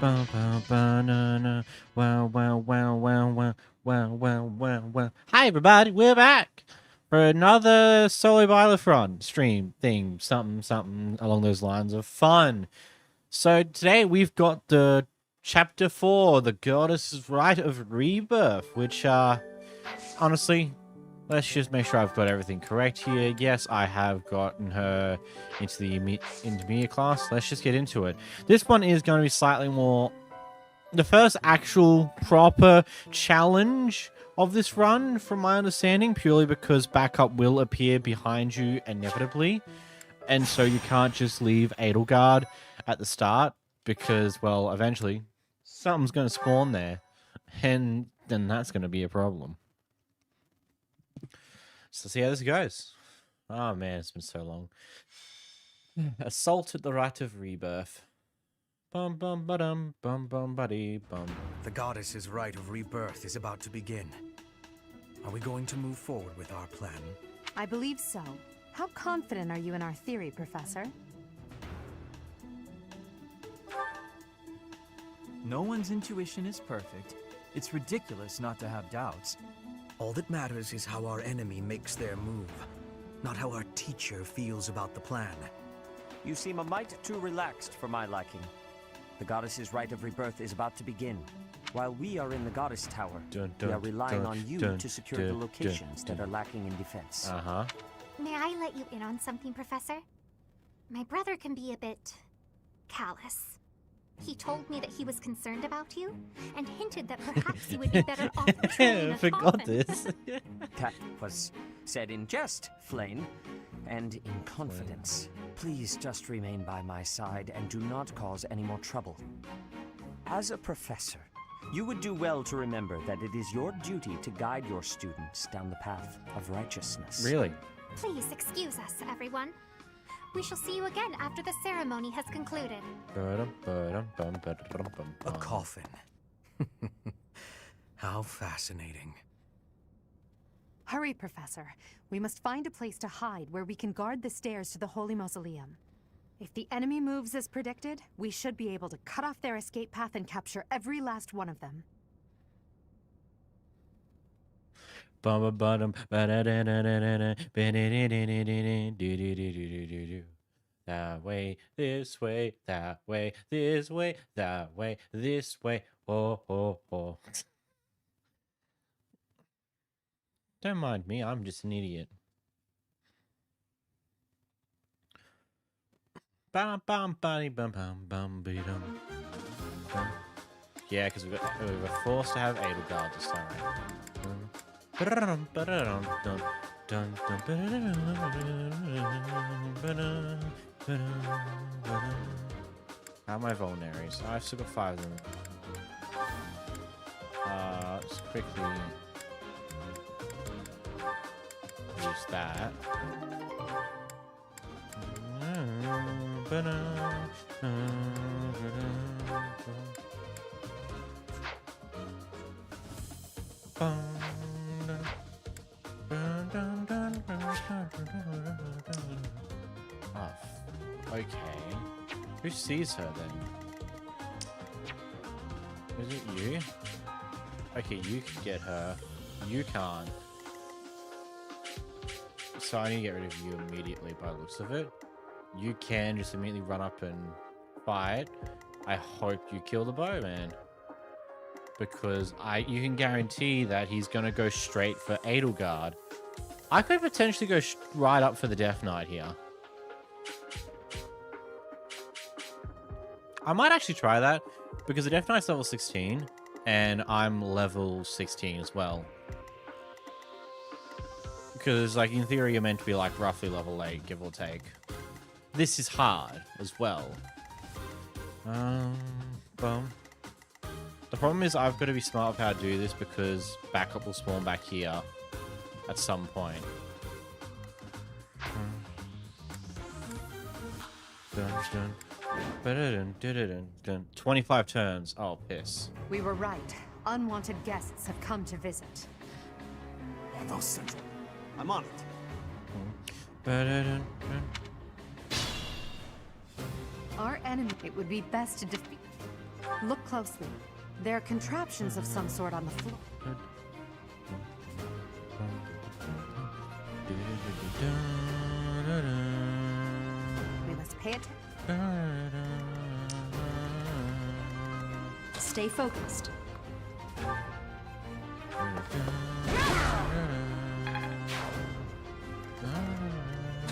Ba, ba, banana. Wow, wow, wow, wow, wow, wow, wow, wow, wow. Hi, everybody. We're back for another solo Byleth run stream thing. Something along those lines of fun. So today we've got the chapter 4, the goddess's rite of rebirth, which, honestly, let's just make sure I've got everything correct here. Yes, I have gotten her into the intermediate class. Let's just get into it. This one is going to be slightly more the first actual proper challenge of this run, from my understanding, purely because backup will appear behind you inevitably. And so you can't just leave Edelgard at the start because, well, eventually something's going to spawn there. And then that's going to be a problem. So see how this goes. Oh man, it's been so long. Assault at the Rite of Rebirth. Bum bum ba-dum, bum bum buddy bum. The goddess's rite of rebirth is about to begin. Are we going to move forward with our plan? I believe so. How confident are you in our theory, Professor? No one's intuition is perfect. It's ridiculous not to have doubts. All that matters is how our enemy makes their move, not how our teacher feels about the plan. You seem a mite too relaxed for my liking. The goddess's rite of rebirth is about to begin. While we are in the goddess tower, we are relying on you to secure the locations that are lacking in defense. Uh-huh. May I let you in on something, Professor? My brother can be a bit callous. He told me that he was concerned about you, and hinted that perhaps you would be better off patrolling I a forgot coffin. this. That was said in jest, Flane, and in confidence. Please just remain by my side and do not cause any more trouble. As a professor, you would do well to remember that it is your duty to guide your students down the path of righteousness. Really? Please excuse us, everyone. We shall see you again after the ceremony has concluded. A coffin. How fascinating. Hurry, Professor. We must find a place to hide where we can guard the stairs to the Holy Mausoleum. If the enemy moves as predicted, we should be able to cut off their escape path and capture every last one of them. That way, this way, that way, this way, that way, this way. Oh, oh, oh. Don't mind me, I'm just an idiot. Bum bum buddy bum bum bum bum. Yeah, because we were forced to have Edelgard this time, How are my vulneraries? I've still got 5 of them. Let's quickly use that. Oh, okay. Who sees her then? Is it you? Okay, you can get her. You can't. So I need to get rid of you immediately by the looks of it. You can just immediately run up and fight. I hope you kill the bowman. Because you can guarantee that he's going to go straight for Edelgard. I could potentially go right up for the Death Knight here. I might actually try that, because the Death Knight's level 16, and I'm level 16 as well. Because, like, in theory, you're meant to be, like, roughly level 8, give or take. This is hard as well. Boom. The problem is I've got to be smart with how to do this, because backup will spawn back here at some point. Dun, dun. 25 turns. Oh, piss. We were right. Unwanted guests have come to visit. Bravo Central. I'm on it. Our enemy, it would be best to defeat. Look closely. There are contraptions of some sort on the floor. We must pay attention. Stay focused.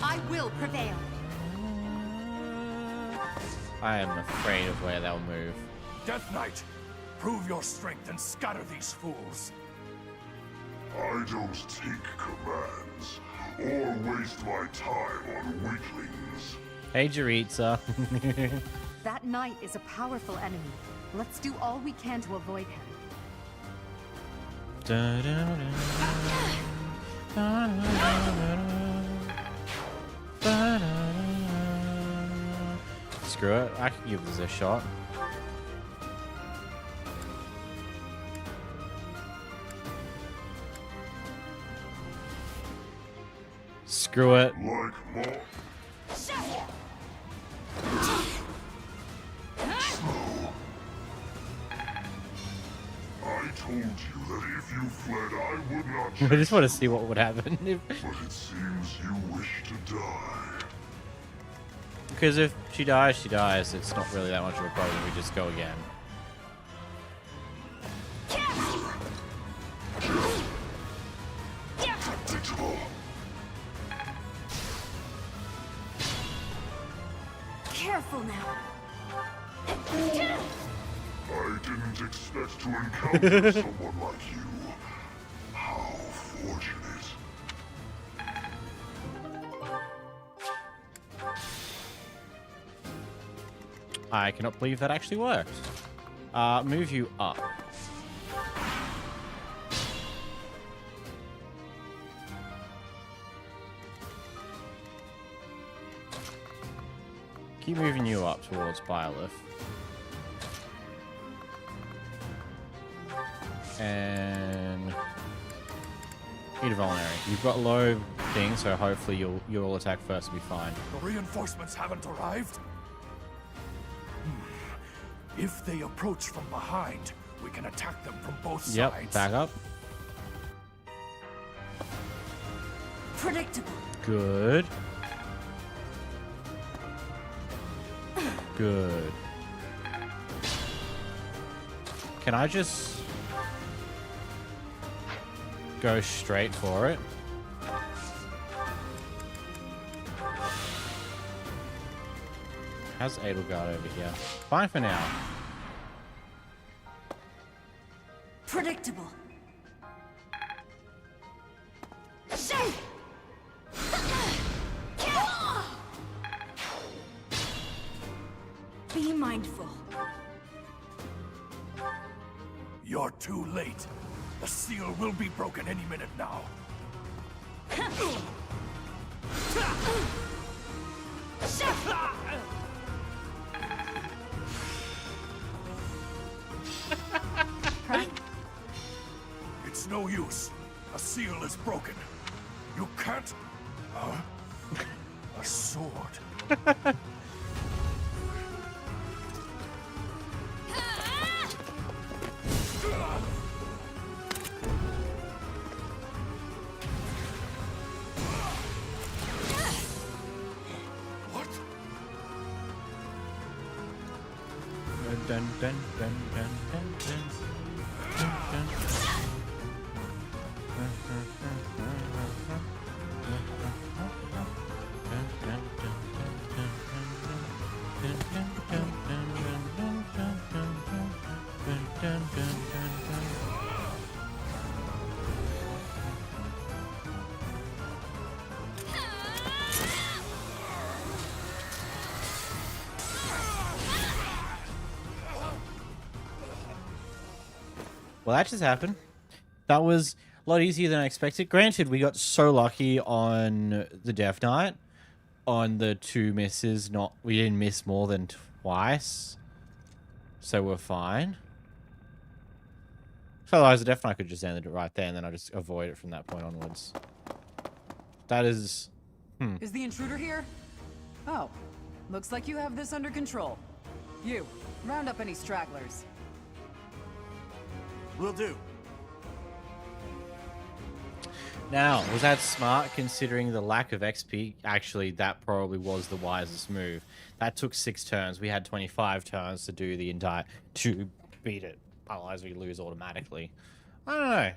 I will prevail. I am afraid of where they'll move. Death Knight, prove your strength and scatter these fools. I don't take commands or waste my time on weaklings. Hey, Jaritza. That knight is a powerful enemy. Let's do all we can to avoid him. Screw it, I can give this a shot. Screw it. Like more. I told you that if you fled, I would not I chase just want to see what would happen. but it seems you wish to die. Because if she dies, she dies. It's not really that much of a problem. We just go again. Predictable. Careful now. I didn't expect to encounter someone like you. How fortunate. I cannot believe that actually worked. Move you up. Keep moving you up towards Byleth. And need a vulnerary. You've got low thing, so hopefully you'll attack first and be fine. The reinforcements haven't arrived? If they approach from behind, we can attack them from both sides. Yep, back up. Predictable. Good. Good. Can I just go straight for it? How's Edelgard over here? Fine for now. Predictable. Be mindful. You're too late. The seal will be broken any minute now. It's no use. A seal is broken. You can't... Huh? A sword. What? Dun, dun, dun, dun, dun, dun, dun, dun. Well, that just happened. That was a lot easier than I expected. Granted, we got so lucky on the Death Knight. On the 2 misses, we didn't miss more than twice. So we're fine. So otherwise, the Death Knight could just end it right there, and then I just avoid it from that point onwards. That is... Is the intruder here? Oh, looks like you have this under control. You, Round up any stragglers. Will do. Now, was that smart considering the lack of XP? Actually, that probably was the wisest move. That took 6 turns. We had 25 turns to do the entire... to beat it. Otherwise, we lose automatically. I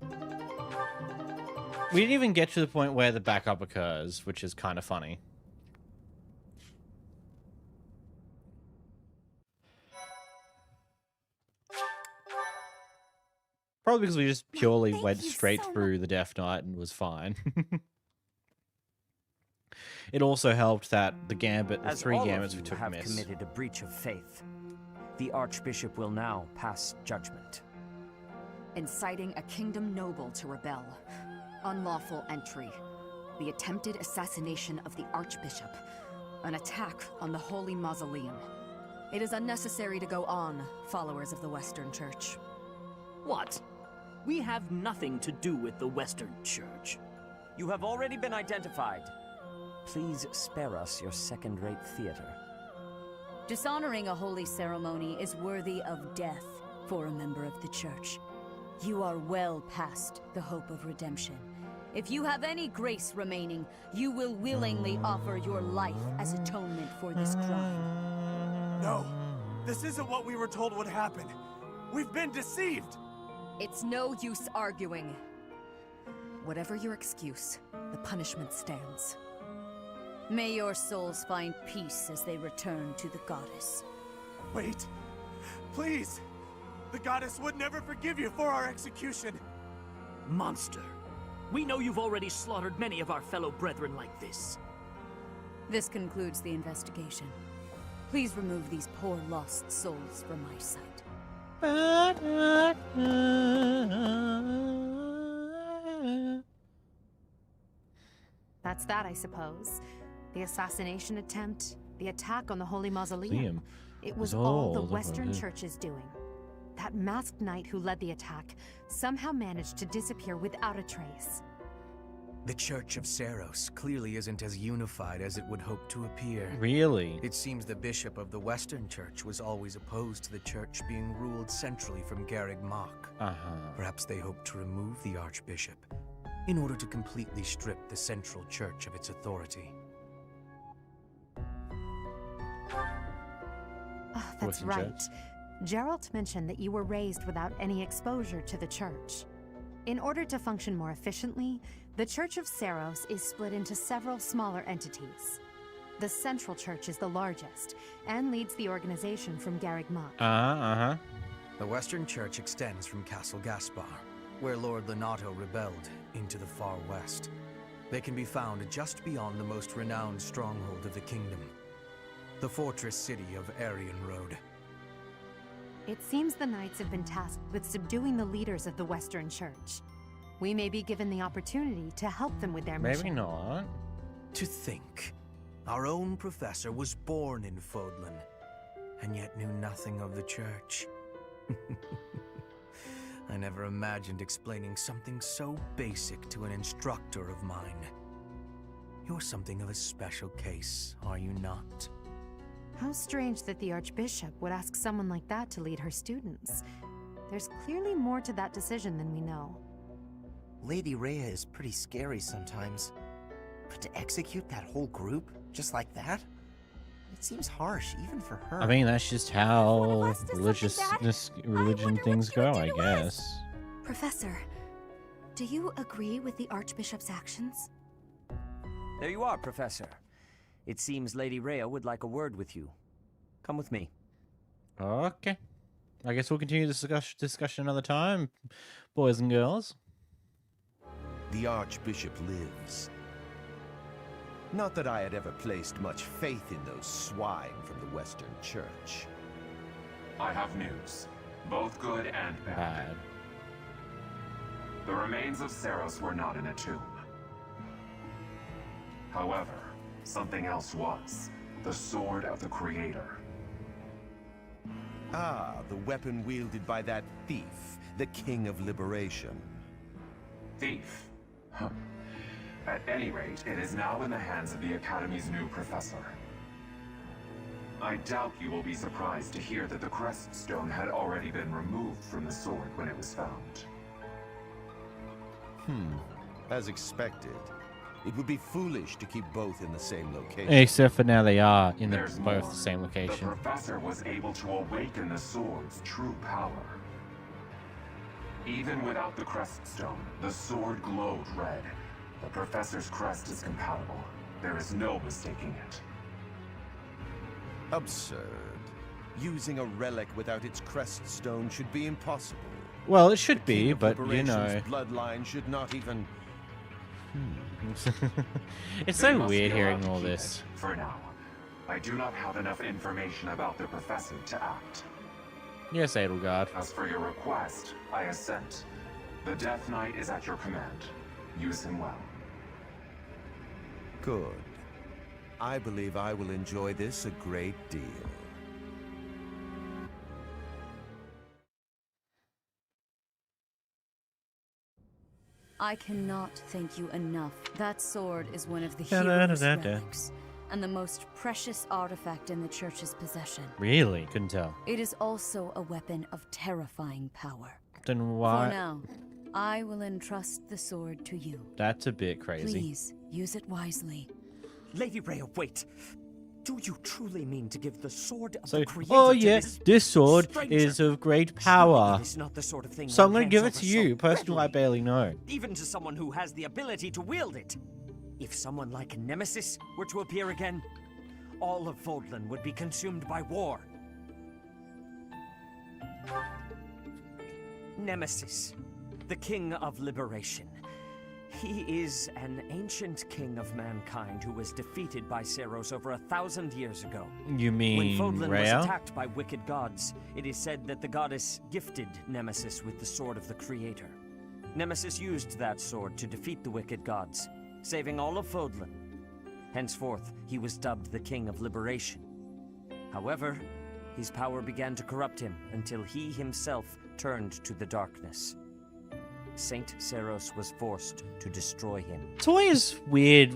don't know. We didn't even get to the point where the backup occurs, which is kind of funny. Probably because we just purely went straight through the Death Knight and was fine. It also helped that the gambit, the As 3 all gambits of we you took have miss. committed a breach of faith, the Archbishop will now pass judgment. Inciting a kingdom noble to rebel. Unlawful entry. The attempted assassination of the Archbishop. An attack on the Holy Mausoleum. It is unnecessary to go on, followers of the Western Church. What? We have nothing to do with the Western Church. You have already been identified. Please spare us your second-rate theater. Dishonoring a holy ceremony is worthy of death for a member of the Church. You are well past the hope of redemption. If you have any grace remaining, you will willingly offer your life as atonement for this crime. No, this isn't what we were told would happen. We've been deceived. It's no use arguing. Whatever your excuse, the punishment stands. May your souls find peace as they return to the goddess. Wait, please. The goddess would never forgive you for our execution. Monster. We know you've already slaughtered many of our fellow brethren like this. This concludes the investigation. Please remove these poor lost souls from my sight. That's that, I suppose. The assassination attempt, the attack on the Holy Mausoleum. It was all the Western Church's doing. That masked knight who led the attack somehow managed to disappear without a trace. The Church of Seros clearly isn't as unified as it would hope to appear. Really? It seems the bishop of the Western Church was always opposed to the church being ruled centrally from Garreg Mach. Perhaps they hope to remove the archbishop in order to completely strip the central church of its authority. Oh, that's right. Geralt mentioned that you were raised without any exposure to the church. In order to function more efficiently, the Church of Seros is split into several smaller entities. The Central Church is the largest, and leads the organization from Garreg Mach. The Western Church extends from Castle Gaspar, where Lord Lenato rebelled, into the far west. They can be found just beyond the most renowned stronghold of the kingdom, the fortress city of Aryan Road. It seems the Knights have been tasked with subduing the leaders of the Western Church. We may be given the opportunity to help them with their mission. Maybe not. To think, our own professor was born in Fodlan, and yet knew nothing of the church. I never imagined explaining something so basic to an instructor of mine. You're something of a special case, are you not? How strange that the Archbishop would ask someone like that to lead her students. There's clearly more to that decision than we know. Lady Rhea is pretty scary sometimes. But to execute that whole group, just like that? It seems harsh, even for her. I mean, that's just how religion things go, I guess. Professor, do you agree with the Archbishop's actions? There you are, Professor. It seems Lady Rhea would like a word with you. Come with me. Okay. I guess we'll continue this discussion another time, boys and girls. The Archbishop lives. Not that I had ever placed much faith in those swine from the Western Church. I have news, both good and bad. The remains of Seros were not in a tomb. However, something else was. The Sword of the Creator. Ah, the weapon wielded by that thief, the King of Liberation. Thief? Huh. At any rate, it is now in the hands of the Academy's new professor. I doubt you will be surprised to hear that the crest stone had already been removed from the sword when it was found. As expected. It would be foolish to keep both in the same location. Except for now they are in There's both more. the same location. The professor was able to awaken the sword's true power. Even without the crest stone, the sword glowed red. The professor's crest is compatible. There is no mistaking it. Absurd. Using a relic without its crest stone should be impossible. Well, it should The King be, of but you Liberation's know. bloodline should not even. It's They so must weird be hearing allowed to all keep this. it, for now. I do not have enough information about the professor to act. Yes, Edelgard. As for your request, I assent. The Death Knight is at your command. Use him well. Good. I believe I will enjoy this a great deal. I cannot thank you enough. That sword is one of the Da-da-da-da-da. hero's relics, and the most precious artifact in the Church's possession. Really? Couldn't tell. It is also a weapon of terrifying power. Then why? For now, I will entrust the sword to you. That's a bit crazy. Please, use it wisely. Lady Rhea, wait. Do you truly mean to give the sword of So, the creator oh to yeah, this sword stranger? is of great Surely power. it is not the sort of thing So I'm one gonna give it hands to over you. so Personally, I readily, barely know. even to someone who has the ability to wield it. If someone like Nemesis were to appear again, all of Vodland would be consumed by war. Nemesis, the King of Liberation. He is an ancient king of mankind who was defeated by Seros over 1,000 years ago. You mean When Vodland was Rhea? attacked by wicked gods, it is said that the goddess gifted Nemesis with the sword of the Creator. Nemesis used that sword to defeat the wicked gods, saving all of Vodland. Henceforth, he was dubbed the King of Liberation. However, his power began to corrupt him until he himself turned to the darkness. Saint Seros was forced to destroy him. It's always weird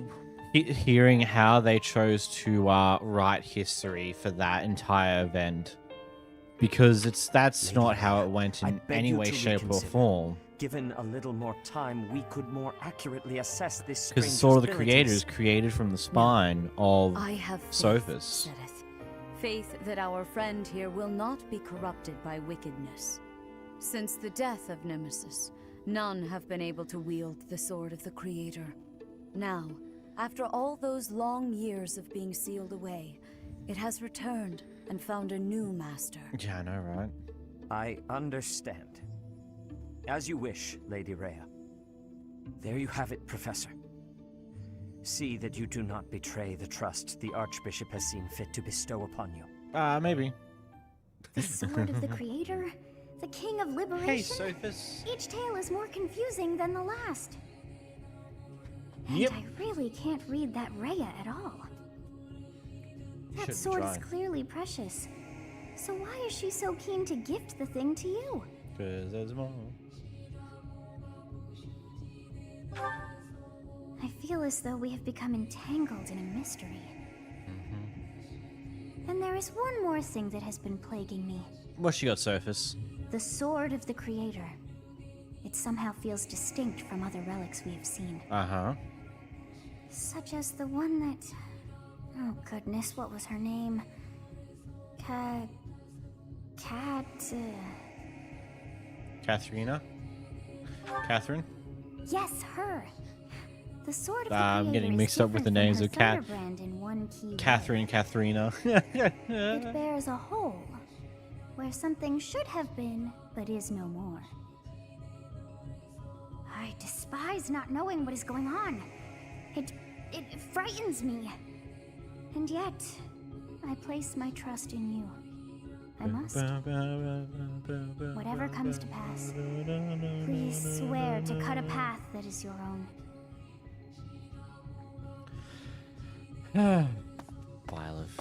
hearing how they chose to write history for that entire event, because that's Lady not how Rhea, it went I in beg any you way, to shape, or reconsider. form. Given a little more time, we could more accurately assess this Because the stranger's Sword of the Creator abilities. is created from the spine of I have faith, Sophus. Sedith. Faith that our friend here will not be corrupted by wickedness. Since the death of Nemesis, none have been able to wield the Sword of the Creator. Now, after all those long years of being sealed away, it has returned and found a new master. Yeah, I know, right? I understand. As you wish, Lady Rhea. There you have it, Professor. See that you do not betray the trust the Archbishop has seen fit to bestow upon you. Maybe. The Sword of the Creator? The King of Liberation? Hey, Sophus. Each tale is more confusing than the last. Yep. And I really can't read that Rhea at all. That Shouldn't sword try. is clearly precious. So why is she so keen to gift the thing to you? Because there's more. I feel as though we have become entangled in a mystery. And there is one more thing that has been plaguing me. What's she got, Sophus? The Sword of the Creator. It somehow feels distinct from other relics we have seen. Uh-huh. Such as the one that... Oh goodness, what was her name? Katharina? Catherine? Yes, her! The Sword of the I'm Creator getting is mixed up with the different names from of her Thunderbrand in one key way. Catherine, Katharina. It bears a hole, where something should have been, but is no more. I despise not knowing what is going on. It frightens me. And yet, I place my trust in you. I must. Whatever comes to pass, please swear to cut a path that is your own. Byleth.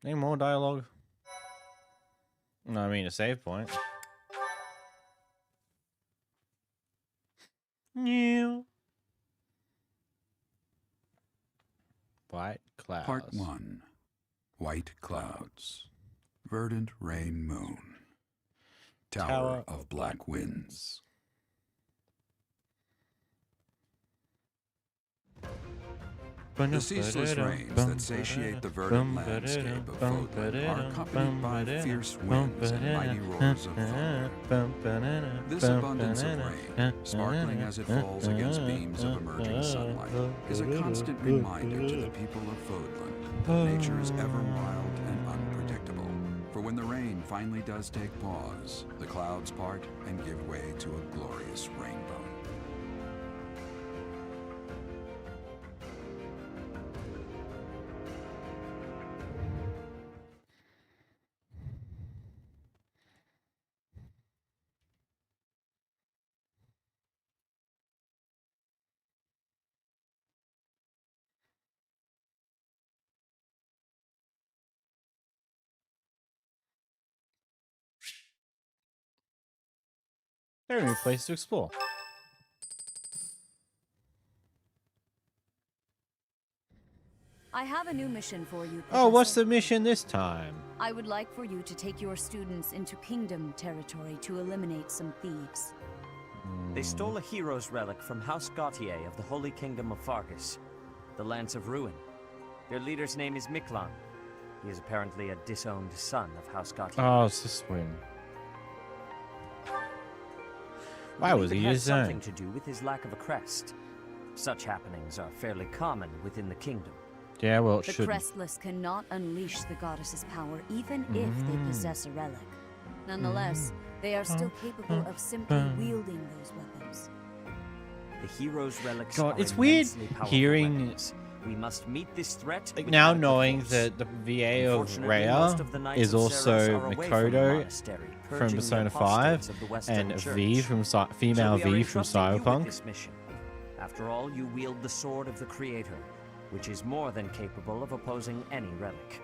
Any more dialogue? No, I mean a save point. New. White Clouds. Part 1. White Clouds. Verdant Rain Moon. Tower of Black Winds. The ceaseless rains that satiate the verdant landscape of Fodlan are accompanied by fierce winds and mighty roars of thunder. This abundance of rain, sparkling as it falls against beams of emerging sunlight, is a constant reminder to the people of Fodlan that nature is ever wild and unpredictable. For when the rain finally does take pause, the clouds part and give way to a glorious rainbow. Very new place to explore. I have a new mission for you, Oh, what's Professor. the mission this time? I would like for you to take your students into Kingdom territory to eliminate some thieves. They stole a hero's relic from House Gautier of the Holy Kingdom of Fargus, the Lance of Ruin. Their leader's name is Miklan. He is apparently a disowned son of House Gautier. Oh, it's this one. Why was he It has his own? something to do with his lack of a crest. Such happenings are fairly common within the kingdom. Yeah, well, it The shouldn't. Crestless cannot unleash the goddess's power, even if they possess a relic. Nonetheless, they are still capable of simply wielding those weapons. The hero's relics God, are it's weird immensely powerful hearing, weapons. We must meet this threat like with now adequate knowing force. that the VA of Unfortunately, most Rhea of the Knights is of also Ceros are away from the Makoto monastery, from purging the Persona apostates 5 of the Western and Church. V from female So we are V from entrusting you with Cyberpunk. this mission. After all, you wield the sword of the Creator, which is more than capable of opposing any relic.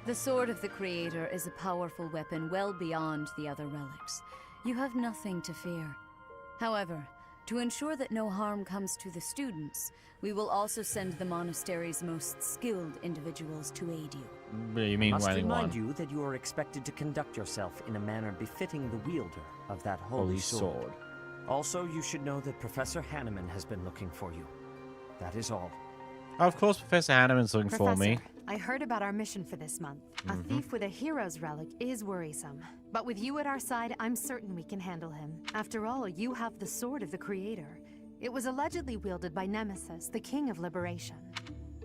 The Sword of the Creator is a powerful weapon well beyond the other relics. You have nothing to fear. However, to ensure that no harm comes to the students, we will also send the monastery's most skilled individuals to aid you. You mean Must only remind one? you that you are expected to conduct yourself in a manner befitting the wielder of that holy sword. Also, you should know that Professor Hanneman has been looking for you. That is all. Of course, Professor Hanneman's looking for me. I heard about our mission for this month. A thief with a hero's relic is worrisome. But with you at our side, I'm certain we can handle him. After all, you have the Sword of the Creator. It was allegedly wielded by Nemesis, the King of Liberation.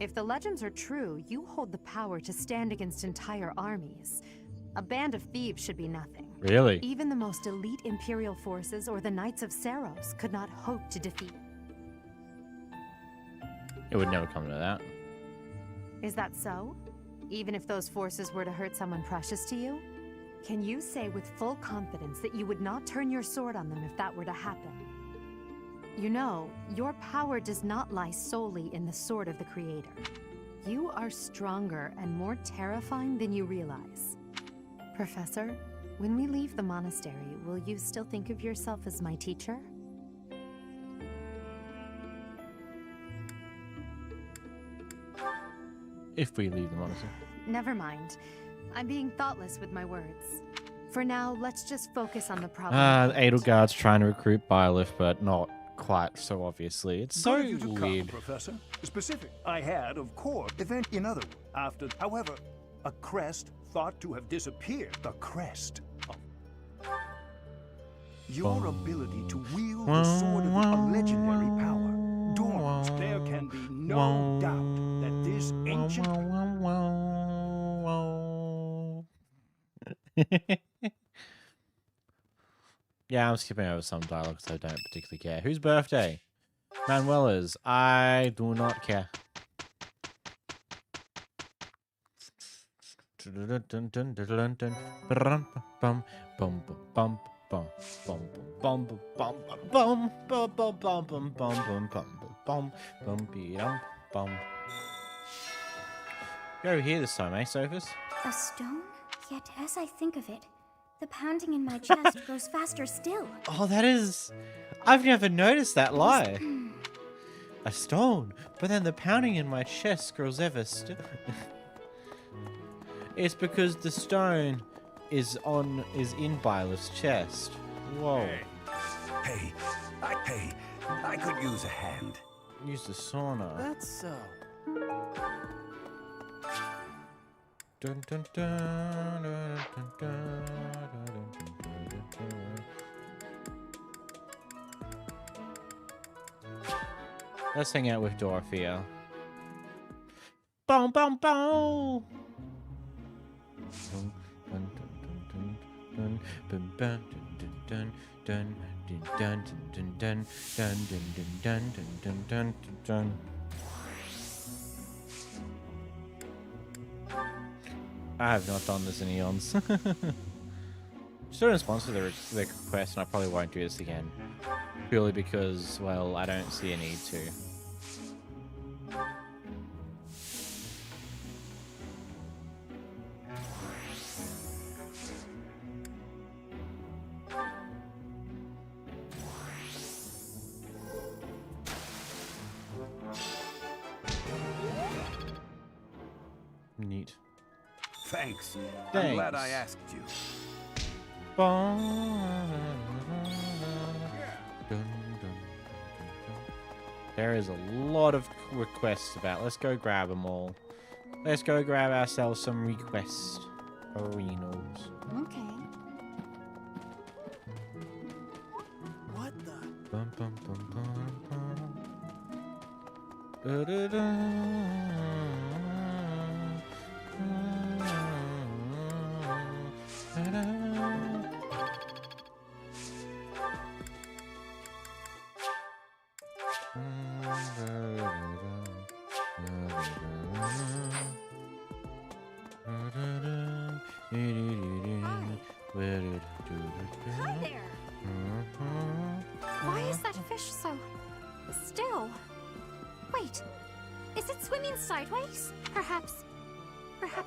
If the legends are true, you hold the power to stand against entire armies. A band of thieves should be nothing. Really? Even the most elite Imperial forces or the Knights of Ceros could not hope to defeat. It would never come to that. Is that so? Even if those forces were to hurt someone precious to you? Can you say with full confidence that you would not turn your sword on them if that were to happen? You know, your power does not lie solely in the Sword of the Creator. You are stronger and more terrifying than you realize. Professor, when we leave the monastery, will you still think of yourself as my teacher? If we leave the monastery. Never mind. I'm being thoughtless with my words. For now, let's just focus on the problem. The Edelgard's trying to recruit Byleth, but not quite so obviously. It's so Good of you to come, weird. Professor. Specific. I had, of course, event in other words. After, however, a crest thought to have disappeared. The crest of your ability to wield the sword of a legendary power. Dormant, there can be no doubt that this ancient... Yeah, I'm skipping over some dialogue because I don't particularly care. Whose birthday? Manuela's. I do not care. You're over here this time, eh, Sophus? A stone? Yet as I think of it, the pounding in my chest grows faster still. Oh, that is... I've never noticed that lie. A stone, but then the pounding in my chest grows ever It's because the stone is in Byleth's chest. Whoa. Hey, I could use a hand. Use the sauna. That's so. Dun, dun, dun, dun, dun, dun, dun, dun, dun. Let's hang out with Dorothea. Boom, boom, boom. I have not done this in eons. Just don't sponsor the request, and I probably won't do this again. Purely because, well, I don't see a need to. Neat. Thanks. I'm glad I asked you. There is a lot of requests about. Let's go grab them all. Let's go grab ourselves some request arenas. Okay. What the? Bum, bum, bum, bum, bum. Da, da, da. Hi there. Why is that fish so still? Wait, is it swimming sideways? Perhaps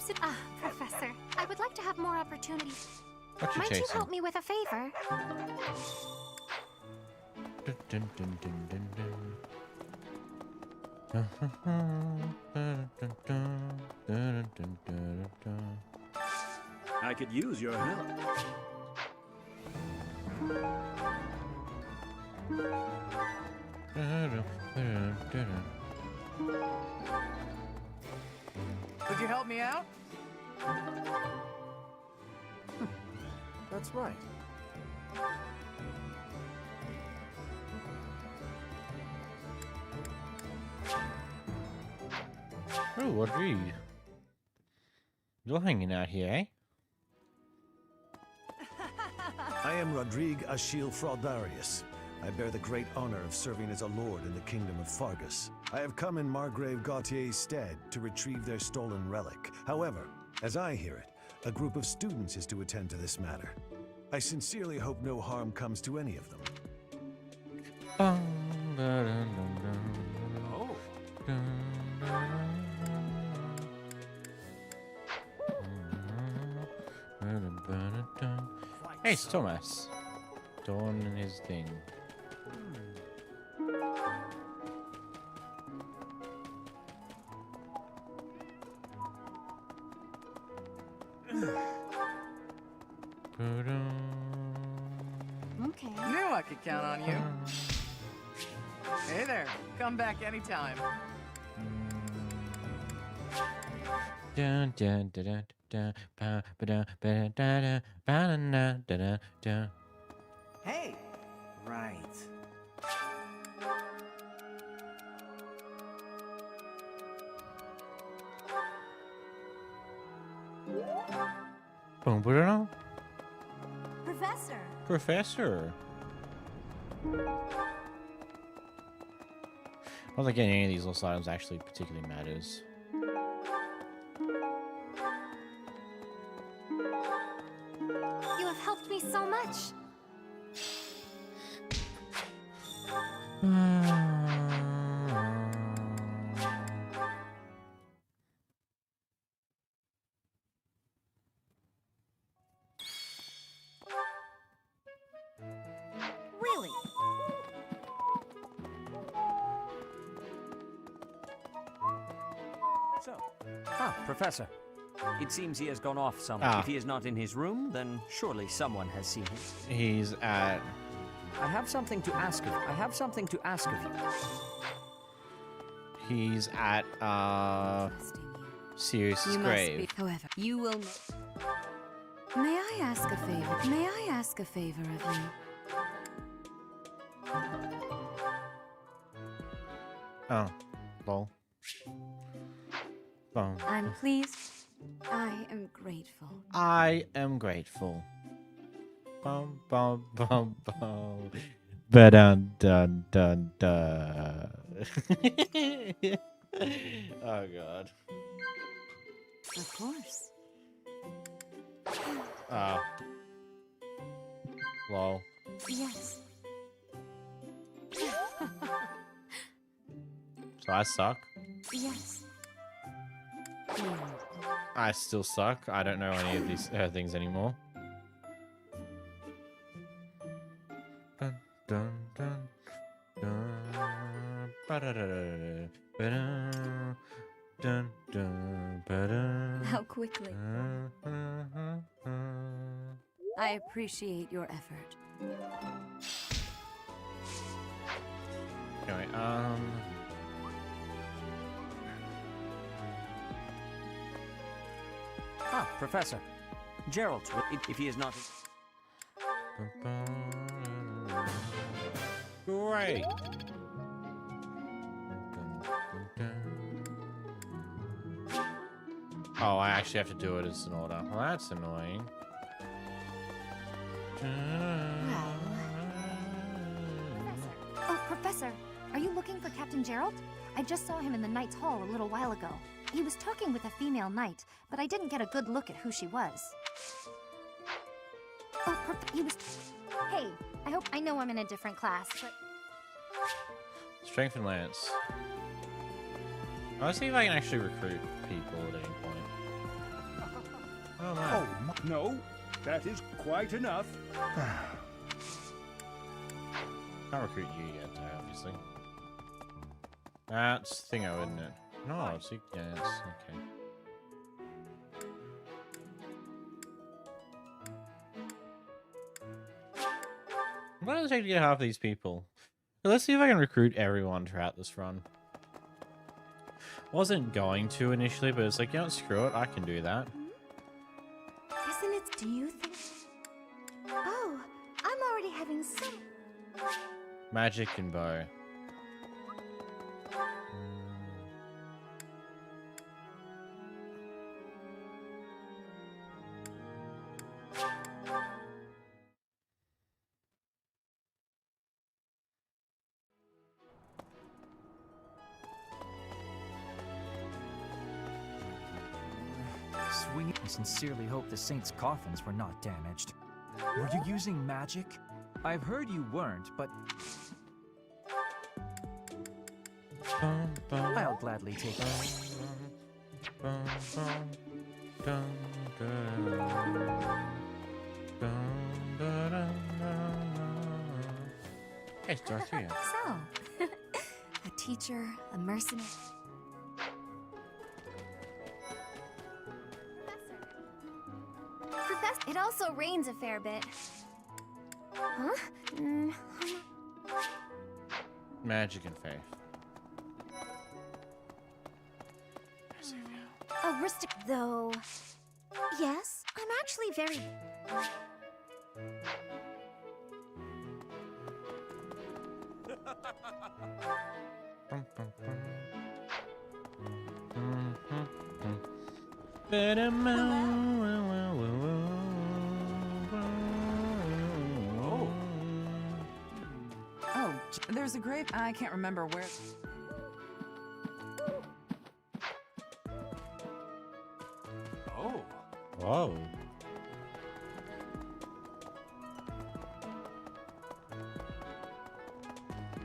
it. Professor, I would like to have more opportunities. What you Might you chasing? help me with a favor? Dun, dun, dun, dun, dun, dun. I could use your help. Could you help me out? That's right. Oh, Rodrigue. You're hanging out here, eh? I am Rodrigue Achille Fraudarius. I bear the great honor of serving as a lord in the kingdom of Fargus. I have come in Margrave Gautier's stead to retrieve their stolen relic. However, as I hear it, a group of students is to attend to this matter. I sincerely hope no harm comes to any of them. Oh. Hey, it's Thomas. Doing his thing. Okay. Knew I could count on you. Hey there. Come back anytime. Dun, dun, dun, dun, dun, ba, ba, da, ba, da, da, ba, da, da, da, da. Hey! Right. Boom, ba, da, da. Professor. Professor. I don't think any of these little items actually particularly matters. You have helped me so much. Really? Ah, Professor. It seems he has gone off somewhere. Ah. If he is not in his room, then surely someone has seen him. He's at... I have something to ask of you. I have something to ask of you. He's at, Sirius's You grave. must be, however, you will... May I ask a favor? May I ask a favor of you? Oh, lol. Bum. I'm pleased. I am grateful. I am grateful. Bum bum bum bum. Ba-dun dun dun dun. Oh god. Of course. Oh. Lol. Yes. So I suck. Yes. I still suck. I don't know any of these things anymore. Dun dun dun dun. Ba-da-da-da-da. Ba-dun. Dun dun ba-dun. How quickly. I appreciate your effort. Anyway, Ah, Professor. Gerald, if he is not... Great. Oh, I actually have to do it as an order. Well, that's annoying. Oh, Professor, are you looking for Captain Gerald? I just saw him in the Knight's Hall a little while ago. He was talking with a female knight, but I didn't get a good look at who she was. Oh, he was... Hey, I know I'm in a different class, but... Strength and Lance. Let's see if I can actually recruit people at any point. Oh, no. Oh, no. That is quite enough. Can't recruit you yet, obviously. That's Thingo, isn't it? No, it's dance. Okay. What does it take to get half these people? Let's see if I can recruit everyone throughout this run. Wasn't going to initially, but it's like, you know, screw it, I can do that. Isn't it... Do you think... Oh, I'm already having some... Magic and bow. Sweet. I sincerely hope the saints' coffins were not damaged. Were you using magic? I've heard you weren't, but... I'll gladly take it. Hey, Dorothea. So, a teacher, a mercenary... Professor, it also rains a fair bit. Huh? Magic and faith. Though... Yes, I'm actually very... Oh, there's a grave. I can't remember where. Oh. Whoa.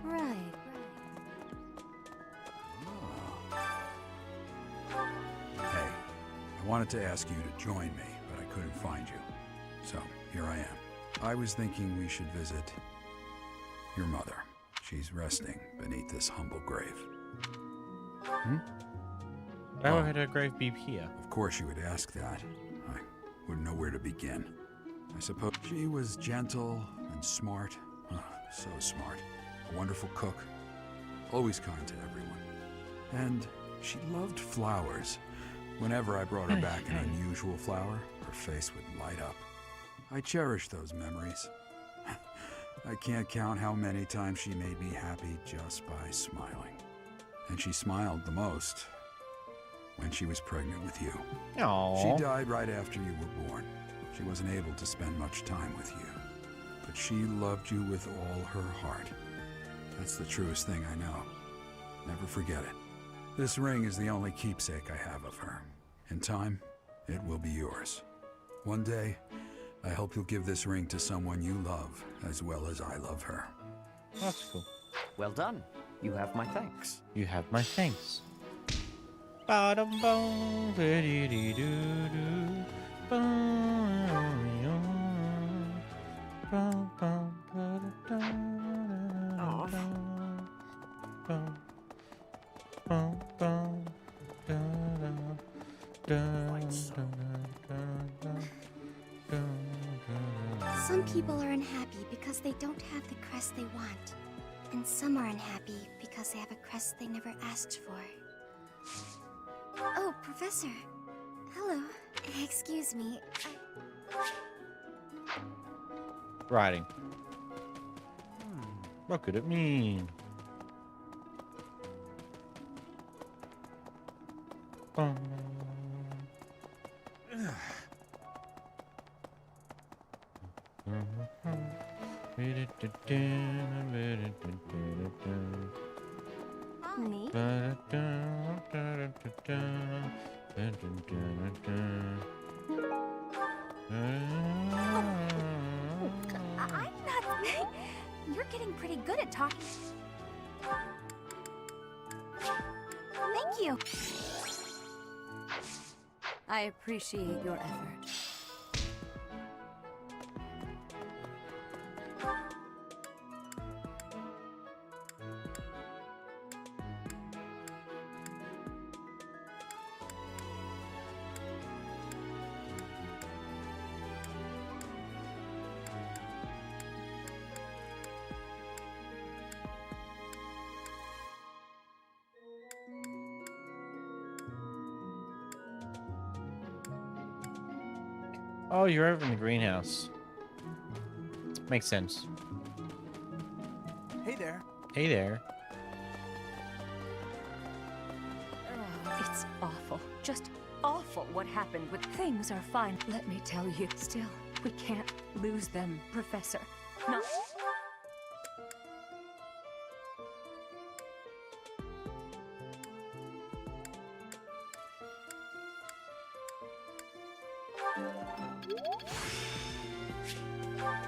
Right. Hey, I wanted to ask you to join me, but I couldn't find you. So, here I am. I was thinking we should visit your mother. She's resting beneath this humble grave. Hmm? Why would her grave be here? Of course you would ask that. I wouldn't know where to begin. I suppose she was gentle and smart. Oh, so smart. A wonderful cook. Always kind to everyone. And she loved flowers. Whenever I brought her back an unusual flower, her face would light up. I cherish those memories. I can't count how many times she made me happy just by smiling. And she smiled the most when she was pregnant with you. Aww. She died right after you were born. She wasn't able to spend much time with you. But she loved you with all her heart. That's the truest thing I know. Never forget it. This ring is the only keepsake I have of her. In time, it will be yours. One day, I hope you'll give this ring to someone you love as well as I love her. That's cool. Well done. You have my thanks. You have my thanks. Bottom bone, doo doo doo. Some people are unhappy because they don't have the crest they want. And some are unhappy because they have a crest they never asked for. Oh, Professor. Hello. Excuse me. Writing. What could it mean? Me? I'm not... You're getting pretty good at talking. Thank you. I appreciate your effort. Oh, you're over in the greenhouse. Makes sense. Hey there. Hey there. It's awful. Just awful what happened with things are fine. Let me tell you, still, we can't lose them, Professor. No.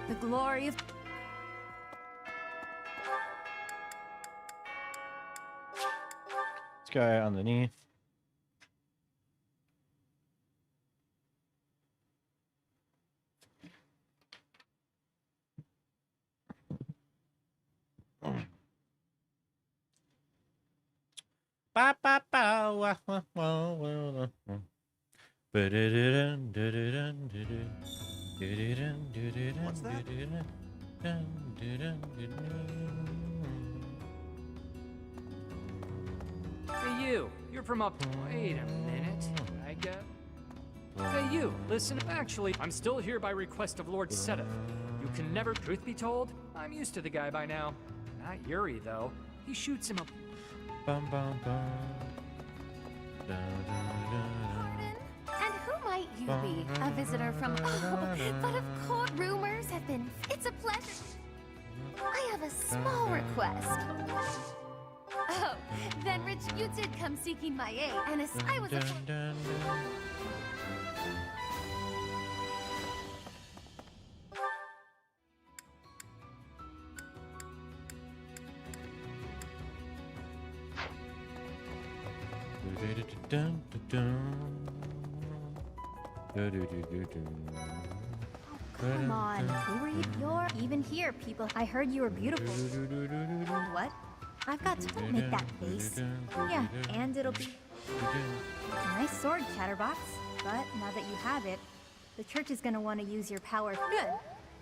The glory of... Let's go underneath. Ba ba ba wa wa wa wa. What's that? Hey, you. You're from up... Wait a minute. I get... Hey, you. Listen, actually, I'm still here by request of Lord Seth. You can never... Truth be told, I'm used to the guy by now. Not Yuri, though. He shoots him up... Bum, bum, bum. Da, da, da. And who might you be? A visitor from... Oh, but of course, rumors have been... It's a pleasure. I have a small request. Oh, then Rich, you did come seeking my aid, and as I was... Come on, who are you? You're even here, people. I heard you were beautiful. What? I've got to make that face. Yeah, and it'll be... Nice sword, Chatterbox. But now that you have it, the church is gonna want to use your power. Good.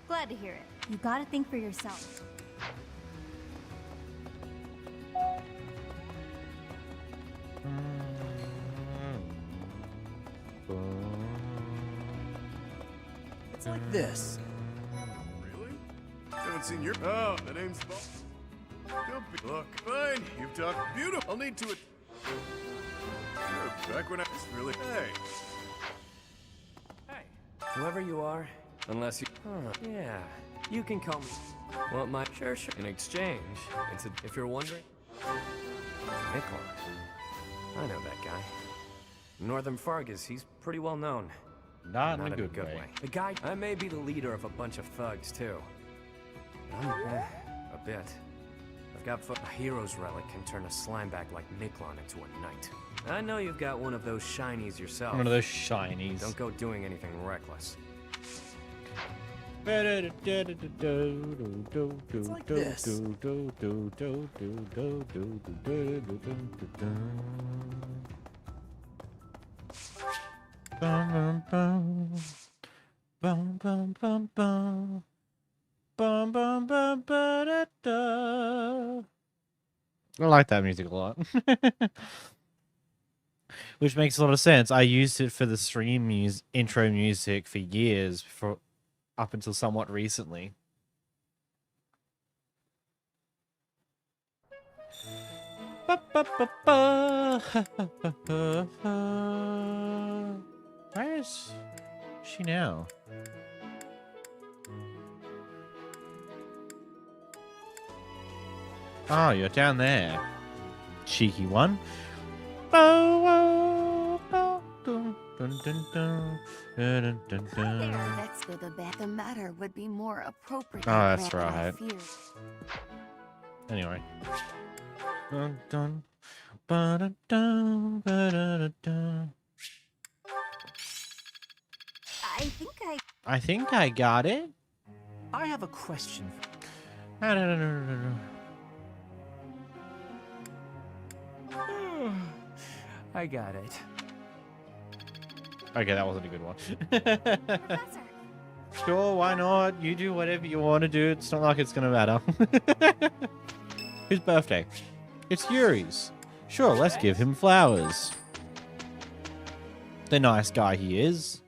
Glad to hear it. You gotta think for yourself. It's like this. Really? Haven't seen your. Oh, the name's. Don't be. Look, fine. You've talked beautiful. I'll need to. Back when I was really. Hey. Whoever you are, unless you... yeah, you can call me. Want my... Sure. In exchange, if you're wondering... Nikolai. I know that guy. Northern Fargus, he's pretty well known. Not in a good way. The guy... I may be the leader of a bunch of thugs, too. A bit. I've got a hero's relic can turn a slimeback like Miklon into a knight. I know you've got one of those shinies yourself. One of those shinies. Don't go doing anything reckless. It's like this. Bum bum bum bum bum bum bum bum bum ba da da. I like that music a lot. Which makes a lot of sense. I used it for the stream intro music for years, up until somewhat recently. Where is she now? Oh, you're down there. Cheeky one. There, let's go to bed. The matter would be more appropriate. Oh, that's right. Anyway. Dun, dun, ba-da-dun, ba-da-da-dun. I think I got it. I have a question. I got it. Okay, that wasn't a good one. Sure, why not? You do whatever you want to do. It's not like it's gonna matter. Whose birthday? It's Yuri's. Sure, let's give him flowers. The nice guy he is.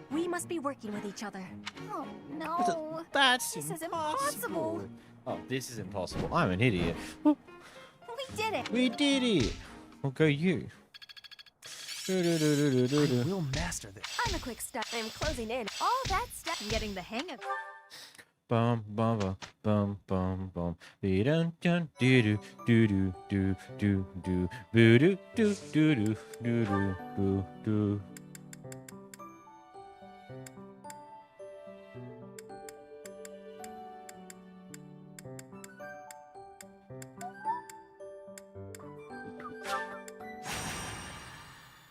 We must be working with each other. Oh no. That's this is impossible. Oh, this is impossible. I'm an idiot. We did it. We did it. Well, go you. We'll master this. I'm a quick step. I'm closing in. All that stuff. I'm getting the hang of it. Bum bum bum bum bum bum. Be dun dun do do do do do do do boo do do do do do do do do.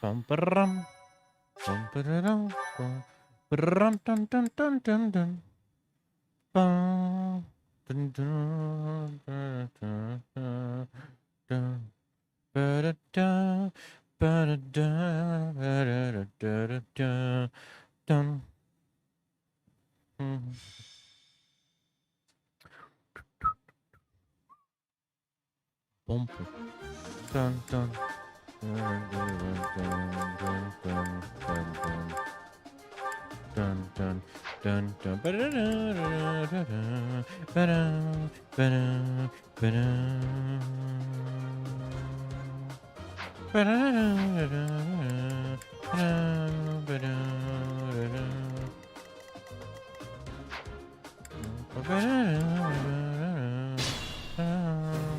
Bum ba-dum, bum ba-da-dum, bum ba-dum, dun dun dun dun dun. Bum dun dun ba-da-dun, dun ba-da-dun, ba-da-dun, ba-da-da-da-da, dun. Bum dun dun. Dun dun dun dun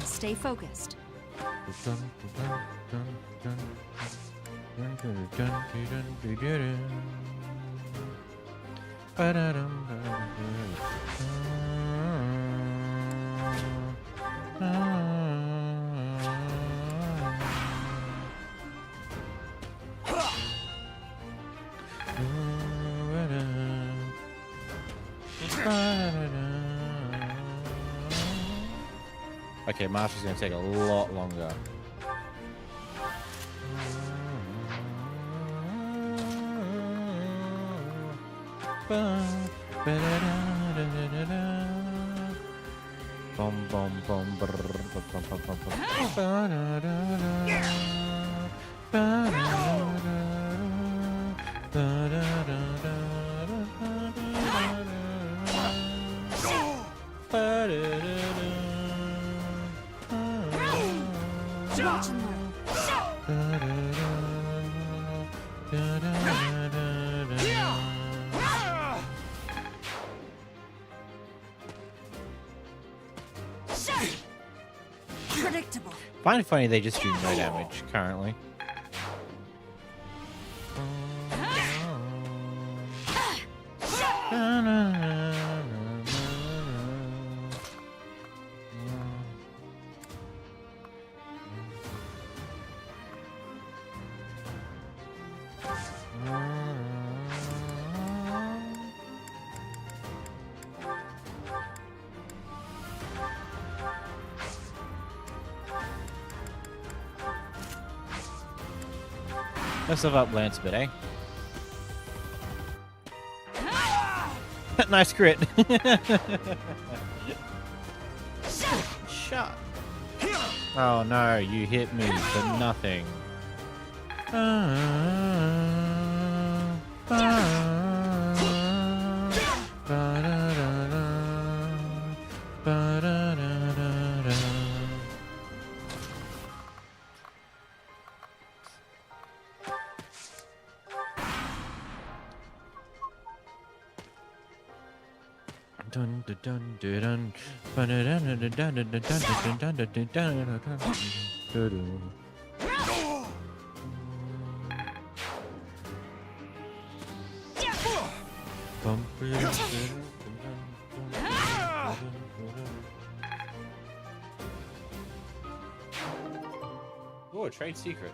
Stay focused. Okay, Master's gonna take a lot longer. Bum bum bum brr, bum bum bum bum bum. Predictable. Find it funny they just do no damage currently. Let's live up Lance a bit, eh? Nice crit. Shot. Oh no, you hit me for nothing. Dun dun dun dun dun. Oh, a trade secret.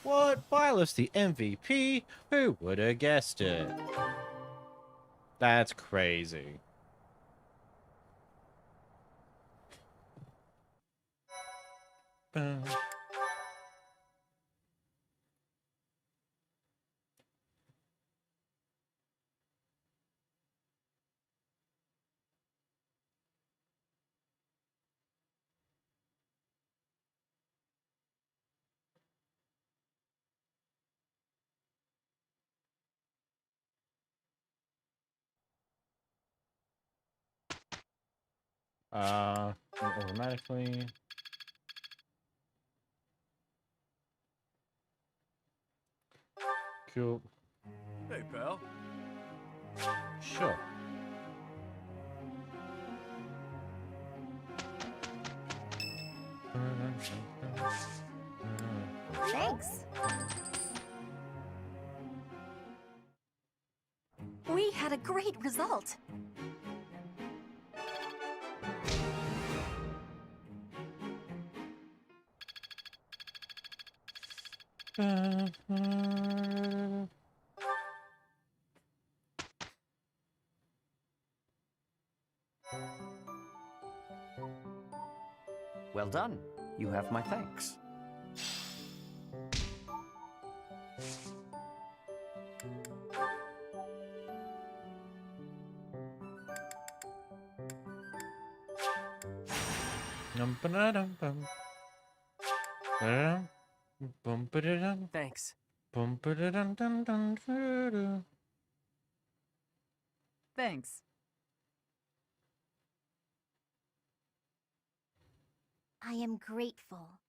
What? Byleth's the MVP? Who would have guessed it? That's crazy. Automatically. Cool. Hey, pal. Sure. Thanks. We had a great result. Well done. You have my thanks. Thanks. Thanks. I am grateful.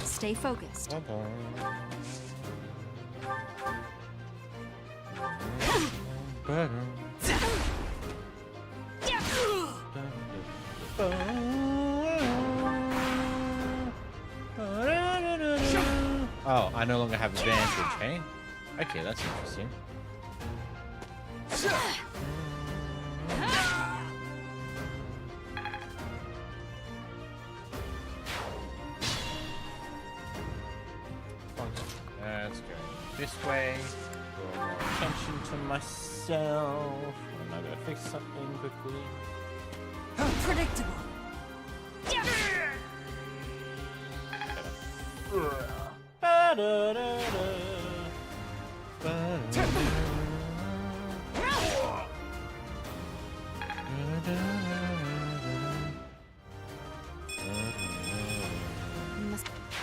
Stay focused. Oh, I no longer have advantage, hey? Okay, that's interesting. Let's go this way. Draw more attention to myself. I'm not gonna fix something quickly. Predictable.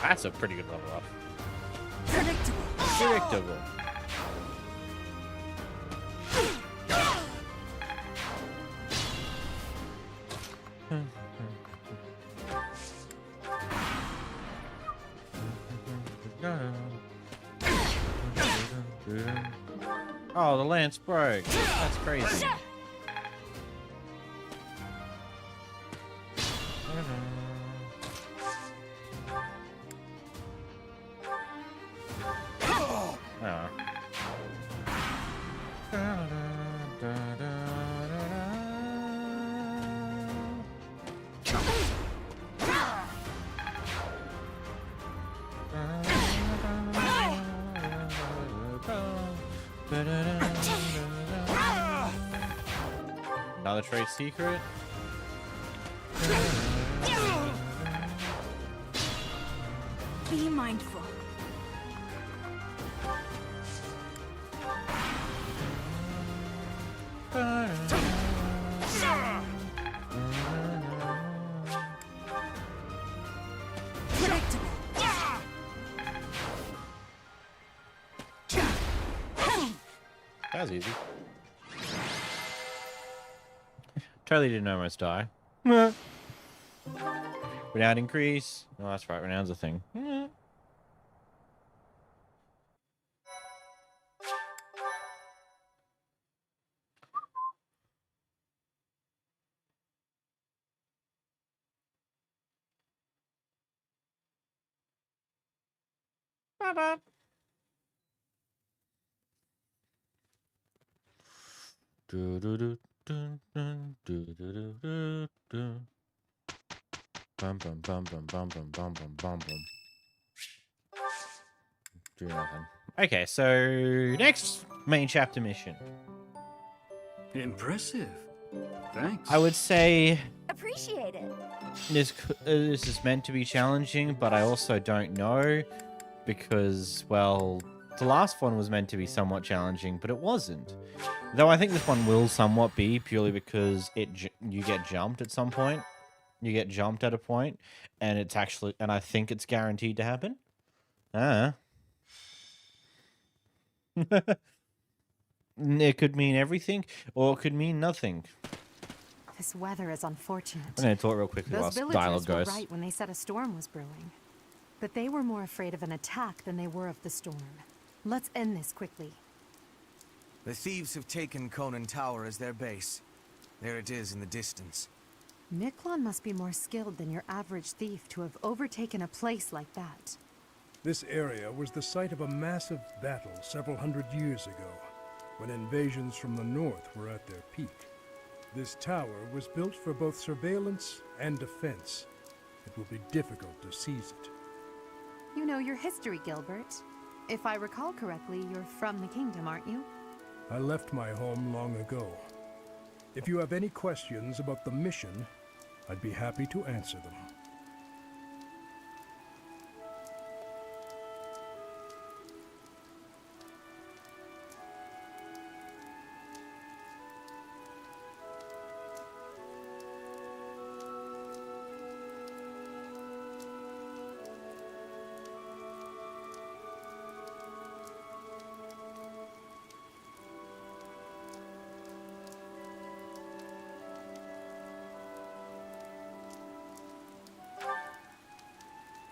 That's a pretty good level up. Predictable. Predictable. Oh, the lance broke. That's crazy. Another trade secret. Be mindful. That was easy. Totally didn't almost die. Renown increase. Oh, that's right. Renown's a thing. Bye-bye. Bum bum bum bum bum bum bum bum bum bum. Do nothing. Okay, so next main chapter mission. Impressive. Thanks. I would say Appreciate it. this is meant to be challenging, but I also don't know because, well, the last one was meant to be somewhat challenging, but it wasn't. Though I think this one will somewhat be purely because you get jumped at some point. You get jumped at a point, and it's actually, and I think it's guaranteed to happen. It could mean everything, or it could mean nothing. This weather is unfortunate. I'm going to talk real quickly whilst Those dialogue villagers were goes. right when they said a storm was brewing. But they were more afraid of an attack than they were of the storm. Let's end this quickly. The thieves have taken Conan Tower as their base. There it is in the distance. Miklon must be more skilled than your average thief to have overtaken a place like that. This area was the site of a massive battle several hundred years ago, when invasions from the north were at their peak. This tower was built for both surveillance and defense. It will be difficult to seize it. You know your history, Gilbert. If I recall correctly, you're from the kingdom, aren't you? I left my home long ago. If you have any questions about the mission, I'd be happy to answer them.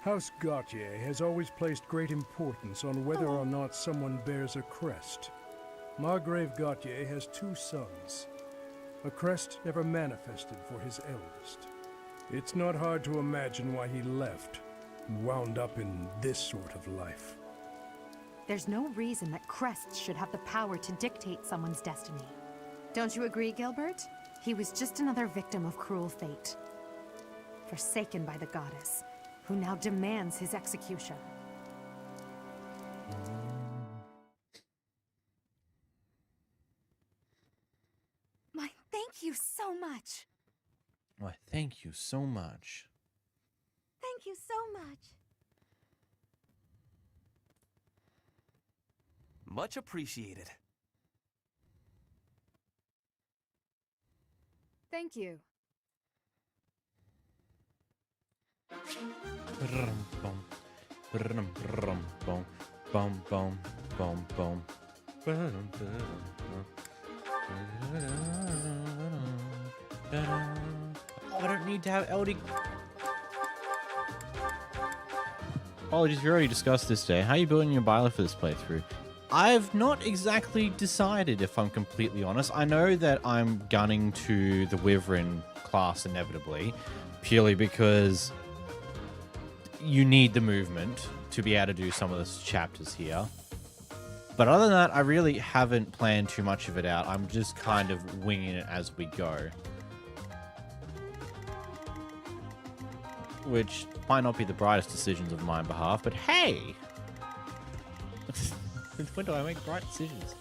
House Gautier has always placed great importance on whether or not someone bears a crest. Margrave Gautier has 2 sons. A crest never manifested for his eldest. It's not hard to imagine why he left and wound up in this sort of life. There's no reason that crests should have the power to dictate someone's destiny. Don't you agree, Gilbert? He was just another victim of cruel fate. Forsaken by the goddess, who now demands his execution. My thank you so much. Why, thank you so much. Thank you so much. Much appreciated. Thank you. I don't need to have LD. Apologies, we already discussed this day. How are you building your Byleth for this playthrough? I've not exactly decided, if I'm completely honest. I know that I'm gunning to the Wyvern class inevitably, purely because you need the movement to be able to do some of the chapters here. But other than that, I really haven't planned too much of it out. I'm just kind of winging it as we go. Which might not be the brightest decisions of my behalf, but hey! When do I make bright decisions?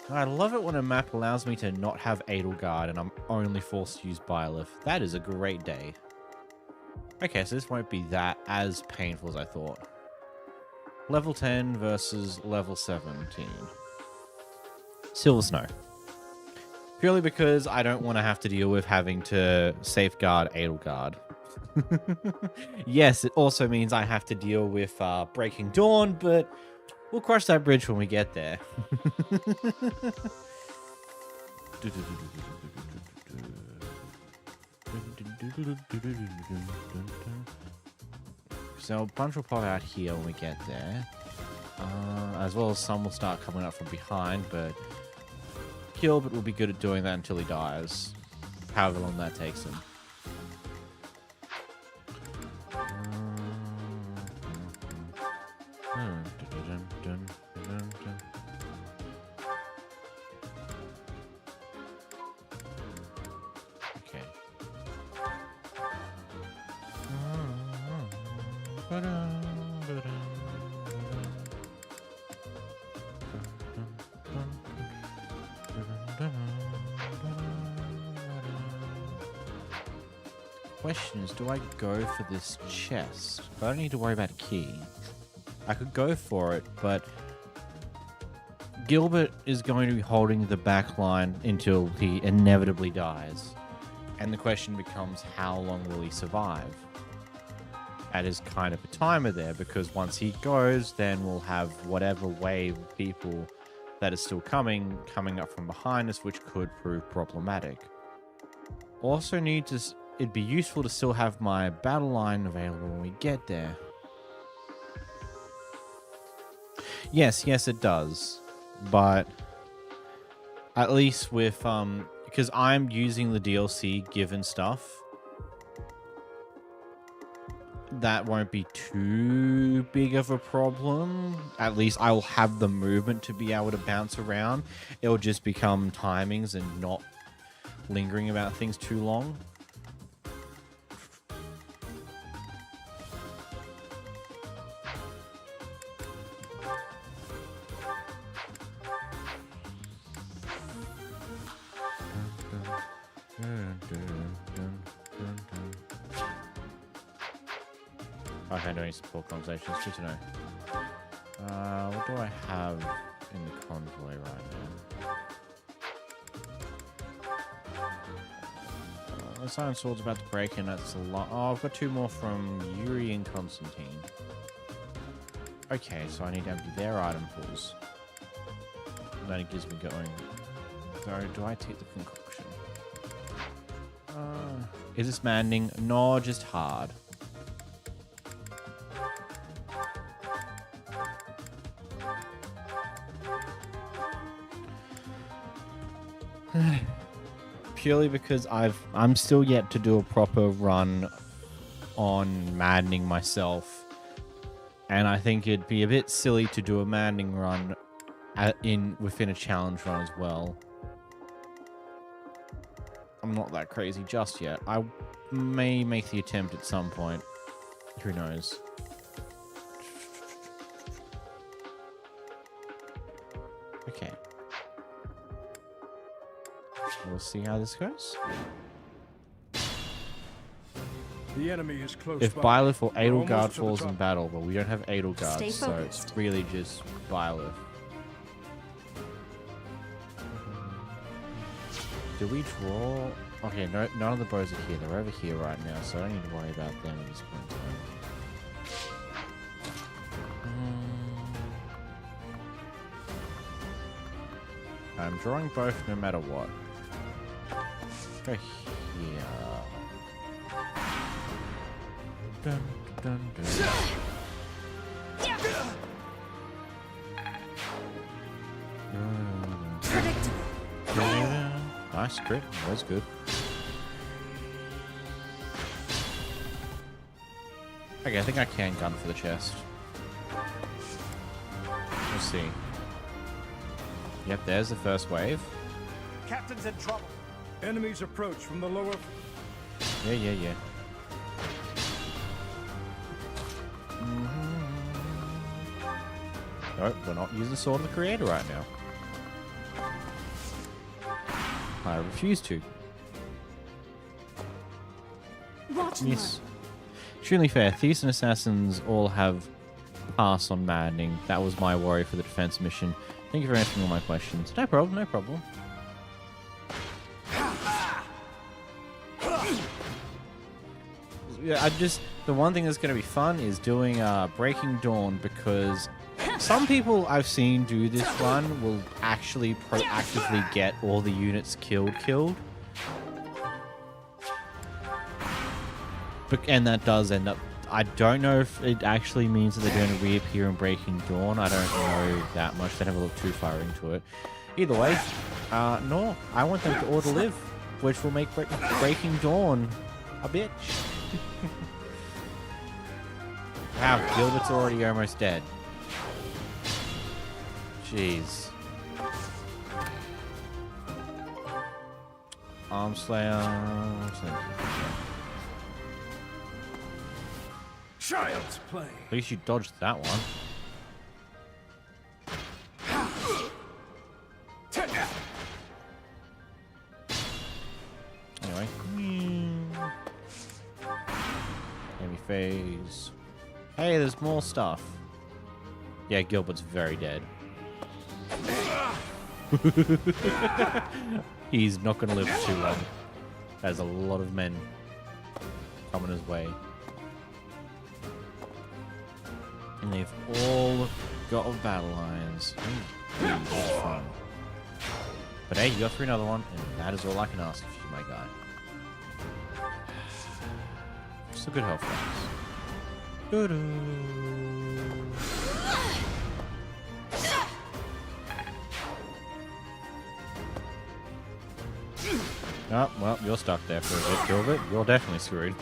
I love it when a map allows me to not have Edelgard and I'm only forced to use Byleth. That is a great day. Okay, so this won't be that as painful as I thought. Level 10 versus level 17. Silver Snow. Purely because I don't want to have to deal with having to safeguard Edelgard. Yes, it also means I have to deal with Breaking Dawn, but we'll cross that bridge when we get there. So a bunch will pop out here when we get there. As well as some will start coming up from behind, but Gilbert will be good at doing that until he dies. However long that takes him. Okay. Question is, do I go for this chest? I don't need to worry about a key. I could go for it, but Gilbert is going to be holding the back line until he inevitably dies. And the question becomes, how long will he survive? That is kind of a timer there, because once he goes, then we'll have whatever wave of people that is still coming up from behind us, which could prove problematic. Also need to... It'd be useful to still have my battle line available when we get there. Yes, it does. But at least with... because I'm using the DLC given stuff, that won't be too big of a problem. At least I'll have the movement to be able to bounce around. It'll just become timings and not lingering about things too long. Okay, doing support conversations. Good to know. What do I have in the convoy right now? The Silent Sword's about to break in. That's a lot. Oh, I've got 2 more from Yuri and Constantine. Okay, so I need to empty their item pools. And then it gives me going. So, do I take the concoction? Is this maddening? No, just hard. Purely because I'm still yet to do a proper run on maddening myself, and I think it'd be a bit silly to do a maddening run within a challenge run as well. I'm not that crazy just yet. I may make the attempt at some point. Who knows? Okay. We'll see how this goes. The enemy is close If by. Byleth or We're Edelgard almost to the falls in top. battle, but we don't have Stay Edelgard, so it's focused. really just Byleth. Do we draw? Okay, no, none of the bows are here. They're over here right now, so I don't need to worry about them at this point in time. I'm drawing both no matter what. Go here. Dun, dun, dun. Nice crit. That was good. Okay, I think I can gun for the chest. We'll see. Yep, there's the first wave. Captain's in trouble. Enemies approach from the lower. Yeah. Nope, we're not using Sword of the Creator right now. I refuse to. Yes. Extremely fair. Thieves and Assassins all have pass on maddening. That was my worry for the defense mission. Thank you for answering all my questions. No problem, no problem. Yeah, the one thing that's going to be fun is doing Breaking Dawn, because some people I've seen do this run will actually proactively get all the units killed. And that does end up... I don't know if it actually means that they're going to reappear in Breaking Dawn. I don't know that much. They haven't looked too far into it. Either way, no, I want them to all to live, which will make Breaking Dawn a bitch. Wow, Gilbert's already almost dead. Jeez. Armslayer. Child's play. At least you dodged that one. Anyway. Enemy phase. Hey, there's more stuff. Yeah, Gilbert's very dead. He's not going to live for too long. There's a lot of men coming his way. And they've all got battle lines. That's fun. But hey, you got through another one, and that is all I can ask of you, my guy. Still good health, guys. Oh, well, you're stuck there for a bit, Gilbert. You're definitely screwed.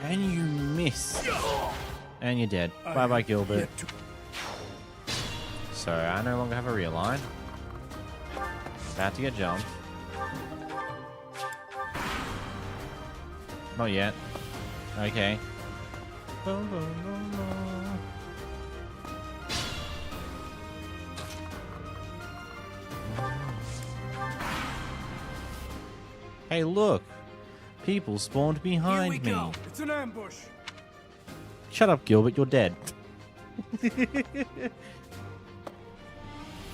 And you miss. And you're dead. Bye-bye, Gilbert. So, I no longer have a realign. About to get jumped. Not yet. Okay. Hey, look! People spawned behind me. Go. It's an ambush. Shut up, Gilbert. You're dead.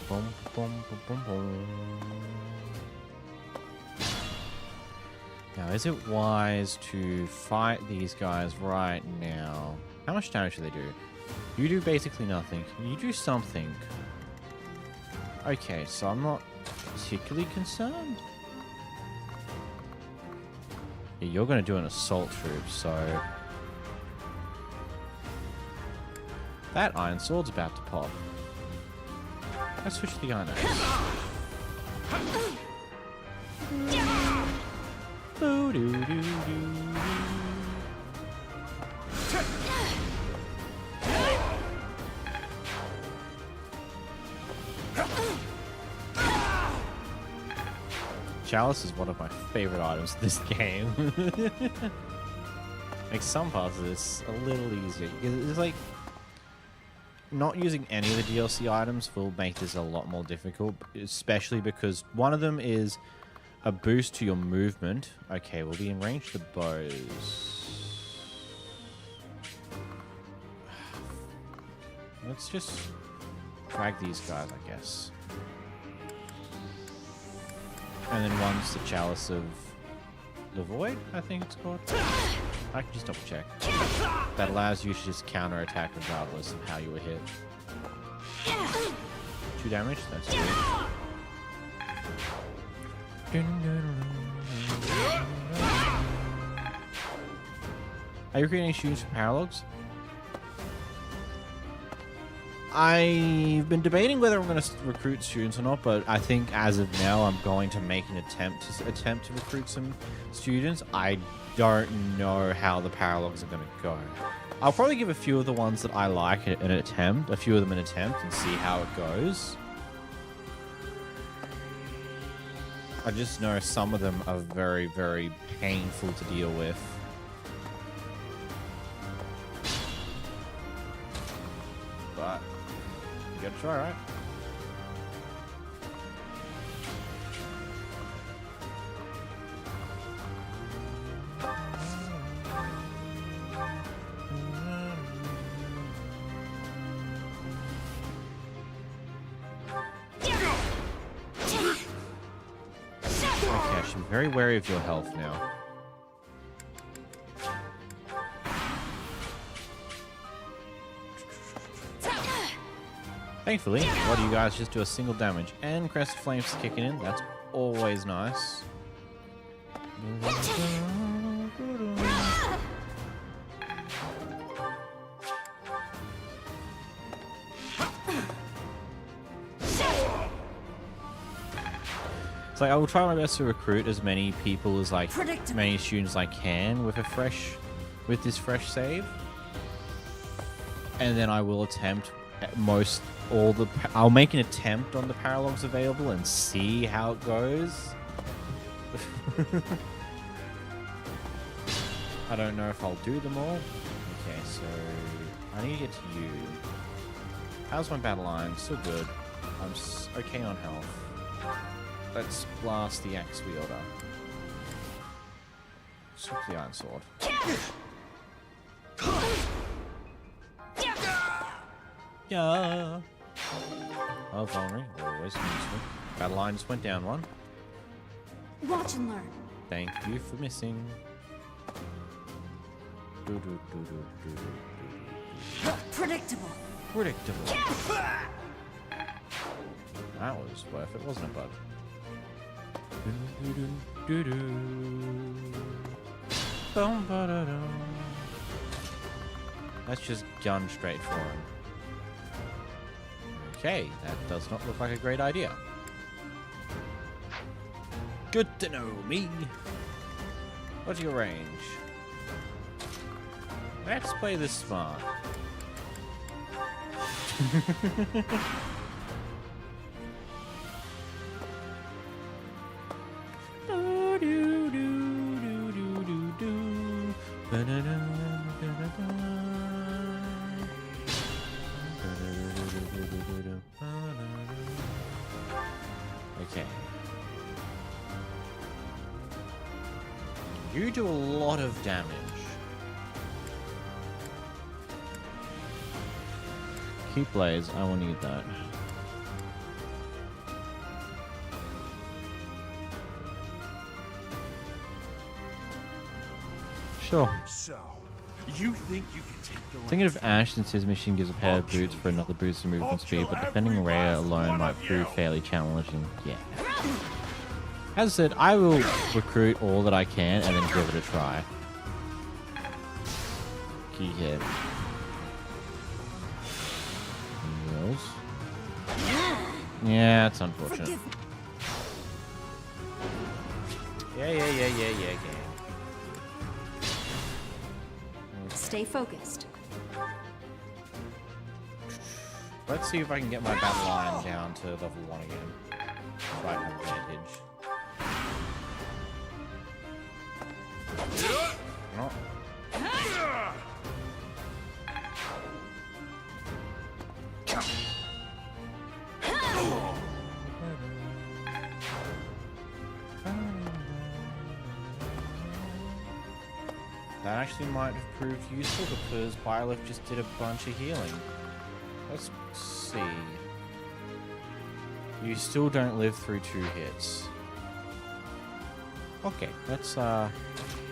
Bum, bum, bum, bum, bum. Now, is it wise to fight these guys right now? How much damage do they do? You do basically nothing. You do something. Okay, so I'm not particularly concerned. Yeah, you're going to do an assault troop, so... That iron sword's about to pop. Let's switch to the iron axe. Chalice is one of my favorite items in this game. Makes some parts of this a little easier. It's like not using any of the DLC items will make this a lot more difficult, especially because one of them is a boost to your movement. Okay, we'll be in range to bows. Let's just drag these guys, I guess. And then one's the Chalice of the Void, I think it's called. I can just double check. That allows you to just counter attack regardless of how you were hit. 2 damage, that's good. Are you creating students for Paralogs? I've been debating whether I'm going to recruit students or not, but I think as of now I'm going to make an attempt to recruit some students. I don't know how the Paralogs are going to go. I'll probably give a few of the ones that I like an attempt, and see how it goes. I just know some of them are very, very painful to deal with. But you gotta try, right? Okay, I should be very wary of your health now. Thankfully, a lot of you guys just do a single damage. And Crest of Flames is kicking in. That's always nice. It's like I will try my best to recruit as many people as many students as I can with this fresh save. And then I will attempt at I'll make an attempt on the Paralogs available and see how it goes. I don't know if I'll do them all. Okay, so I need to get to you. How's my battle line? Still good. I'm okay on health. Let's blast the axe wielder. Swap the iron sword. Yeah. Oh, vulnerary. Always useful. Battle line just went down one. Watch and learn. Thank you for missing. Predictable. Predictable. That was worth it, wasn't it, bud? Let's just gun straight for him. Okay, that does not look like a great idea. Good to know me. What's your range? Let's play this smart. Okay. You do a lot of damage. Keep blades. I will need that. Sure. So, you think you can take the Thinking of Ash, since his mission gives a pair of boots for another boost in movement speed, but defending Rhea alone might prove fairly challenging. Yeah. As I said, I will recruit all that I can and then give it a try. Key hit. Heals. Yeah, it's unfortunate. Yeah. Stay focused. Let's see if I can get my battle line down to level 1 again. So I have advantage. No. That actually might have proved useful because Byleth just did a bunch of healing. Let's see. You still don't live through 2 hits. Okay, let's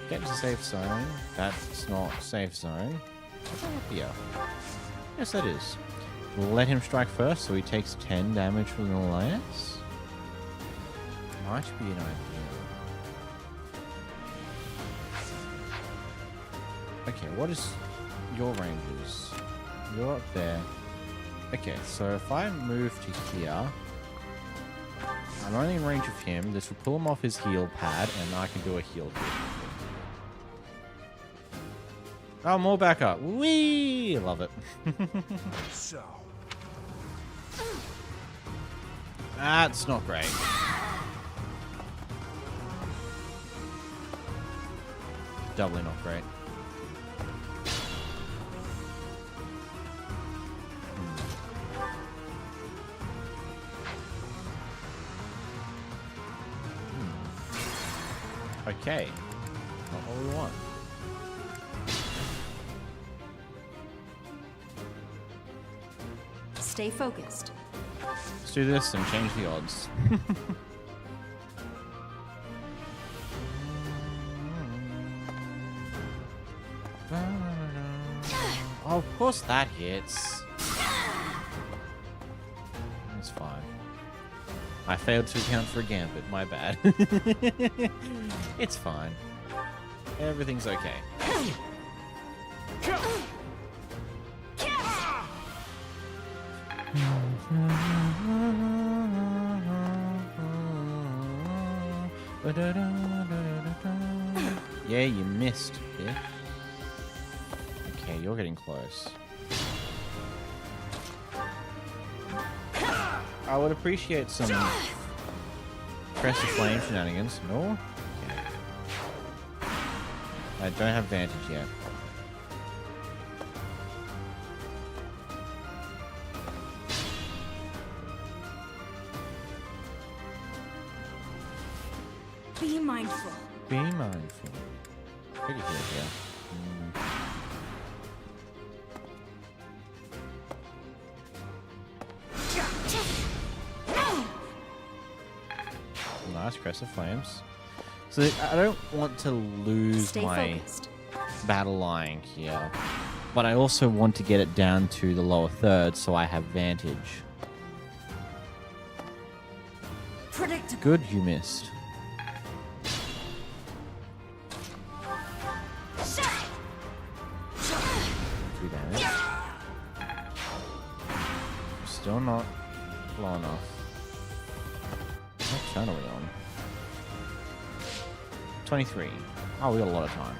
get to safe zone. That's not safe zone. What's that up here? Yes, that is. We'll let him strike first, so he takes 10 damage from the lance. Might be an idea. Okay, what is your ranges? You're up there. Okay, so if I move to here, I'm only in range of him. This will pull him off his heal pad, and I can do a heal hit. Oh, more backup. Whee! Love it. So. That's not great. Doubly not great. Okay. Not what we want. Stay focused. Let's do this and change the odds. Oh, of course that hits. It's fine. I failed to account for a gambit, my bad. It's fine. Everything's okay. Yeah, you missed, bitch. Okay, you're getting close. I would appreciate some Crest of Flame shenanigans. No? Okay. I don't have advantage yet. Be mindful. Be mindful. Pretty good, yeah. Nice Crest of Flames. So I don't want to lose my battle line here, but I also want to get it down to the lower third so I have advantage. Good, you missed. 2 damage. Still not low enough. What turn are we on? 23. Oh, we got a lot of time.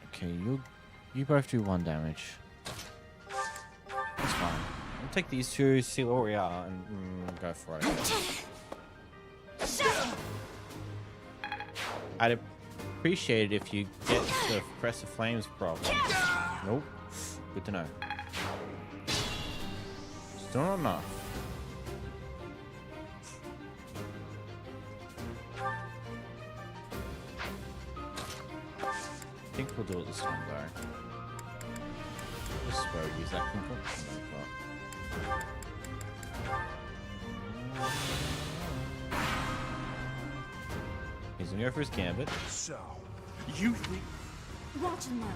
Okay, you both do 1 damage. That's fine. We'll take these 2, see where we are, and go for it. I'd appreciate it if you get the Crest of Flames problem. Nope. Good to know. Still not enough. I think we'll do it this time, though. This is where we use that concoction He's gonna go for his gambit. So, you think... Watch him now.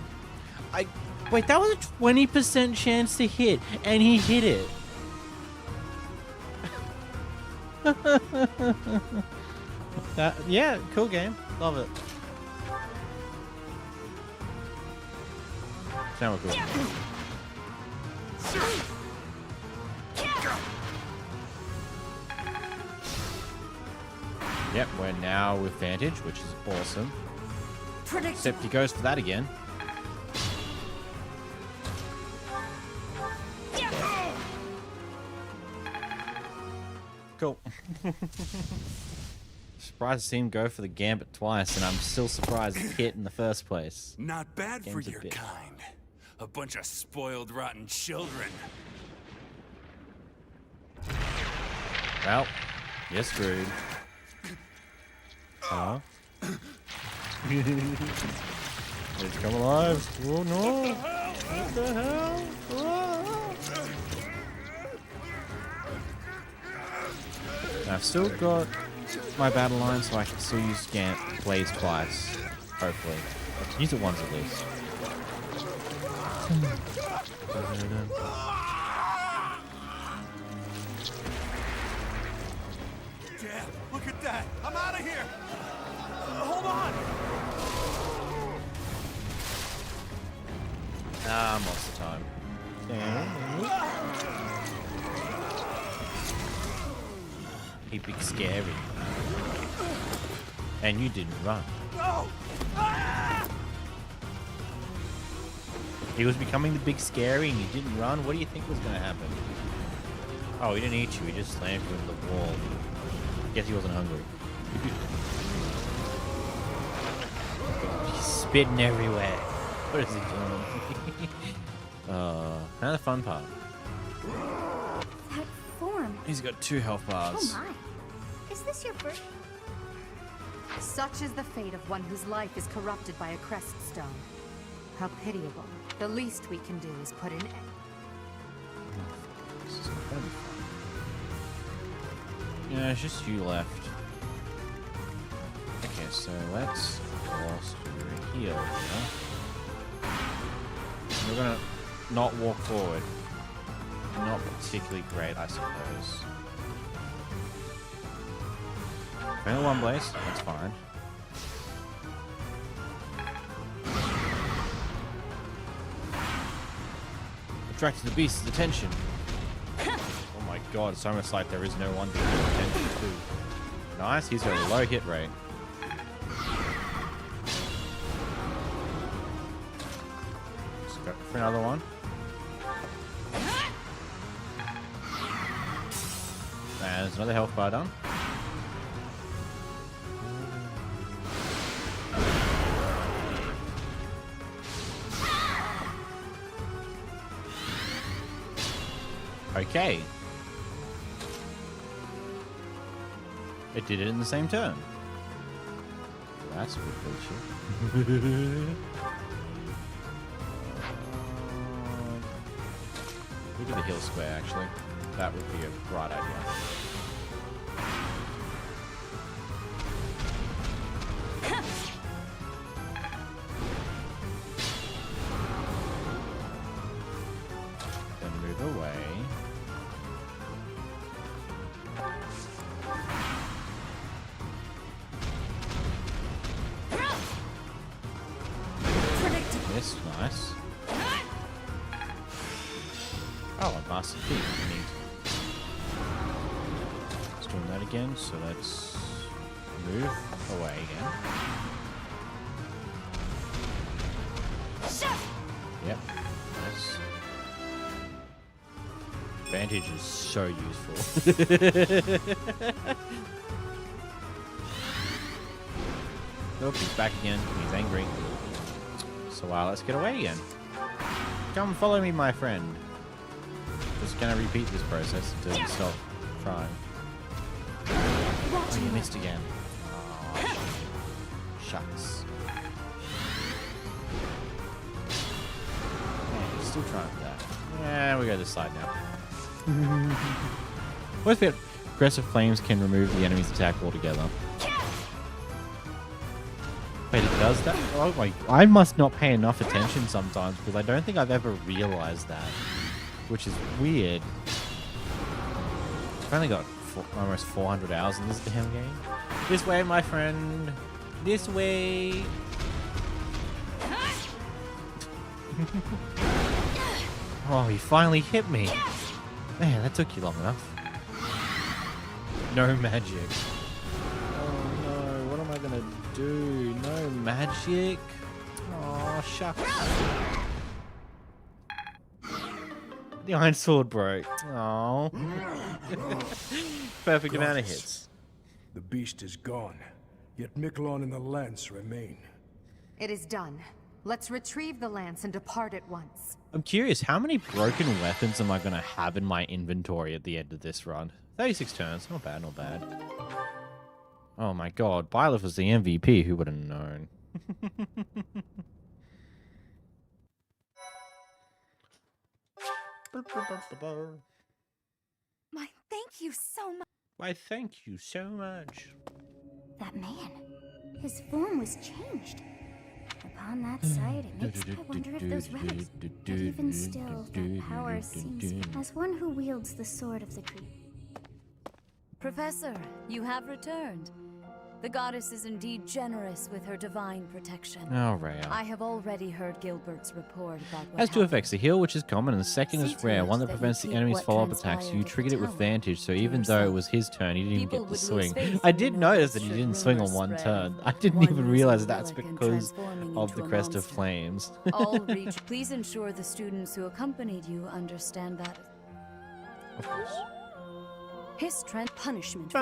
Wait, that was a 20% chance to hit, and he hit it. Yeah, cool game. Love it. Sound cool. Yep, we're now with Vantage, which is awesome. Except he goes for that again. Cool. Surprised to see him go for the gambit twice, and I'm still surprised it hit in the first place. Not bad for Game's a your bitch. kind. A bunch of spoiled, rotten children. Well, you're screwed. Huh? Let's come alive. Oh no! What the hell? Oh. I've still got my battle line, so I can still use Blaze twice. Hopefully. I can use it once at least. Dad, look at that! I'm out of here! Hold on! Most of the time. He big scary. And you didn't run. No! He was becoming the big scary and you didn't run? What do you think was going to happen? Oh, he didn't eat you. He just slammed you into the wall. Guess he wasn't hungry. He's spitting everywhere. What is he doing? Now the fun part. That form. He's got 2 health bars. Oh my. Is this your birth? Such is the fate of one whose life is corrupted by a crest stone. How pitiable. The least we can do is put an end. This is gonna be fun. Yeah, it's just you left. Okay, so let's force to heal. We're gonna not walk forward. Not particularly great, I suppose. Only 1 blaze, that's fine. Attracted the beast's attention. Oh my god, it's almost like there is no one to give attention to. Nice, he's got a low hit rate. Let's go for another one. And there's another health bar done. Okay. It did it in the same turn. That's a good feature. We do the hill square, actually. That would be a bright idea. Then move away. This, nice. Oh, a master key. Neat. Let's do that again, so let's move away again. Yep. Nice. Vantage is so useful. Nope, he's back again. He's angry. So let's get away again. Come follow me, my friend. Just gonna repeat this process until you stop trying. Oh, you missed again. Oh, shucks. Yeah, still trying for that. Yeah, we go this side now. What's it? Aggressive flames can remove the enemy's attack altogether. Wait, it does that? Oh my! I must not pay enough attention sometimes because I don't think I've ever realized that, which is weird. I've only got almost 400 hours in this damn game. This way, my friend. This way. Oh, he finally hit me. Man, that took you long enough. No magic. Oh no, what am I gonna do? No magic? Oh, shucks. The iron sword broke. Oh. Perfect amount of hits. The beast is gone, yet Miklon and the lance remain. It is done. Let's retrieve the lance and depart at once. I'm curious, how many broken weapons am I going to have in my inventory at the end of this run? 36 turns. Not bad, not bad. Oh my god, Byleth was the MVP. Who would have known? Why, thank you so much. Why, thank you so much. That man, his form was changed. Upon that sight, it makes me wonder if those relics... But even still, that power seems... As one who wields the sword of the creed. Professor, you have returned. The goddess is indeed generous with her divine protection. Oh, rare. I have already heard Gilbert's report about what Has two effects. The heal, which is common, and the second is rare. One that prevents the enemy's follow-up attacks. You triggered it with advantage, so even though it was his turn, he didn't even get to swing. I did notice that he didn't swing on one turn. I didn't even realize that's because of the Crest of Flames. All reach. Please ensure the students who accompanied you understand that. Of course. His strength punishment for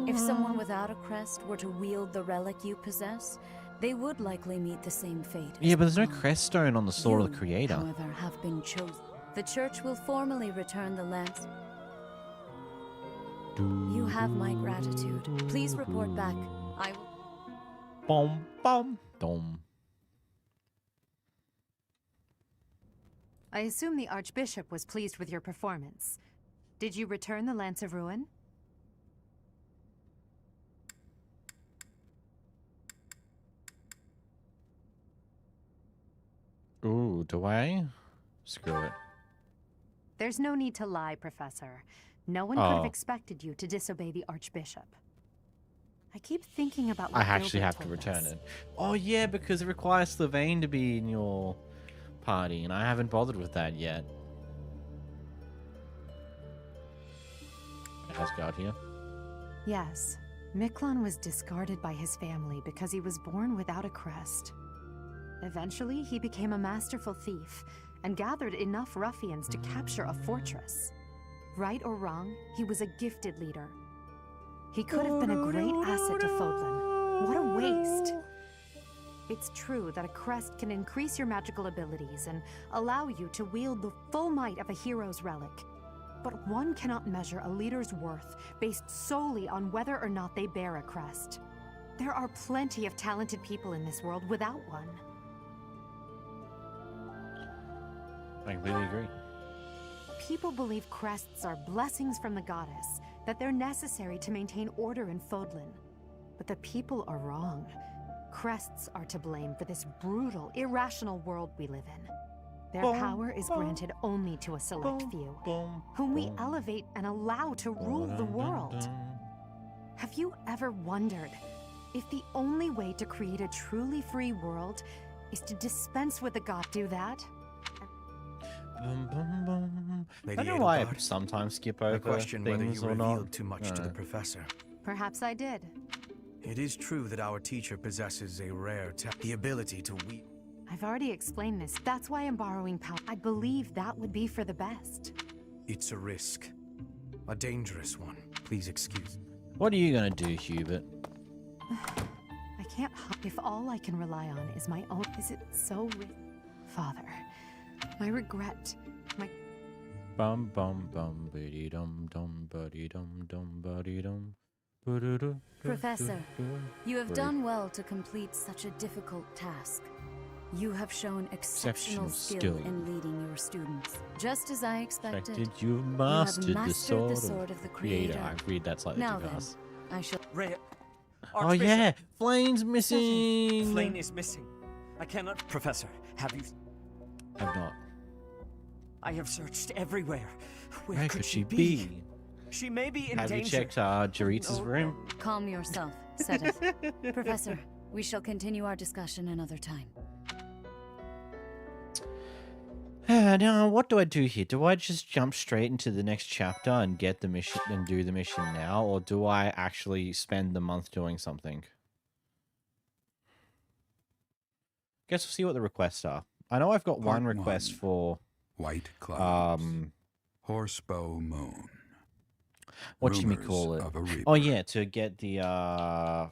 If someone without a crest were to wield the relic you possess, they would likely meet the same fate. Yeah, but there's no crest stone on the sword of the creator. However, have been chosen. The church will formally return the lance. You have my gratitude. Please report back. I will. Bom, bom, dom. I assume the Archbishop was pleased with your performance. Did you return the Lance of Ruin? Ooh, do I? Screw it. There's no need to lie, Professor. No one could have expected you to disobey the Archbishop. I keep thinking about what I actually Gilbert have to told return us. it. Oh yeah, because it requires Sylvain to be in your party, and I haven't bothered with that yet. Asgard here. Yes. Miklon was discarded by his family because he was born without a crest. Eventually, he became a masterful thief and gathered enough ruffians to capture a fortress. Right or wrong, he was a gifted leader. He could have been a great asset to Fodlan. What a waste! It's true that a crest can increase your magical abilities and allow you to wield the full might of a hero's relic. But one cannot measure a leader's worth based solely on whether or not they bear a crest. There are plenty of talented people in this world without one. I completely agree. People believe crests are blessings from the goddess, that they're necessary to maintain order in Fodlan. But the people are wrong. Crests are to blame for this brutal, irrational world we live in. Their power is granted only to a select few, whom we elevate and allow to rule the world. Have you ever wondered if the only way to create a truly free world is to dispense with the god? Do that? I don't know why I sometimes skip over I question whether things you or not. revealed too much to the professor. Perhaps I did. It is true that our teacher possesses a rare the ability to weep. I've already explained this. That's why I'm borrowing power. I believe that would be for the best. It's a risk. A dangerous one. Please excuse. What are you gonna do, Hubert? I can't. If all I can rely on is my own, is it so? Father, my regret, my. Bum bum bum biddy dum dum buddy dum dum buddy dum. Professor, you have done well to complete such a difficult task. You have shown exceptional skill in leading your students. Just as I expected, You've mastered the sword of the Creator. Creator. I read that slightly Now too then, fast. I shall... Rhea, Oh Archbishop. yeah, Flane's missing. Flane is missing. I cannot... Professor, have you... I'm not. I have searched everywhere. Where could she be? She may be in Have danger. you checked Jaritza's room? Calm yourself, Sedith. Professor, we shall continue our discussion another time. Now, what do I do here? Do I just jump straight into the next chapter and get the mission and do the mission now, or do I actually spend the month doing something? Guess we'll see what the requests are. I know I've got one request for White Clouds. Horsebow Moon. What should we call it? Oh yeah, to get the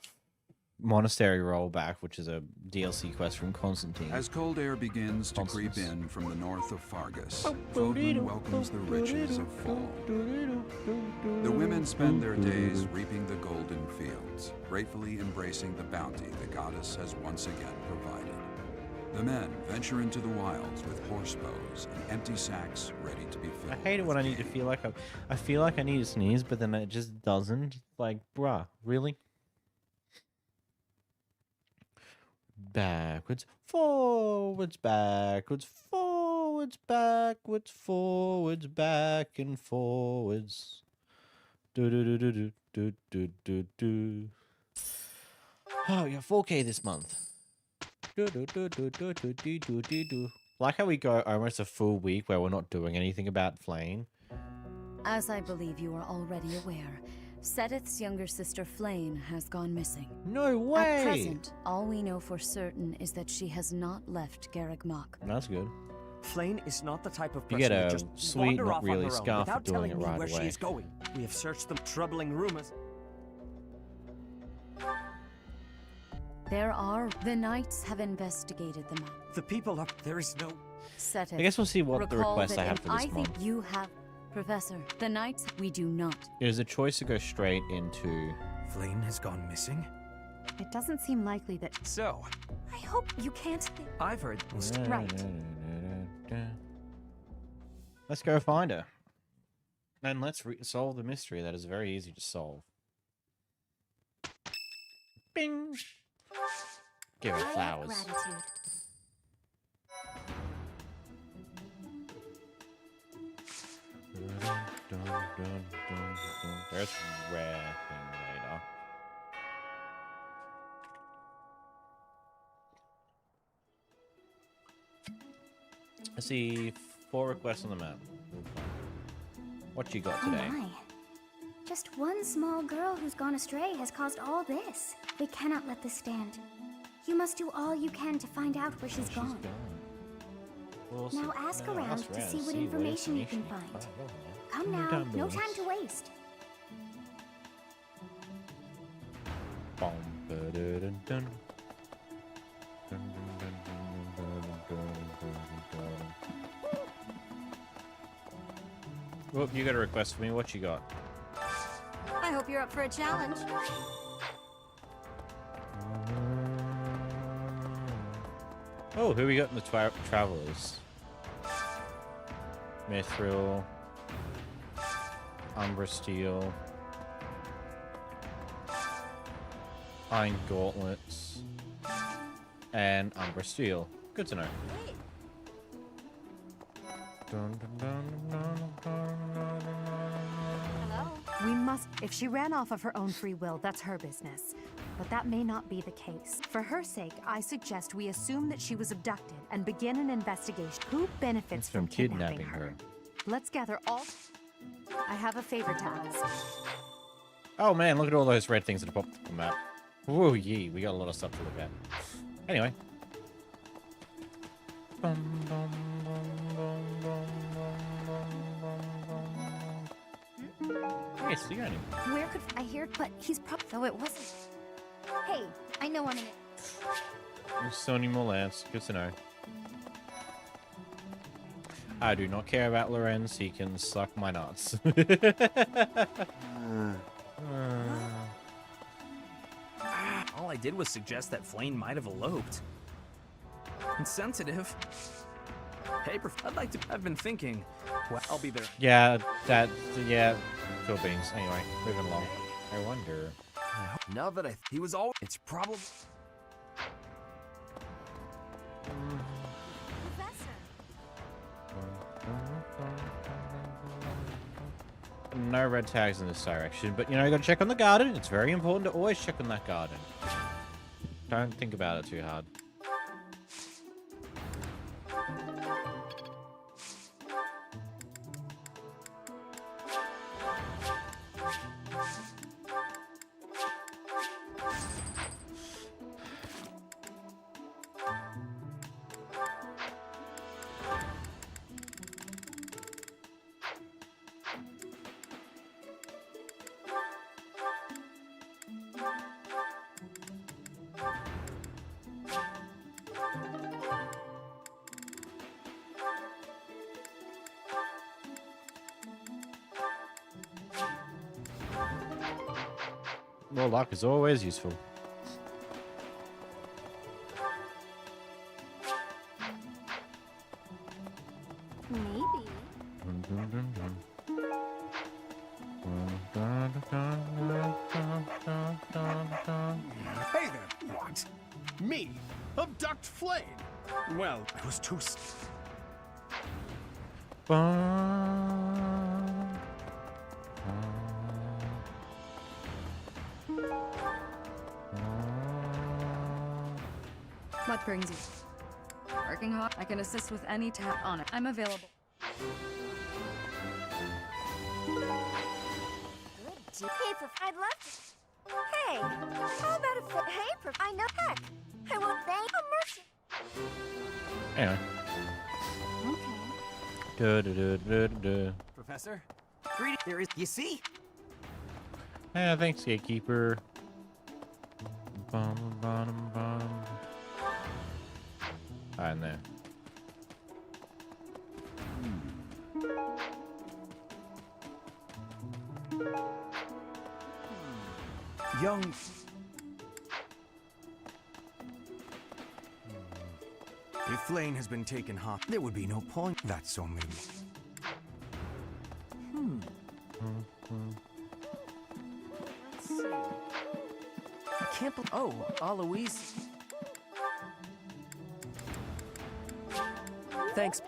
monastery rollback, which is a DLC quest from Constantine. As cold air begins to creep in from the north of Fargus, Fodlan welcomes the riches of fall. The women spend their days reaping the golden fields, gratefully embracing the bounty the goddess has once again provided. The men venture into the wilds with horse bows and empty sacks ready to be filled. I hate it when I need to feel like I feel like I need to sneeze, but then it just doesn't. Like, bruh, really? Backwards, forwards, backwards, forwards, backwards, forwards, back and forwards. Do do do do do do do do do. Oh, we got 4K this month. Do do do do do do do do do do. Like how we go almost a full week where we're not doing anything about Flame. As I believe you are already aware, Sedith's younger sister Flane has gone missing. No way! At present, all we know for certain is that she has not left Garreg Mach. That's good. Flane is not the type of You person get to a just sweet, wander not off really on her own scarf for without doing telling it me right where away. she is going. We have searched the troubling rumors. The Knights have investigated the map. The people are... There is no... Sedith, I guess we'll see what the recall requests that I have in- for this I month. think you have... Professor, the Knights, we do not. It is a choice to go straight into... Flane has gone missing? It doesn't seem likely that. So, I hope you can't. I've heard... Right. Let's go find her. And let's solve the mystery that is very easy to solve. Bing! Give her flowers. Gratitude. There's rare thing later. I see 4 requests on the map. What you got today? Oh my. Just one small girl who's gone astray has caused all this. We cannot let this stand. You must do all you can to find out where she's gone. Well, Now ask around to see what information you can find. Come now, no time to waste. Bum, ba-da-dun-dun. Dun, dun, dun, dun, dun, dun, dun, dun. Whoop, you got a request for me. What you got? I hope you're up for a challenge. Oh, who we got in the Travelers? Mithril, Umbra Steel, Iron Gauntlets, and Umbra Steel. Good to know. We must. If she ran off of her own free will, that's her business. But that may not be the case. For her sake, I suggest we assume that she was abducted and begin an investigation. Who benefits from kidnapping her? Let's gather all. I have a favor to ask. Oh man, look at all those red things that have popped up on the map. Whoa, yee, we got a lot of stuff to look at. Anyway. Hey, so you got him. Where could I hear? But he's probably. Though it wasn't. Hey, I know I'm in it. There's so many more lands. Good to know. I do not care about Lorenz. He can suck my nuts. All I did was suggest that Flame might have eloped. Insensitive. Hey, I've been thinking. Well, I'll be there. Yeah, cool beans. Anyway, moving along. I wonder. Now that he was all, it's probably. No red tags in this direction, but you know, you gotta check on the garden. It's very important to always check on that garden. Don't think about it too hard. More luck is always useful. Maybe. Hey there! What? Me? Abduct Flame? Well, I was too... What brings you? Working hard. I can assist with any tap on it. I'm available. Hey, I'd love to. Hey, how about a foot? Hey, I know heck. I won't thank a merchant. Anyway. Okay. Professor? Greedy. There is. You see? Yeah, thanks, Gatekeeper. Bum. In there. Young... If Flame has been taken hot, there would be no point. That's only... Let's see. I can't believe... Oh, Aloise. Thanks.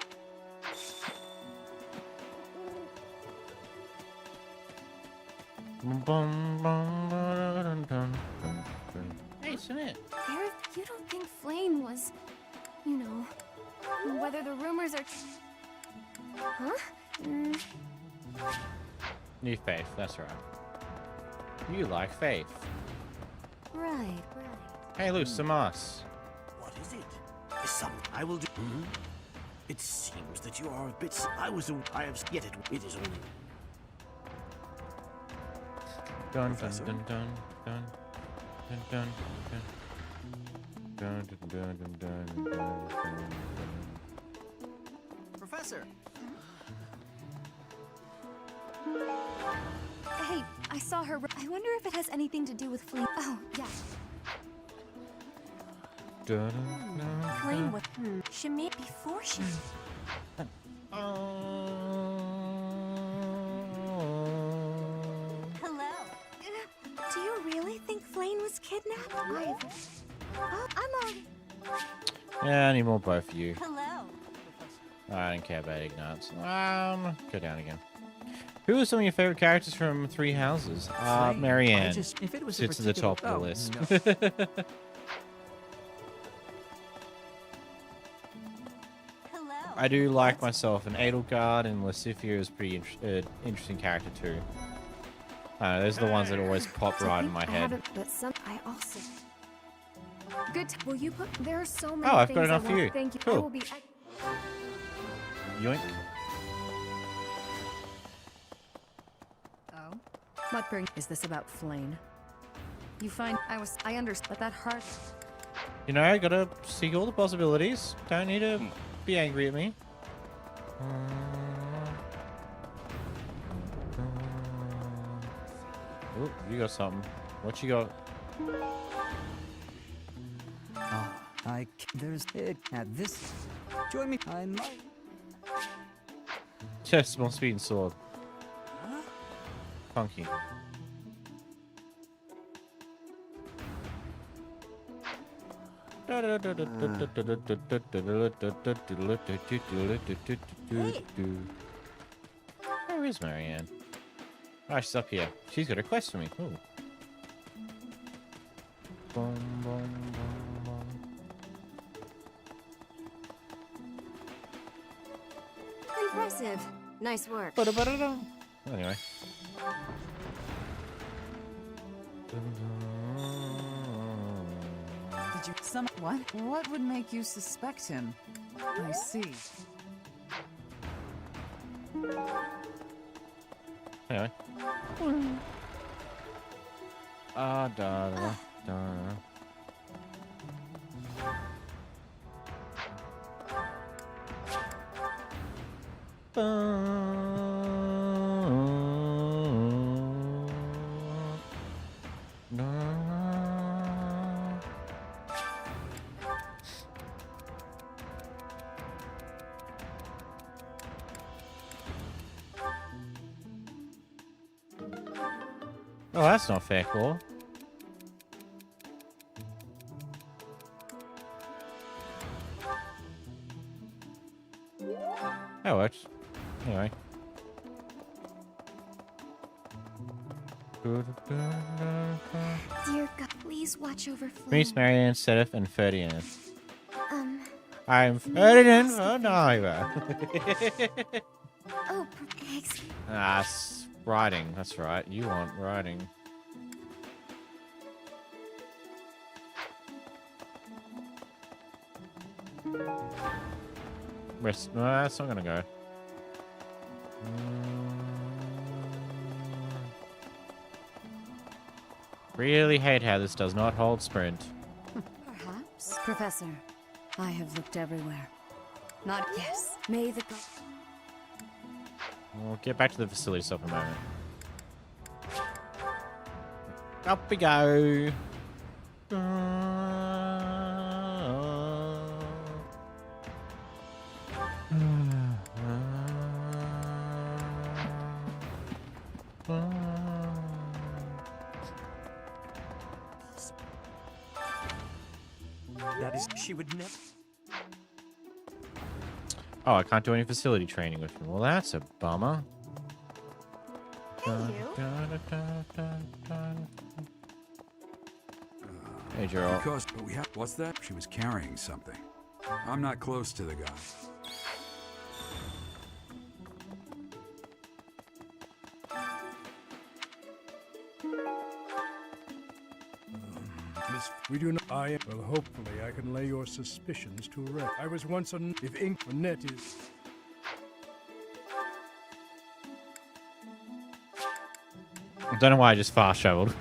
Hey, Submit. Gareth, you don't think Flame was, you know, whether the rumors are... Huh? New Faith, that's right. You like Faith. Right. Hey, Luce, some moss. What is it? I will do... It seems that you are a bit... I have... Yet it is only... Dun. Professor. Hey, I saw her. I wonder if it has anything to do with Flame. Oh, yeah. Flame with she made before she. Hello. Do you really think Flame was kidnapped? Oh, I'm on. Yeah, I need more both of you. Hello. I don't care about Ignatz. Go down again. Who are some of your favorite characters from Three Houses? Marianne sits at the top of the list. I do like myself, and Edelgard and Lacifia is pretty interesting character too. Those are the ones that always pop right in my head. But I also. Good. Will you put? There are so many. Oh, I've things got enough I for want. you. Thank you. Cool. I will be. Yoink. Oh. What is this about Flame? You find I understand, but that hurt. You know, I gotta see all the possibilities. Don't need to be angry at me. Oh, you got something. What you got? There's it at this. Join me. I might. Chest, small speed and sword. Funky. Where is Marianne? Oh, she's up here. She's got a quest for me. Ooh. Boom, boom, boom, boom. Impressive. Nice work. Anyway. Did you what? What would make you suspect him? I see. Anyway. Da da da. Oh, that's not fair, Claw. That works. Anyway. Dear God, please watch over Flame. Reese, Marianne, Sedith, and Ferdinand. I'm Ferdinand von Iver. Oh, Riding. That's right. You want riding. Rest. No, that's not gonna go. Really hate how this does not hold sprint. Perhaps, Professor. I have looked everywhere. Not yes. May the god. We'll get back to the facility stuff in a moment. Up we go. That is, she would never. Oh, I can't do any facility training with him. Well, that's a bummer. Hey, you. Hey, Gerald. Because we have. What's that? She was carrying something. I'm not close to the guy. We do not. Well, hopefully I can lay your suspicions to rest. I was once on. If ink or net is. I don't know why I just fast traveled.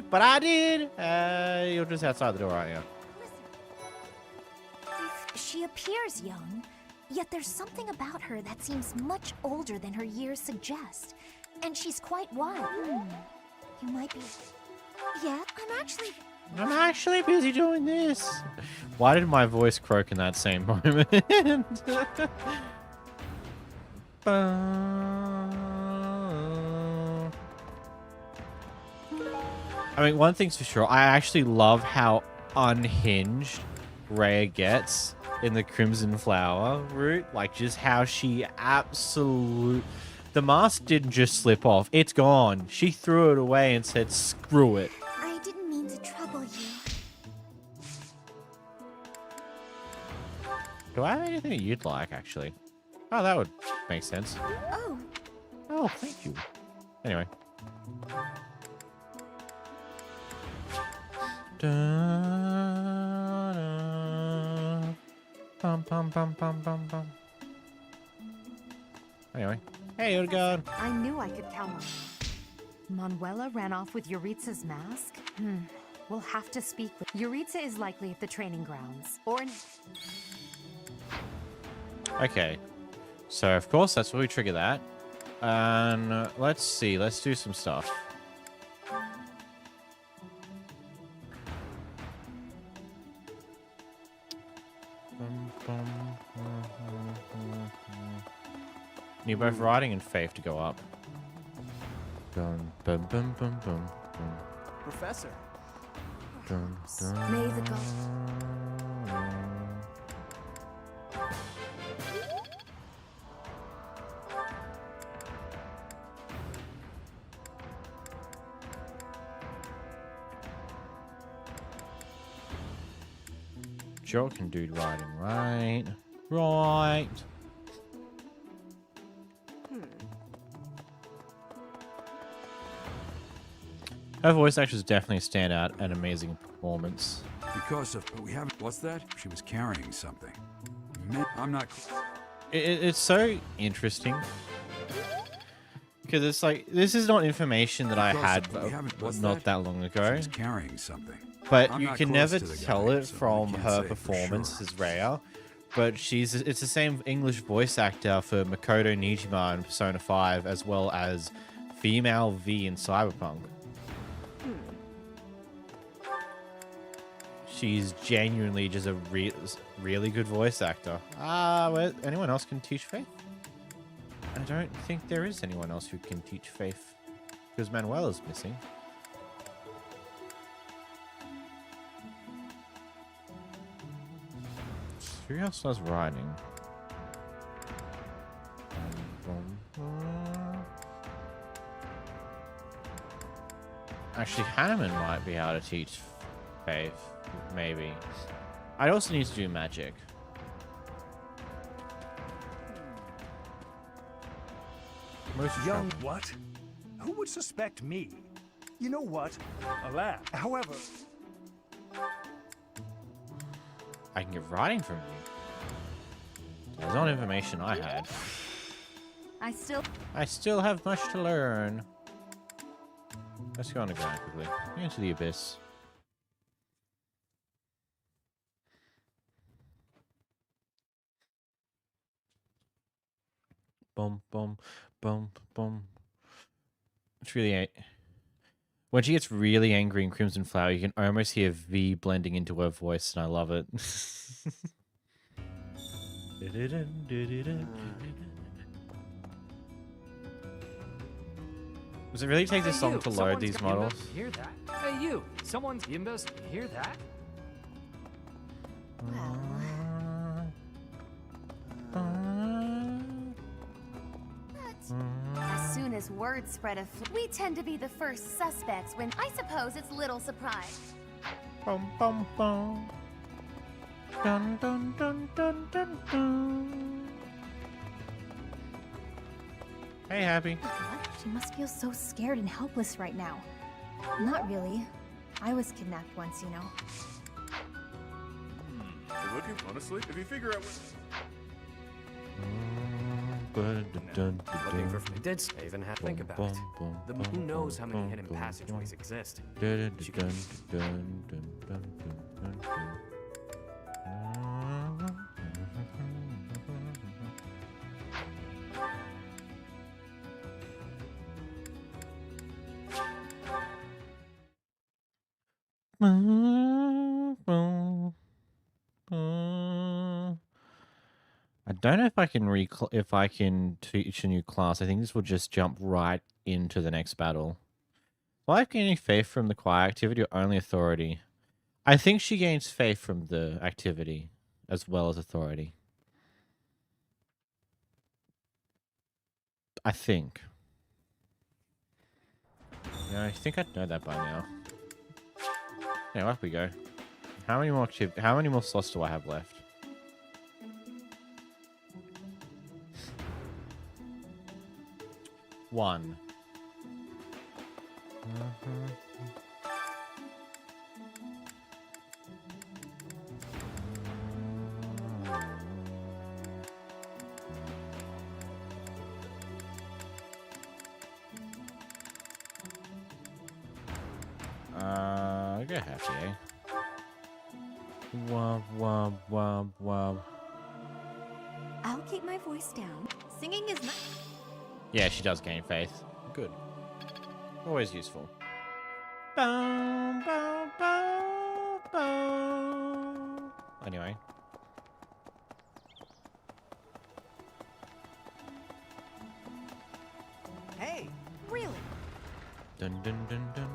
But I did. You're just outside the door right now. She appears young, yet there's something about her that seems much older than her years suggest. And she's quite wild. You might be... Yeah, I'm actually busy doing this. Why did my voice croak in that same moment? I mean, one thing's for sure. I actually love how unhinged Rhea gets in the Crimson Flower route. Like, just how she absolute... The mask didn't just slip off. It's gone. She threw it away and said, screw it. I didn't mean to trouble you. Do I have anything that you'd like, actually? Oh, that would make sense. Oh. Oh, thank you. Anyway. Bum, bum, bum, bum, bum, bum. Anyway. Hey, Udgard. I knew I could count on you. Manuela ran off with Yuritsa's mask? We'll have to speak with... Yuritsa is likely at the training grounds. Or... Okay. So, of course, that's where we trigger that. And let's see. Let's do some stuff. Need both Riding and Faith to go up. Dun, bum, bum, bum, bum, bum. Professor. Dun, dun, May the gods. Joel can do Riding, right? Right. Her voice actors definitely stand out, an amazing performance. Because of, but we haven't. What's that? She was carrying something. I'm not. It's so interesting because it's like this is not information that I had not that long ago. She was carrying something. But you can never tell it from her performance as Rhea. But it's the same English voice actor for Makoto Nijima in Persona 5 as well as female V in Cyberpunk. She's genuinely just a really good voice actor. Anyone else can teach Faith? I don't think there is anyone else who can teach Faith. Because Manuela's missing. Who else does Riding? Actually, Hanneman might be able to teach Faith. Maybe. I also need to do magic. Young what? Who would suspect me? You know what? Alas. However... I can get Riding from you. That's not information I had. I still have much to learn. Let's go on the ground quickly. Into the abyss. Boom, boom, boom, boom. It's really... When she gets really angry in Crimson Flower, you can almost hear V blending into her voice, and I love it. Does it really take this long to load these models? Hear that? Hey, you! Someone's Yimbus. Hear that? As soon as word spread we tend to be the first suspects when I suppose it's little surprise. Bum bum bum. Dun dun dun dun dun dun. Hey, Happy. What? She must feel so scared and helpless right now. Not really. I was kidnapped once, you know. You're looking, honestly, if you figure out what... Looking for... I did even have to think about it. Who knows how many hidden passageways exist? She could... I don't know if I can teach a new class. I think this will just jump right into the next battle. Will I gain any faith from the choir activity or only authority? I think she gains faith from the activity as well as authority. I think. Yeah, I think I'd know that by now. Yeah, up we go. How many more slots do I have left? One. go half, yeah. Womp, womp, womp, womp. I'll keep my voice down. Singing is not. Yeah, she does gain faith. Good. Always useful. Bow, bow, bow, bow. Anyway. Hey, really? Dun dun dun dun.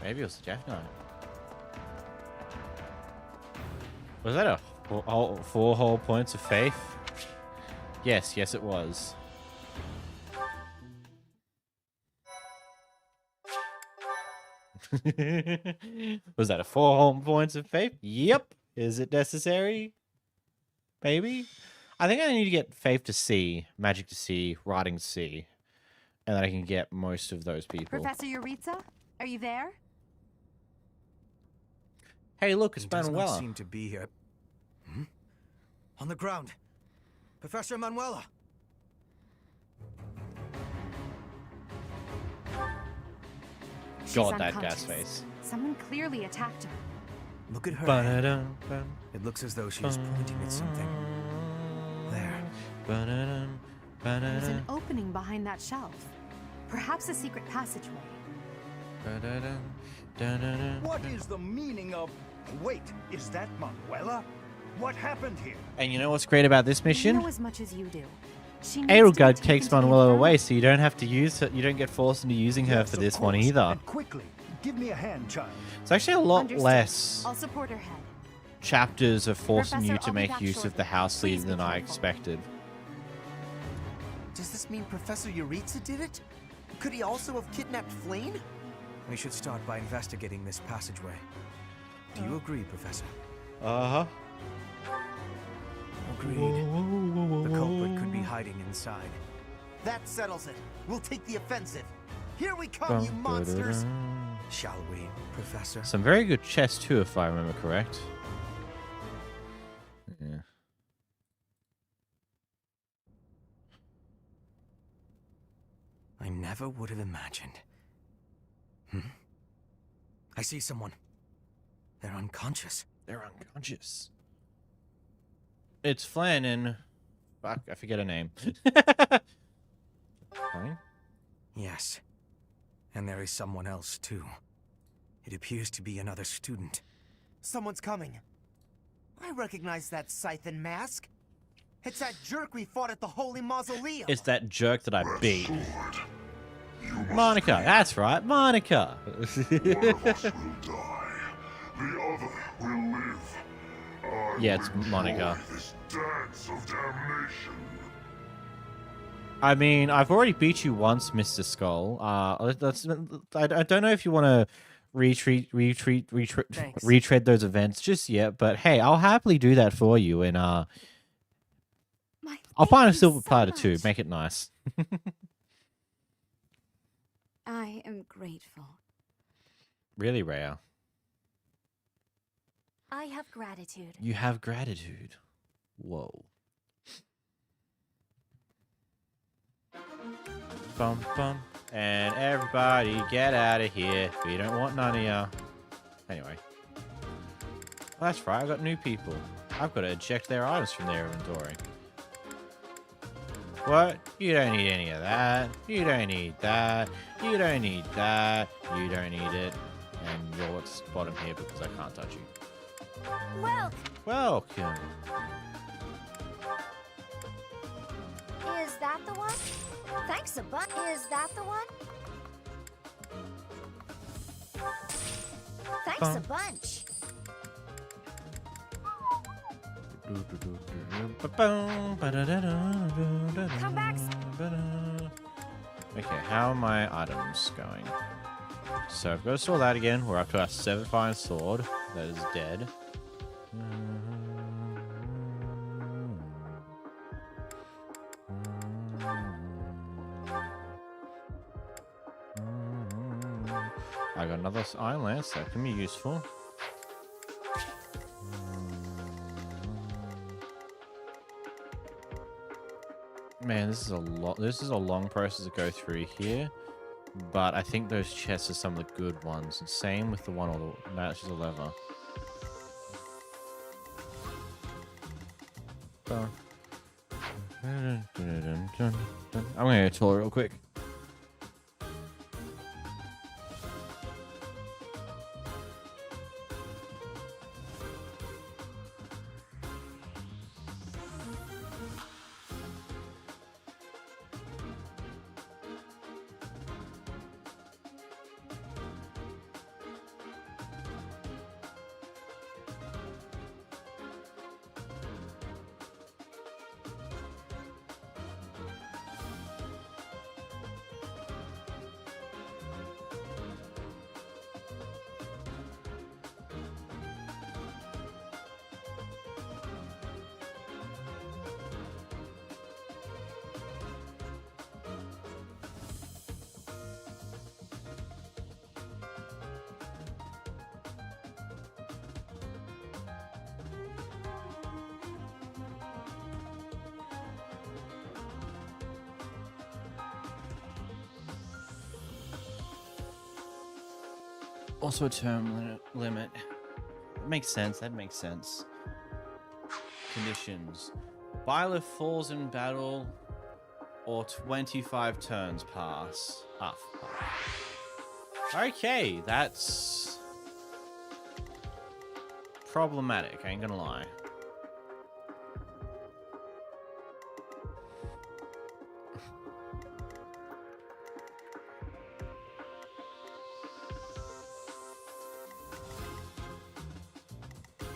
Maybe it was the Death Knight. Was that a four whole points of faith? Yes, yes it was. Was that a 4 whole points of faith? Yep. Is it necessary? Maybe. I think I need to get faith to C, magic to C, writing to C, and then I can get most of those people. Professor Yuritsa, are you there? Hey, look, it's He does not Manuela. seem to be here. Hmm? On the ground. Professor Manuela. She's God, that unconscious. gas face. Someone clearly attacked her. Look at her. Ba-da-dum, It looks as though she is pointing at something. There. ba-da-dum, There's ba-da-dum, an opening behind that shelf. Perhaps a secret passageway. ba-da-dum, da-da-dum. What is the meaning of... Wait, is that Manuela? What happened here? And you know what's great about this We mission? know as much as you do. She needs to be Edelgard taken takes to the Manuela infirmary. away, so you don't have to use her. You don't get forced into using her Yes, for of this one course. either. And quickly, give me a hand, child. It's actually a lot Understood. less I'll support her head. chapters of forcing Professor, you to I'll be make back use of shortly. the house Please leader be than I careful. expected. Does this mean Professor Yuritsa did it? Could he also have kidnapped Flayn? We should start by investigating this passageway. Do you agree, Professor? Uh-huh. Agreed. The culprit could be hiding inside. That settles it. We'll take the offensive. Here we come, you monsters! Shall we, Professor? Some very good chess too, if I remember correct. Yeah. I never would have imagined. I see someone. They're unconscious. They're unconscious. It's Flan and... Fuck, I forget her name. Fine. Yes. And there is someone else, too. It appears to be another student. Someone's coming. I recognize that Scythe and mask. It's that jerk we fought at the Holy Mausoleum. It's that jerk that I beat. Monica, that's right, Monica. One of us will die. The other will live. Yeah, it's Monica. This dance of damnation. I mean, I've already beat you once, Mr. Skull. I don't know if you want to retread those events just yet, but hey, I'll happily do that for you, and I'll find a silver platter too. Make it nice. I am grateful. Really, Rhea? I have gratitude. You have gratitude. Whoa. Bum bum. And everybody get out of here. We don't want none of ya. Anyway. Well, that's right, I got new people. I've got to eject their items from their inventory. What? You don't need any of that. You don't need that. You don't need that. You don't need it. And you're what's bottom here because I can't touch you. Well, Welcome. is that the one? Thanks a bunch. Is that the one? Thanks a bunch. Come back. Okay, how are my items going? So I've got to saw that again. We're up to our 7th fine sword. That is dead. I got another iron lance. That can be useful. Man, this is a lot. This is a long process to go through here. But I think those chests are some of the good ones. And same with the one on the... No, it's just a lever. I'm gonna go to the toilet real quick. Also a term limit. Makes sense. That makes sense. Conditions. Byleth falls in battle or 25 turns pass. Okay, that's problematic, I ain't gonna lie.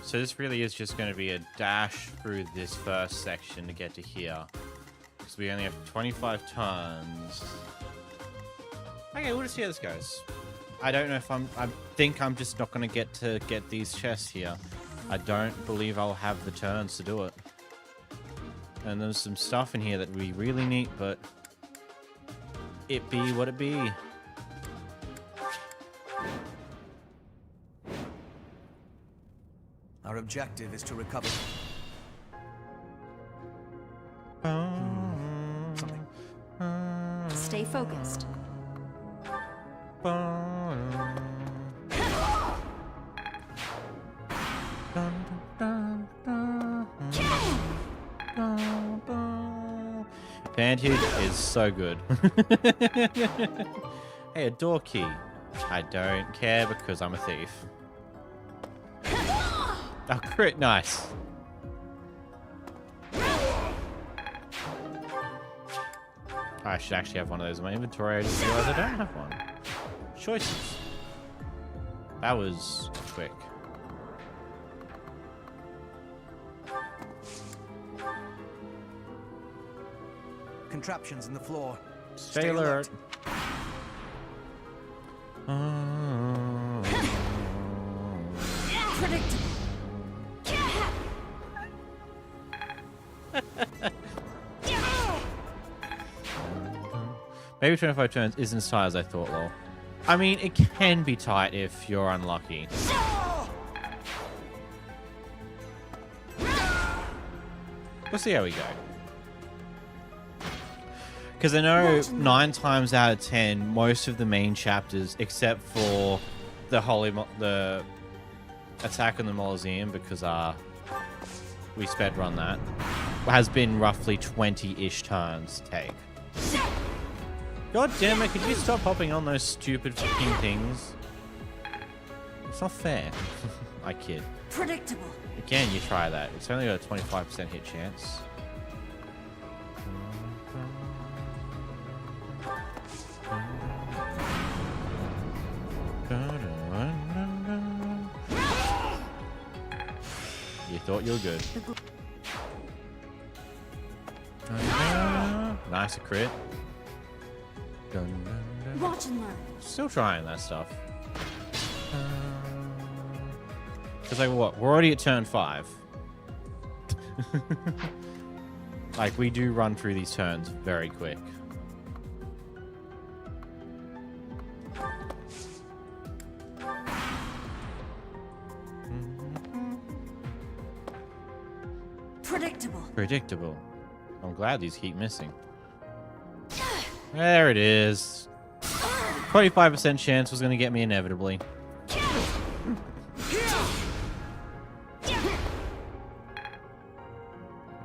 So this really is just going to be a dash through this first section to get to here. Because we only have 25 turns. Okay, we'll just see how this goes. I don't know if I think I'm just not going to get these chests here. I don't believe I'll have the turns to do it. And there's some stuff in here that we really need, but it be what it be. Our objective is to recover. Something. Stay focused. Vantage is so good. Hey, a door key. I don't care because I'm a thief. Oh, crit, nice. I should actually have one of those in my inventory. I just realized I don't have one. Choices. That was quick. Contraptions in the floor. Stay alert. Predictable. Maybe 25 turns isn't as tight as I thought, lol. I mean, it can be tight if you're unlucky. We'll see how we go. Because I know 9 times out of 10, most of the main chapters, except for the attack on the Mausoleum, because we sped run that, has been roughly 20-ish turns to take. God damn it, could you stop hopping on those stupid fucking things? It's not fair. I kid. Predictable. Again, you try that. It's only got a 25% hit chance. You thought you were good. Nice, a crit. Watch and learn. Still trying that stuff. Because like what? We're already at turn 5. Like we do run through these turns very quick. Predictable. Predictable. I'm glad these keep missing. There it is. 25% chance was going to get me inevitably.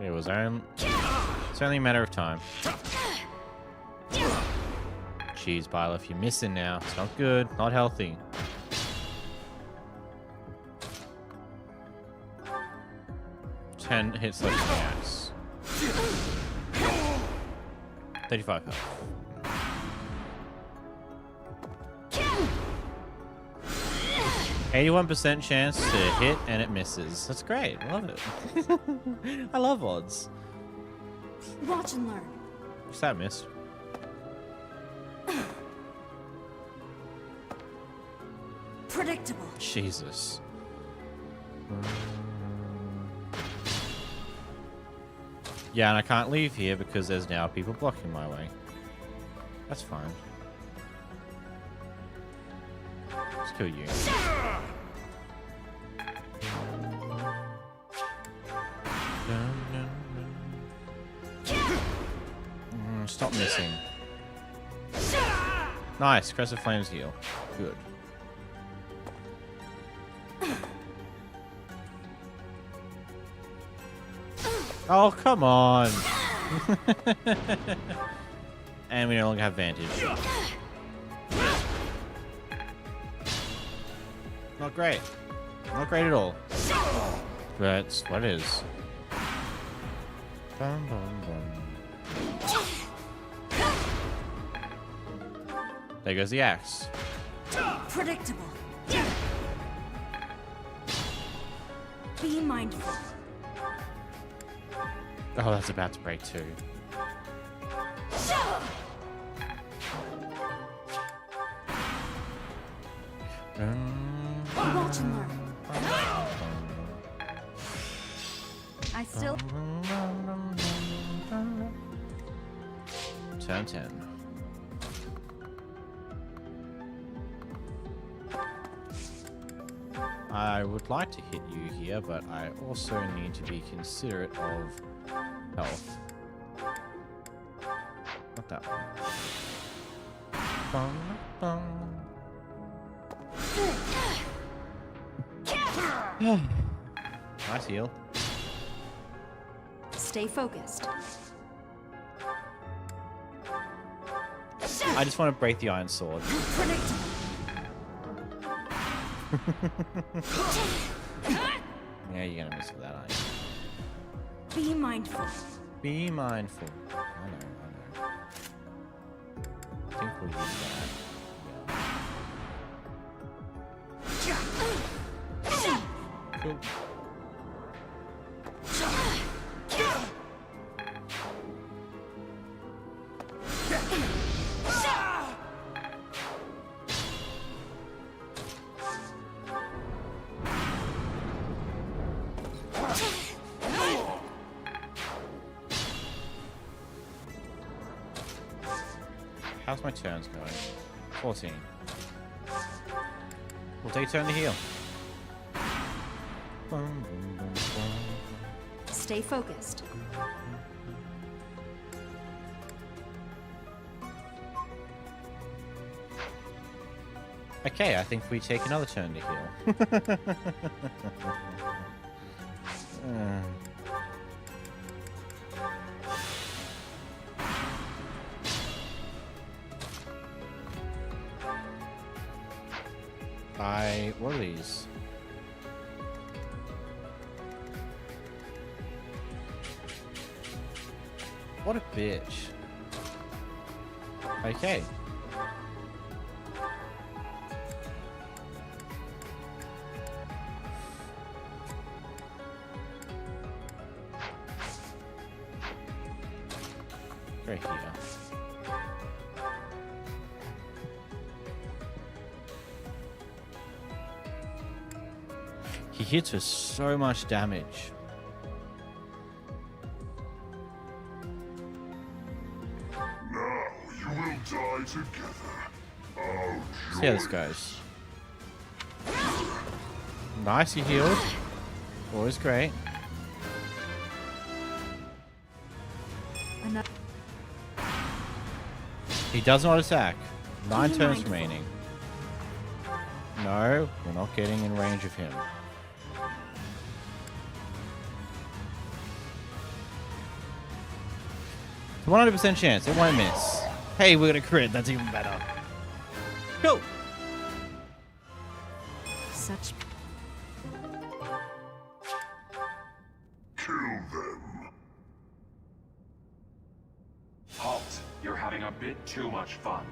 It was only... It's only a matter of time. Jeez, Byleth, you're missing now. It's not good. Not healthy. Ten hits left in the axe. 35 health. 81% chance to hit and it misses. That's great. I love it. I love odds. Watch and learn. What's that miss? Predictable. Jesus. Yeah, and I can't leave here because there's now people blocking my way. That's fine. Let's kill you. Stop missing. Nice. Crest of Flames heal. Good. Oh, come on. And we no longer have Vantage. Not great. Not great at all. That's what it is. Bum, bum, bum. There goes the axe. Predictable. Be mindful. Oh, that's about to break too. Watch and learn. I still. Turn 10. I would like to hit you here, but I also need to be considerate of health. Not that one. Bum, bum. Nice heal. Stay focused. I just want to break the iron sword. Yeah, you're gonna miss with that, aren't you? Be mindful. Be mindful. I know. I think we'll use that. Cool. How's my turns going? 14. We'll take a turn to heal. Stay focused. Okay, I think we take another turn to heal. What are these? What a bitch. Okay. Right here. He hits with so much damage. Now you will die together. Let's see how this goes. Nice, he healed. Always great. Another. He does not attack. 9 Be turns mindful. remaining. No, we're not getting in range of him. It's a 100% chance. It won't miss. Hey, we're gonna crit. That's even better. Go. Such. Kill them. Halt! You're having a bit too much fun.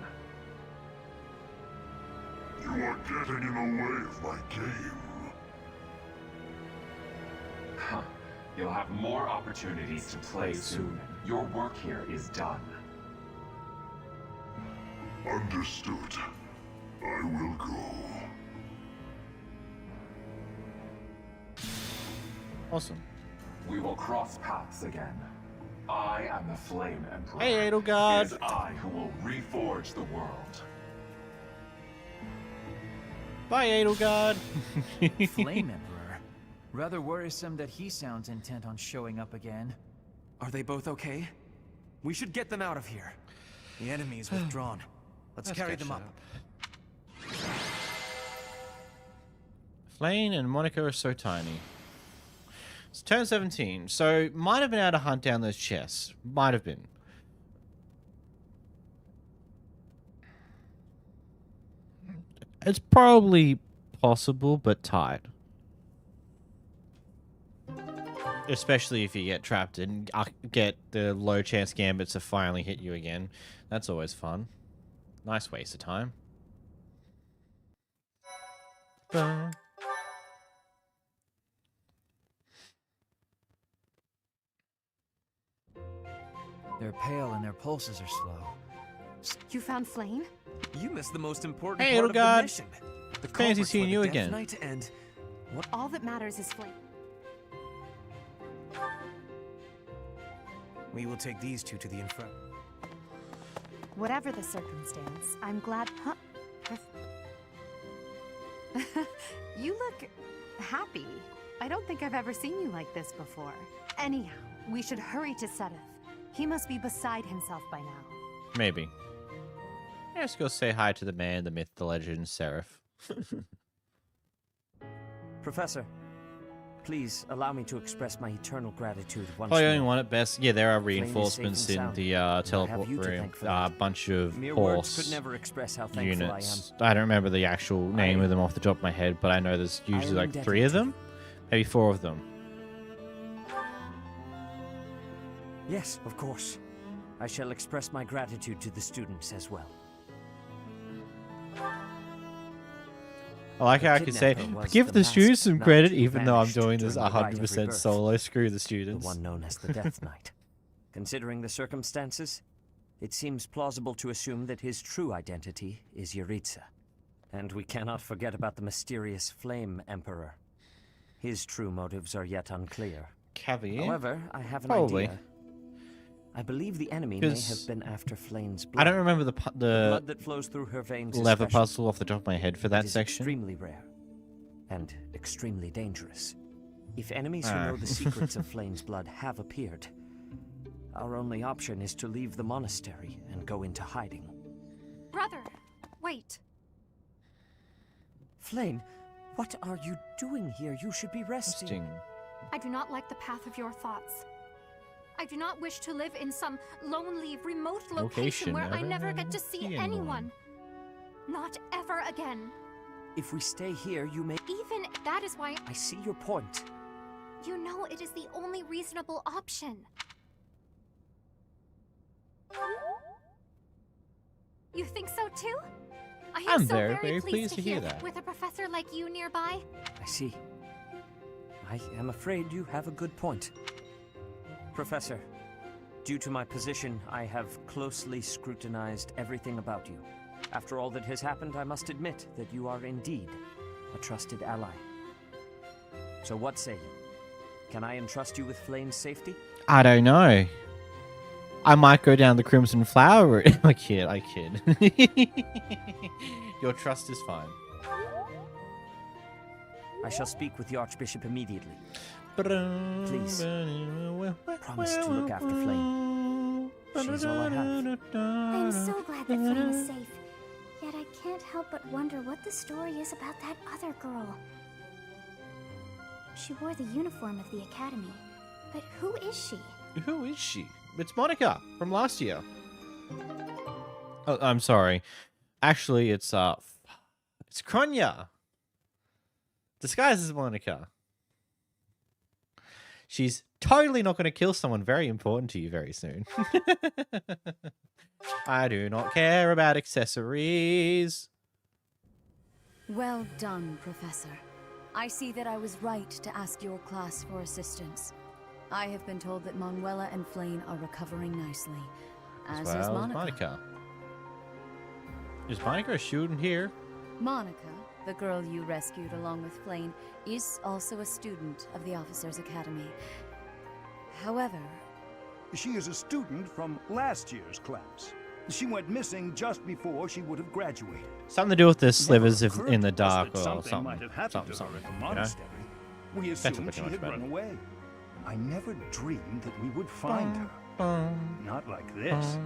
You are getting in the way of my game. Huh. You'll have more opportunities to play soon. Your work here is done. Understood. I will go. Awesome. We will cross paths again. I am the Flame Emperor. Hey, Edelgard. It is I who will reforge the world. Bye, Edelgard. Flame Emperor? Rather worrisome that he sounds intent on showing up again. Are they both okay? We should get them out of here. The enemy is withdrawn. Let's carry them up. Flame and Monica are so tiny. It's turn 17, so might have been able to hunt down those chests. Might have been. It's probably possible, but tight. Especially if you get trapped and get the low chance gambits to finally hit you again. That's always fun. Nice waste of time. They're pale and their pulses are slow. You found Flame? You missed the most important Hey, part of Edelgard. the mission. The Fancy culprit seeing for the you Death again. Knight and what? All that matters is Flame. We will take these two to the Inferno. Whatever the circumstance, I'm glad. Huh? You look happy. I don't think I've ever seen you like this before. Anyhow, we should hurry to Sedith. He must be beside himself by now. Maybe. Let's go say hi to the man, the myth, the legend, Seraph. Professor, please allow me to express my eternal gratitude once Probably more. only one at best. Yeah, there are Flame is safe and reinforcements in sound, the and I teleport have you to room. thank for A that. bunch of Mere words horse could never express how thankful units. I don't remember the actual name of them off the top of my head, but I know there's usually am like indebted 3 of to them, maybe 4 of them. Yes, of course. I shall express my gratitude to the students as well. I like how I can say, kidnapper was give the the students some masked credit, knight who even though I'm vanished doing this during the rite of 100% rebirth. solo. Screw the The students. one known as the Death Knight. Considering the circumstances, it seems plausible to assume that his true identity is Yuritsa. And we cannot forget about the mysterious Flame Emperor. His true motives are yet unclear. Caviar? However, I have an Probably. idea. I believe the enemy may 'Cause have been after Flame's blood. I don't remember the blood that flows through her veins is lever special. puzzle off the top of my head for that It is section. extremely rare and extremely dangerous. If enemies who Ah. know the secrets of Flame's blood have appeared, our only option is to leave the monastery and go into hiding. Brother, wait. Flame, what are you doing here? You should be resting. I do not like the path of your thoughts. I do not wish to live in some lonely, remote location where I never get to see anyone. Not ever again. If we stay here, you may... Even that is why I see your point. you know it is the only reasonable option. You think so too? I am I'm so very pleased to hear that. that. With a professor like you nearby. I see. I am afraid you have a good point. Professor, due to my position, I have closely scrutinized everything about you. After all that has happened, I must admit that you are indeed a trusted ally. So what say you? Can I entrust you with Flame's safety? I don't know. I might go down the Crimson Flower route. I kid. Your trust is fine. I shall speak with the Archbishop immediately. Please, promise to look after Flame. She's all I have. I am so glad that Flame is safe. Yet I can't help but wonder what the story is about that other girl. She wore the uniform of the academy. But who is she? Who is she? It's Monica from last year. Oh, I'm sorry. Actually, it's Kronya. Disguised as Monica. She's totally not going to kill someone very important to you very soon. I do not care about accessories. Well done, Professor. I see that I was right to ask your class for assistance. I have been told that Manuela and Flane are recovering nicely, as is Monica. Is Monica a student here? Monica, the girl you rescued along with Flane, is also a student of the Officers' Academy. However... She is a student from last year's class. She went missing just before she would have graduated. Something to do with the slivers in the dark or something might have happened to her at the monastery. We assumed she had run away. I never dreamed that we would find her. Not like this.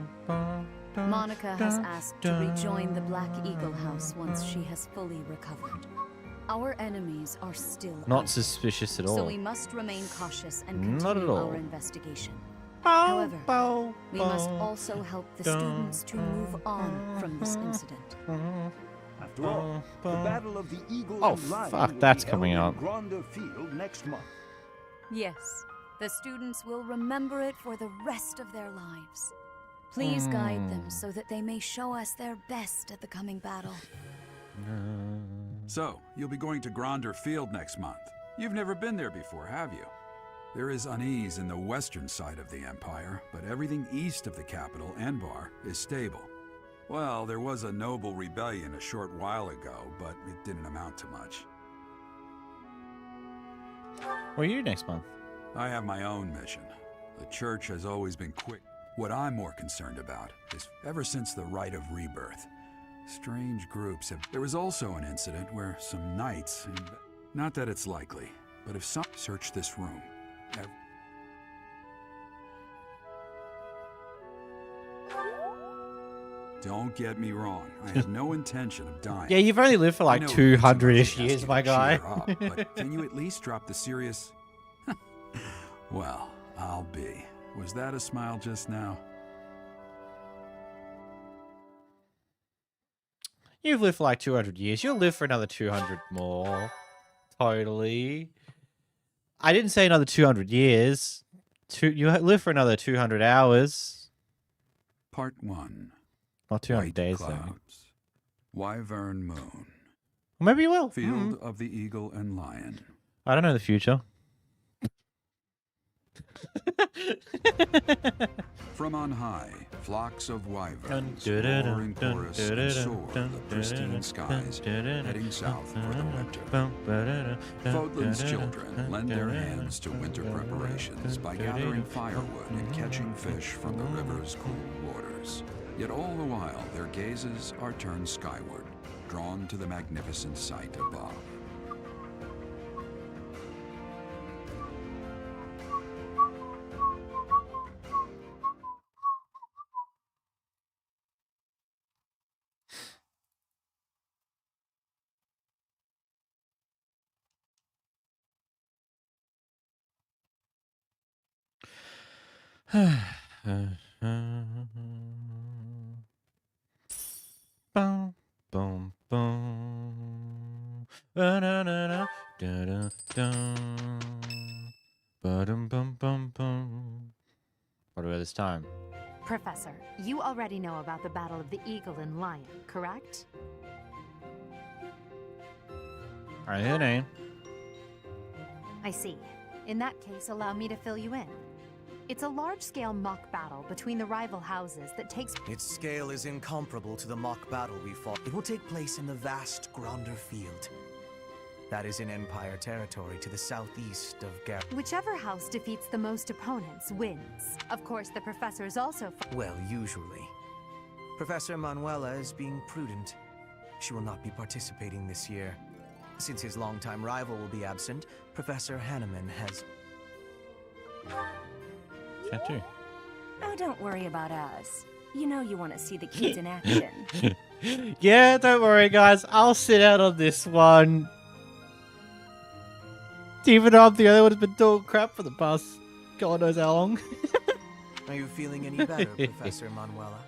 Monica has asked to rejoin the Black Eagle House once she has fully recovered. Our enemies are still not suspicious at all. So we must remain cautious and not at continue all. our investigation. However, we must also help the students to move on from this incident. After all, the Battle of the Eagle and Lion fuck, will that's be coming held out. in Gronder Field next month. Yes, the students will remember it for the rest of their lives. Please guide them so that they may show us their best at the coming battle. So, you'll be going to Gronder Field next month. You've never been there before, have you? There is unease in the western side of the Empire, but everything east of the capital, Enbar, is stable. Well, there was a noble rebellion a short while ago, but it didn't amount to much. What are you next month? I have my own mission. The church has always been quick. What I'm more concerned about is ever since the Rite of Rebirth, strange groups have... There was also an incident where some knights... Not that it's likely, but if some... Search this room. Don't get me wrong. I have no intention of dying. Yeah, you've only lived for like 200-ish years, my guy. But can you at least drop the serious... Well, I'll be. Was that a smile just now? You've lived for like 200 years. You'll live for another 200 more. Totally. I didn't say another 200 years. You live for another 200 hours. Part 1. Not 200 White days, clouds. though. Wyvern Moon. Well, maybe you will. Field of the Eagle and Lion. I don't know the future. From on high, flocks of wyverns roar in chorus and soar the pristine skies, heading south for the winter. Fodlan's children lend their hands to winter preparations by gathering firewood and catching fish from the river's cool waters. Yet all the while, their gazes are turned skyward, drawn to the magnificent sight above. Boom, boom, boom. Ba-da-da-da, da-da-dum. Ba-dum, bum, bum, bum. What about this time? Professor, you already know about the Battle of the Eagle and Lion, correct? I hear the name. I see. In that case, allow me to fill you in. It's a large-scale mock battle between the rival houses that takes... Its scale is incomparable to the mock battle we fought. It will take place in the vast Gronder Field. That is in Empire territory to the southeast of Gar... Whichever house defeats the most opponents wins. Of course, the professor is also... Well, usually. Professor Manuela is being prudent. She will not be participating this year. Since his longtime rival will be absent, Professor Hanneman has... Tattoo. Oh, don't worry about us. You know you want to see the kids in action. Yeah, don't worry, guys. I'll sit out on this one. Even though I'm the only one who's been doing crap for the past God knows how long. Are you feeling any better, Professor Manuela?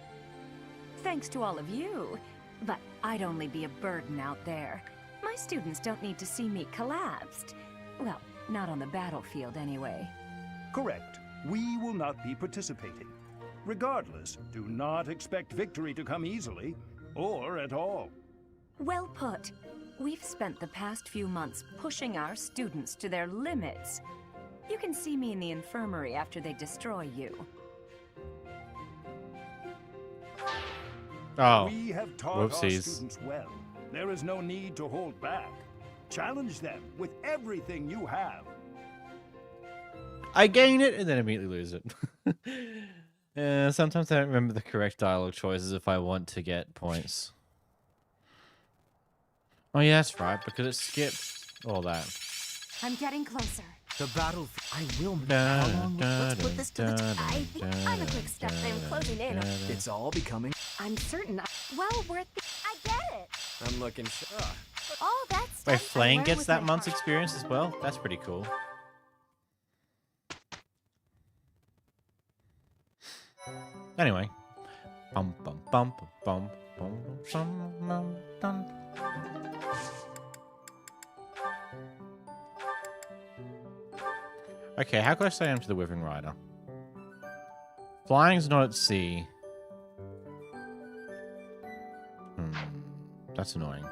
Thanks to all of you. But I'd only be a burden out there. My students don't need to see me collapsed. Well, not on the battlefield anyway. Correct. We will not be participating. Regardless, do not expect victory to come easily, or at all. Well put. We've spent the past few months pushing our students to their limits. You can see me in the infirmary after they destroy you. Oh, we have taught our students well. There is no need to hold back. Challenge them with everything you have. I gain it and then immediately lose it. Sometimes I don't remember the correct dialogue choices if I want to get points. Oh yeah, that's right, because it skipped all that. I'm getting closer. The battle. I will. Let's put this to the test. I think I'm a quick step. I'm closing in. It's all becoming. I'm certain. Well, worth it. I get it. I'm looking. All that stuff. Wait, Flame gets that month's experience as well? That's pretty cool. Anyway. Bum bum bum bum bum bum bum bum. Okay, how close I am to the Wyvern Rider? Flying's not at sea. That's annoying.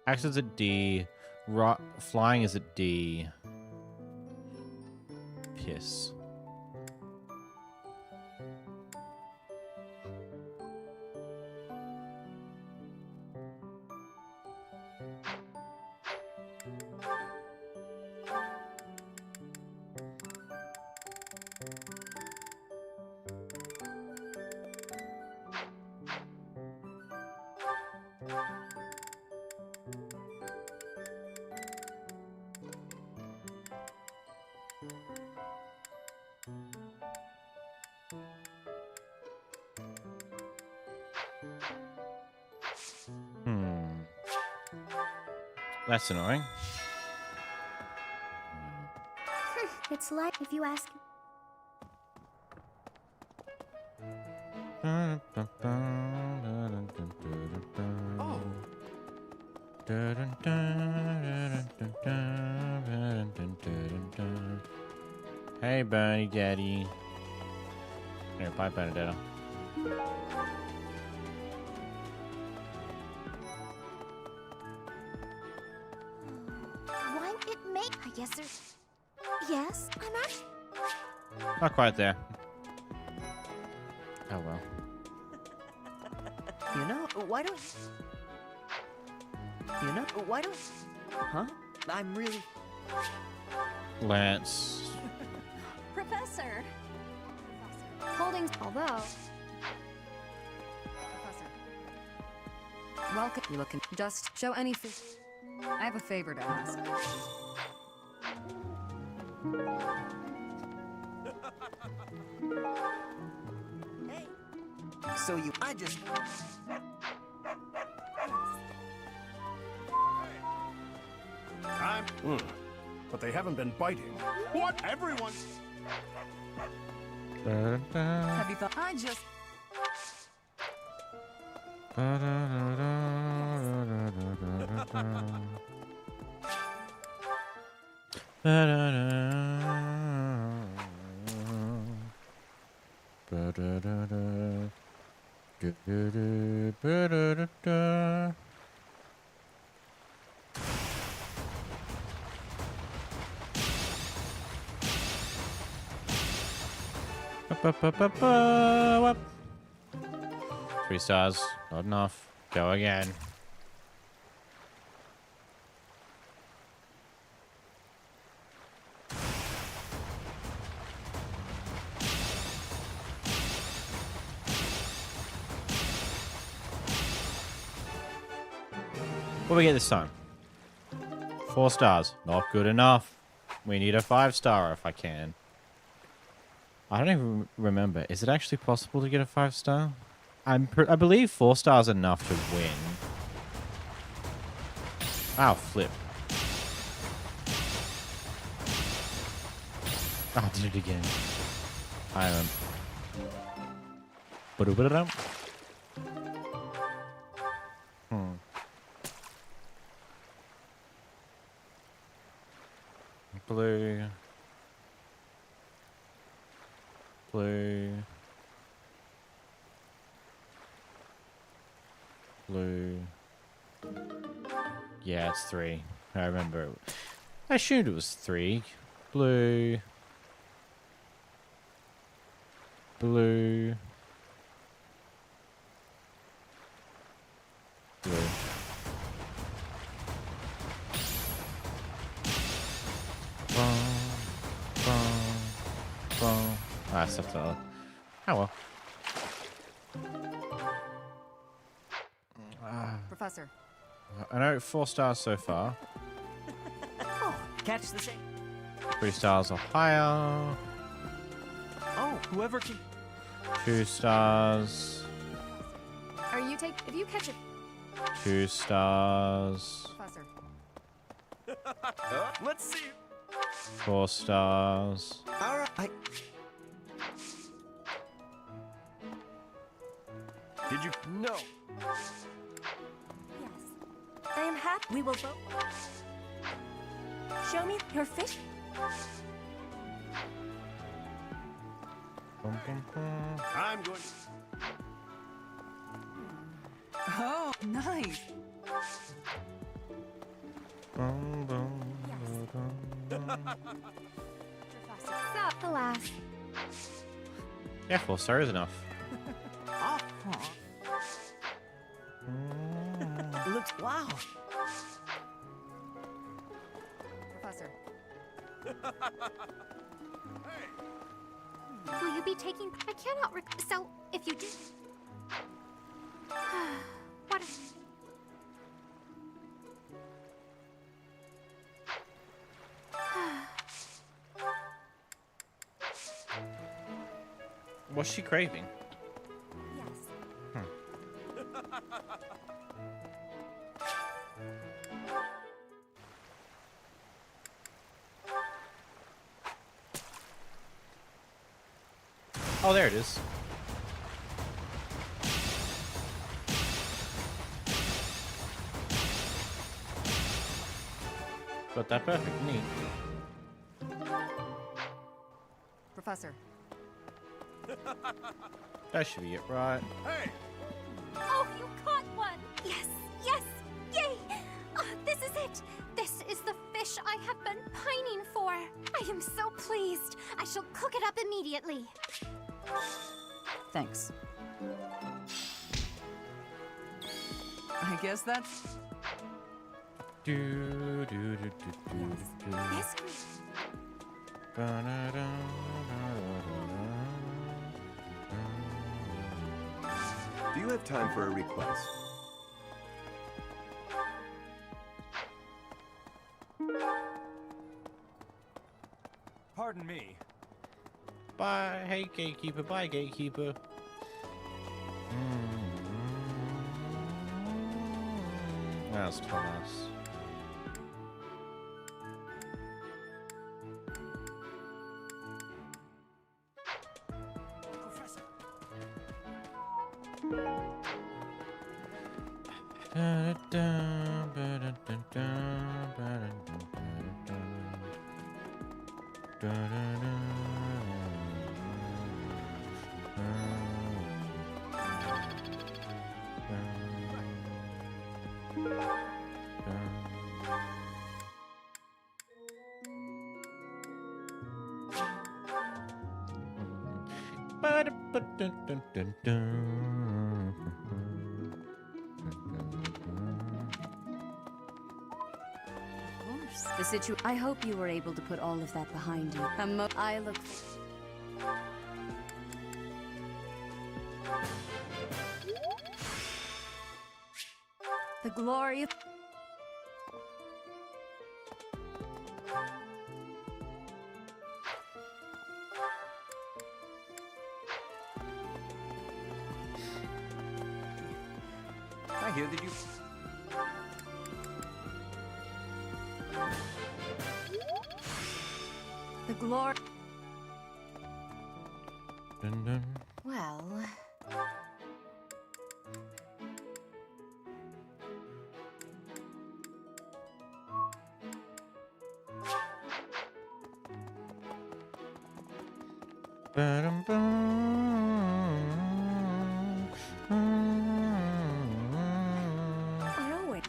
Access at D. Flying is at D. Piss. That's annoying. It's like if you ask. Hey, Bernie Daddy. Here, bye, Benedetta. I guess there's... Yes, I'm actually... Not quite there. Oh well. You know, why don't... Huh? I'm really... Lance. Professor! Holding... Although... Professor. Welcome. You looking... Just show any... I have a favor to ask. Hey. So you... I just... But they haven't been biting. What? Everyone... Have you thought... I just... Three stars, not enough. Go again. What do we get this time? 4 stars. Not good enough. We need a 5-star if I can. I don't even remember. Is it actually possible to get a 5-star? I believe 4 stars enough to win. Ow, flip. Oh, I did it again. I am. Blue. Blue. Blue. Yeah, it's 3. I remember. I assumed it was 3. Blue. Blue. Blue. Ah, stuff that. Oh well. Professor. I know 4 stars so far. Oh, catch the same. 3 stars or higher. Oh, whoever can. 2 stars. Are you take if you catch it? 2 stars. Professor. Let's see. 4 stars. All right. Did you? No. Yes. I am happy. We will vote. Show me your fish. I'm going. Oh, nice. Alas. Yeah, 4 stars is enough. Looks wow. Professor. Will you be taking? I cannot. So, if you do. What? What's she craving? Yes. Oh, there it is. Got that perfect. Neat. Professor. That should be it, right? Hey! Oh, you caught one! Yes, yes, yay! Oh, this is it! This is the fish I have been pining for. I am so pleased. I shall cook it up immediately. Thanks. I guess that's. Yes. Do you have time for a request? Pardon me. Bye, hey gatekeeper, bye gatekeeper. That's Thomas. I hope you were able to put all of that behind you. I look. The glory of. hear that you... The glory... Dun, dun. Well... Ba-dum,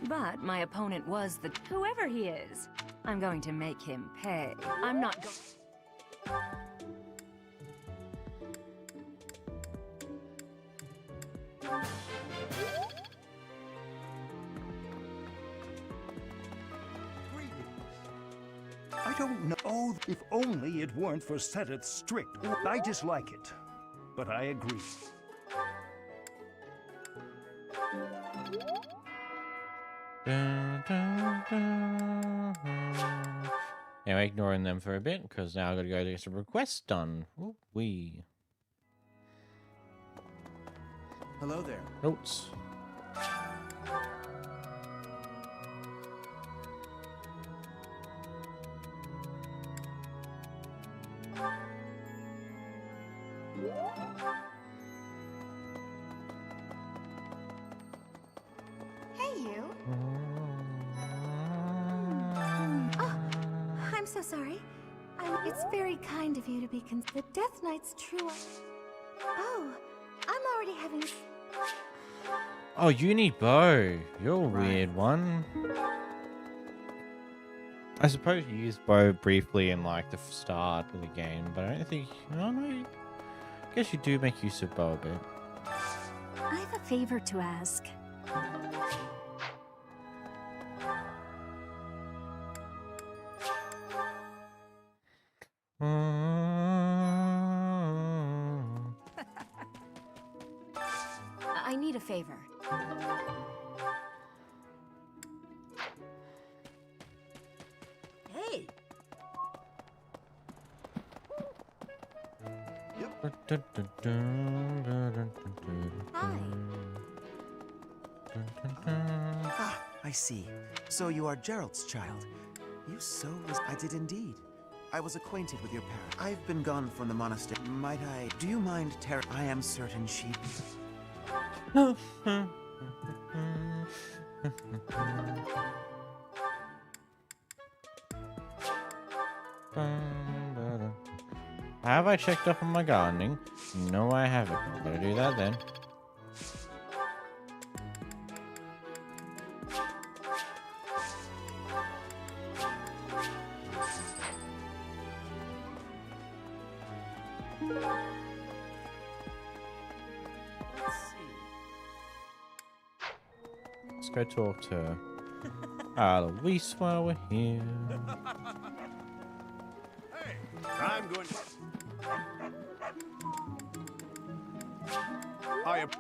But my opponent was the... whoever he is. I'm going to make him pay. I'm not going... I don't know. Oh, if only it weren't for Seteth's strict. I dislike it, but I agree. Dun, dun, dun. Anyway, ignoring them for a bit because now I've got to go get some requests done. Ooh, wee. Hello there. Notes. Hey, you. Oh, I'm so sorry. It's very kind of you to be the Death Knight's true. Oh, I'm already having. Oh, you need Bo. You're a weird one. I suppose you used Bo briefly in like the start of the game, but I don't think. I don't know. I guess you do make use of Bo a bit. I have a favor to ask. I need a favor. Hey! Ah, I see. So you are Gerald's child. You so was... I did indeed. I was acquainted with your parents. I've been gone from the monastery. Might I... Do you mind, I am certain she... Have I checked up on my gardening? No, I haven't. Better do that then. Let's go talk to Alois while we're here. Hey, I'm going to... I am...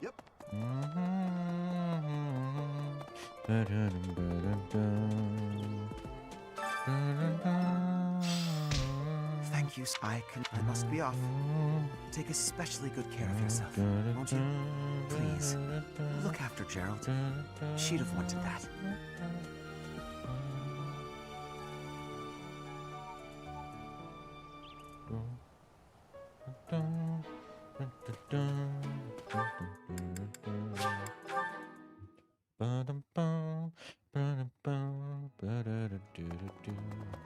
Yep. Thank you. I must be off. Take especially good care of yourself, won't you? Please, look after Gerald. She'd have wanted that.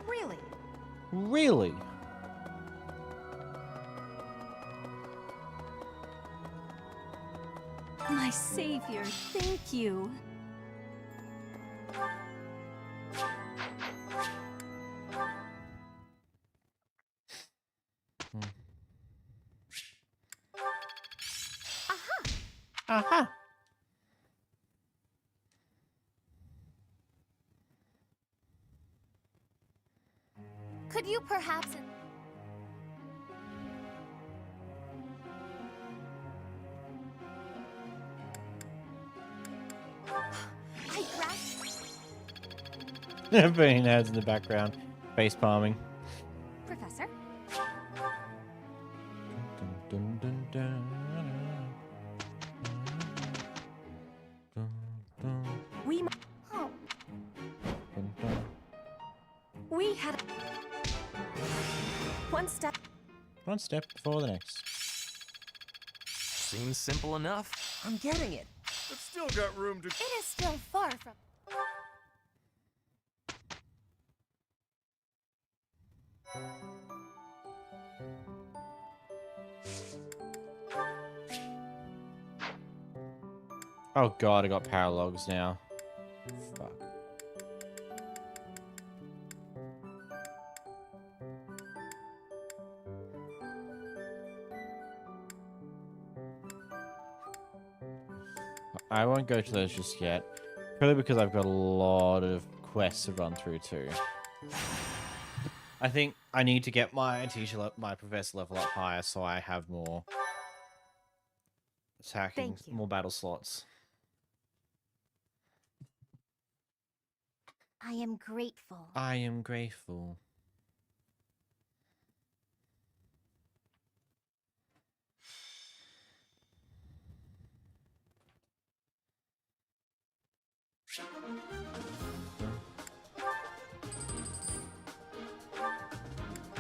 Really? Really? My savior, thank you. Aha! Could you perhaps... I grasped... Burning heads in the background. Face palming. Professor? Dun, dun, dun, We oh. We had one step. One step before the next. Seems simple enough. I'm getting it. But still got room to... It is still far from... Oh god, I got paralogs now. Fuck. I won't go to those just yet. Probably because I've got a lot of quests to run through too. I think I need to get my my professor level up higher so I have more attacking, more battle slots. I am grateful. I am grateful.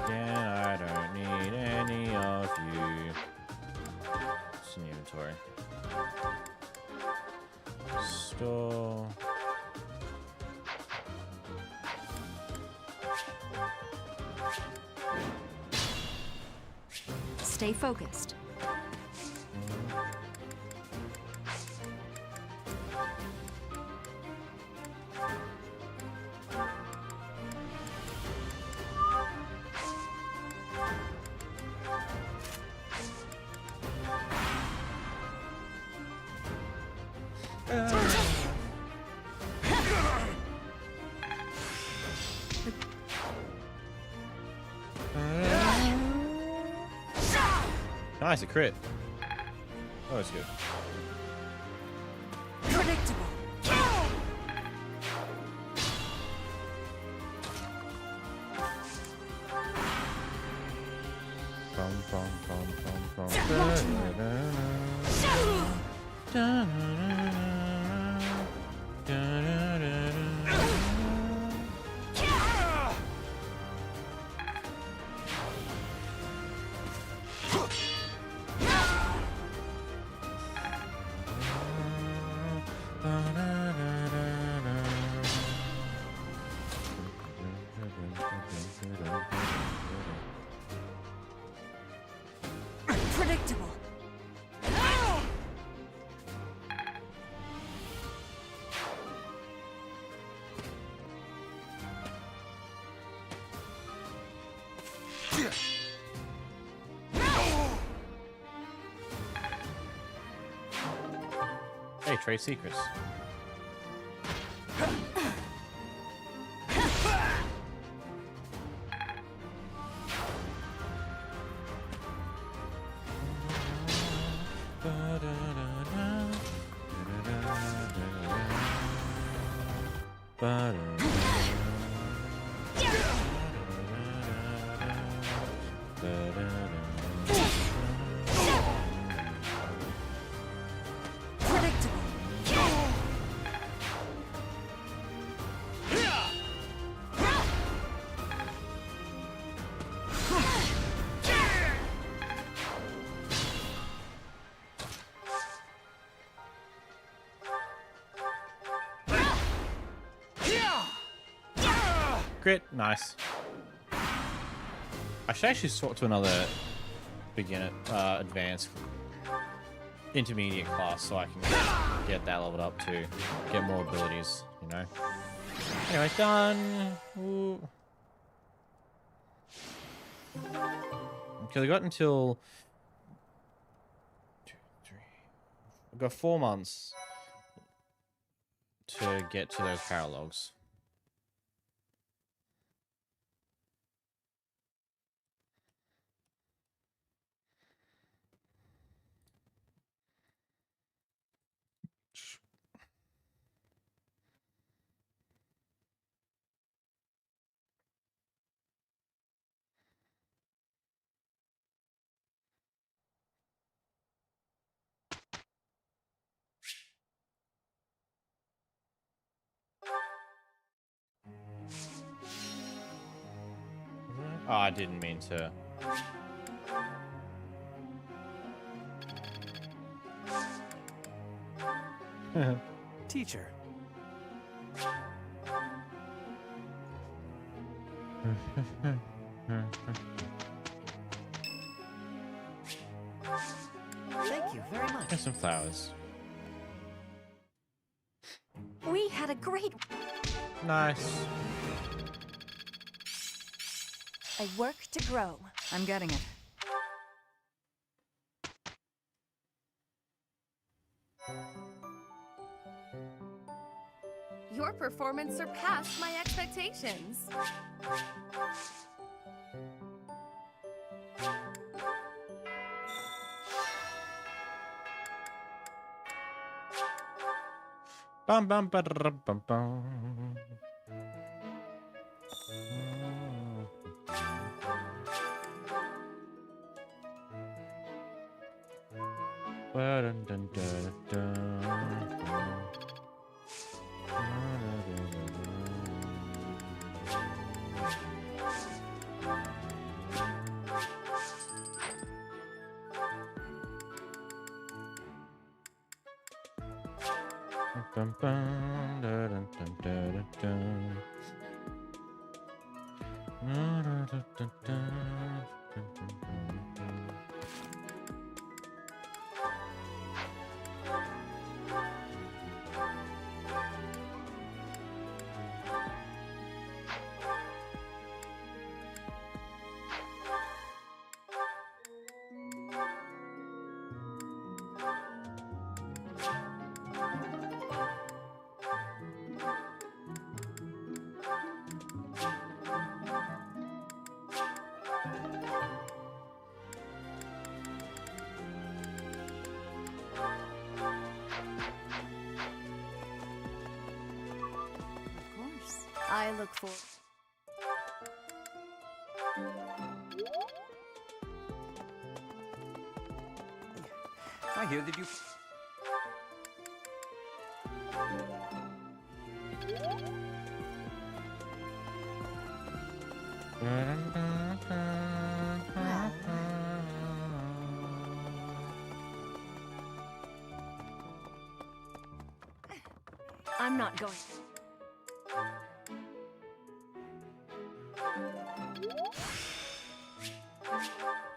Yeah, I don't need any of you. It's an inventory. Store. Stay focused. Nice, a crit. Oh, that's good. Predictable. Bum, bum, bum, bum, bum. Predictable. Hey, trade secrets. Crit, nice. I should actually sort to another beginner, advanced, intermediate class so I can get that leveled up to get more abilities, you know. Anyway, done. Ooh. Because I got until 2, 3. I've got 4 months to get to those paralogs. Oh, I didn't mean to. Teacher. Thank you very much. Here's some flowers. We had a great... Nice. I work to grow. I'm getting it. Your performance surpassed my expectations. Bum bum ba bum bum. Dun, dun, dun, dun. Bum, bum, dun, dun, dun, dun, dun. Dun, dun, dun, dun, dun, dun, dun, dun. I look for... I hear that you... I'm not going...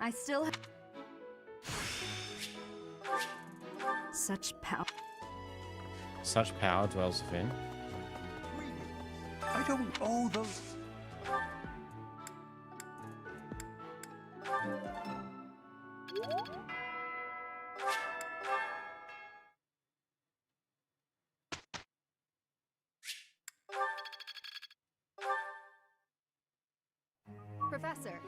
I still have... Such power. Such power dwells within. I don't owe those. Professor.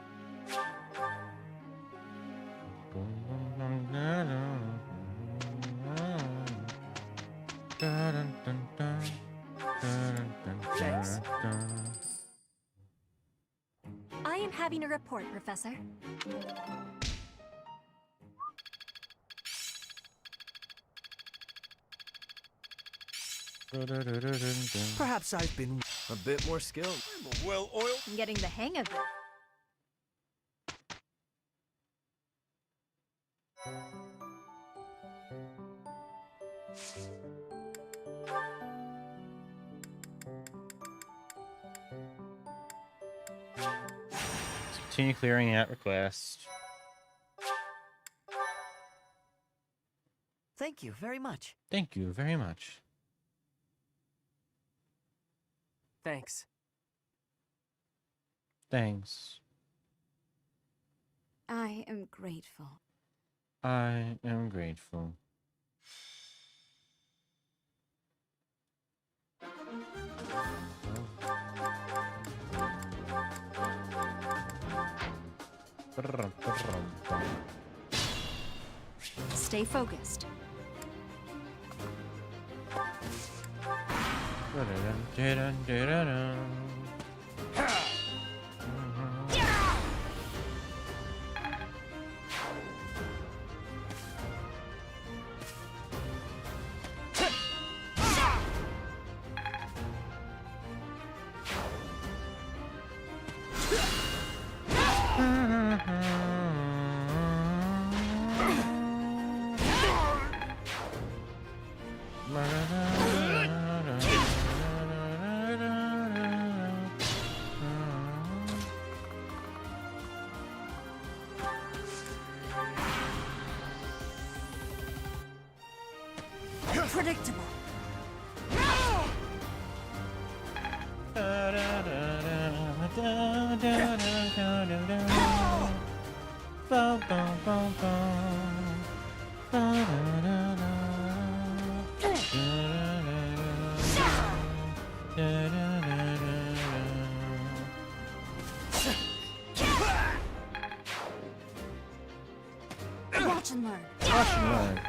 Thanks. I am having a report, Professor. Perhaps I've been a bit more skilled. I'm a well-oiled. I'm getting the hang of it. Continue clearing out request. Thank you very much. Thank you very much. Thanks. Thanks. I am grateful. I am grateful. Stay focused. Predictable. Watch and learn. Watch and learn.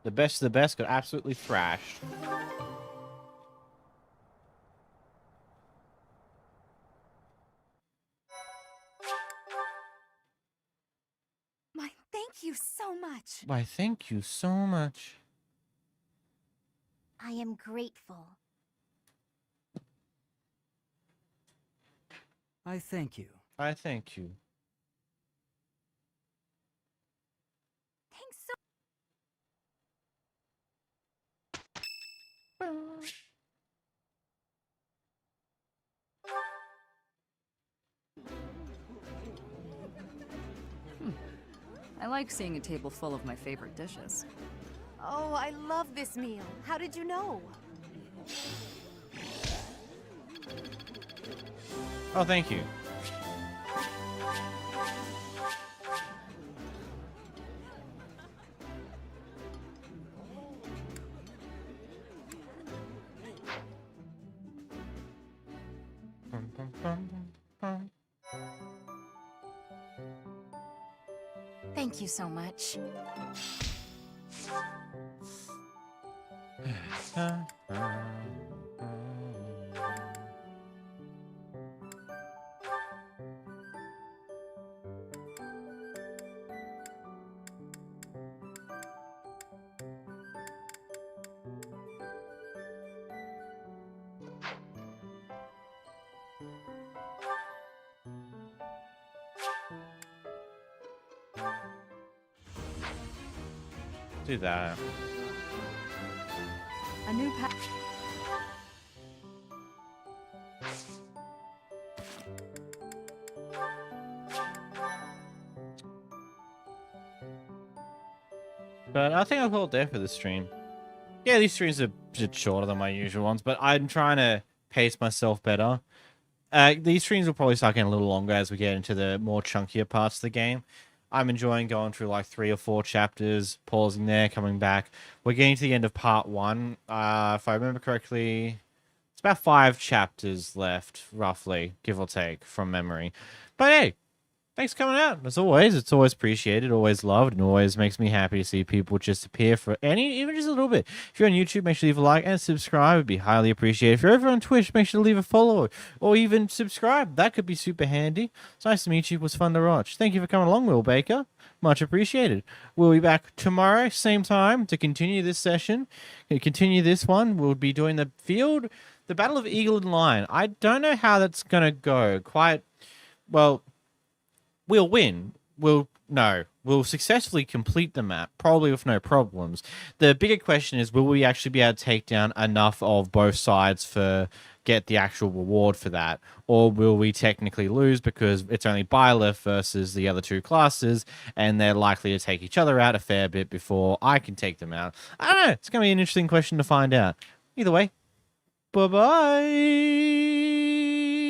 The best of the best got absolutely thrashed. My thank you so much. Why, thank you so much. I am grateful. I thank you. I thank you. Thanks so I like seeing a table full of my favorite dishes. Oh, I love this meal. How did you know? Oh, thank you. Thank you so much. Do that. A new But I think I'll call it there for this stream. Yeah, these streams are a bit shorter than my usual ones, but I'm trying to pace myself better. These streams will probably start getting a little longer as we get into the more chunkier parts of the game. I'm enjoying going through like 3 or 4 chapters, pausing there, coming back. We're getting to the end of part 1. If I remember correctly, it's about 5 chapters left, roughly, give or take, from memory. But hey, thanks for coming out. As always, it's always appreciated, always loved, and always makes me happy to see people just appear for even just a little bit. If you're on YouTube, make sure you leave a like and subscribe. It'd be highly appreciated. If you're over on Twitch, make sure to leave a follow or even subscribe. That could be super handy. It's nice to meet you. It was fun to watch. Thank you for coming along, Will Baker. Much appreciated. We'll be back tomorrow, same time, to continue this session. Continue this one. We'll be doing the Battle of Eagle and Lion. I don't know how that's going to go. Quite, well... We'll win. We'll successfully complete the map, probably with no problems. The bigger question is, will we actually be able to take down enough of both sides for get the actual reward for that? Or will we technically lose because it's only Byleth versus the other 2 classes, and they're likely to take each other out a fair bit before I can take them out? I don't know. It's going to be an interesting question to find out. Either way, bye-bye!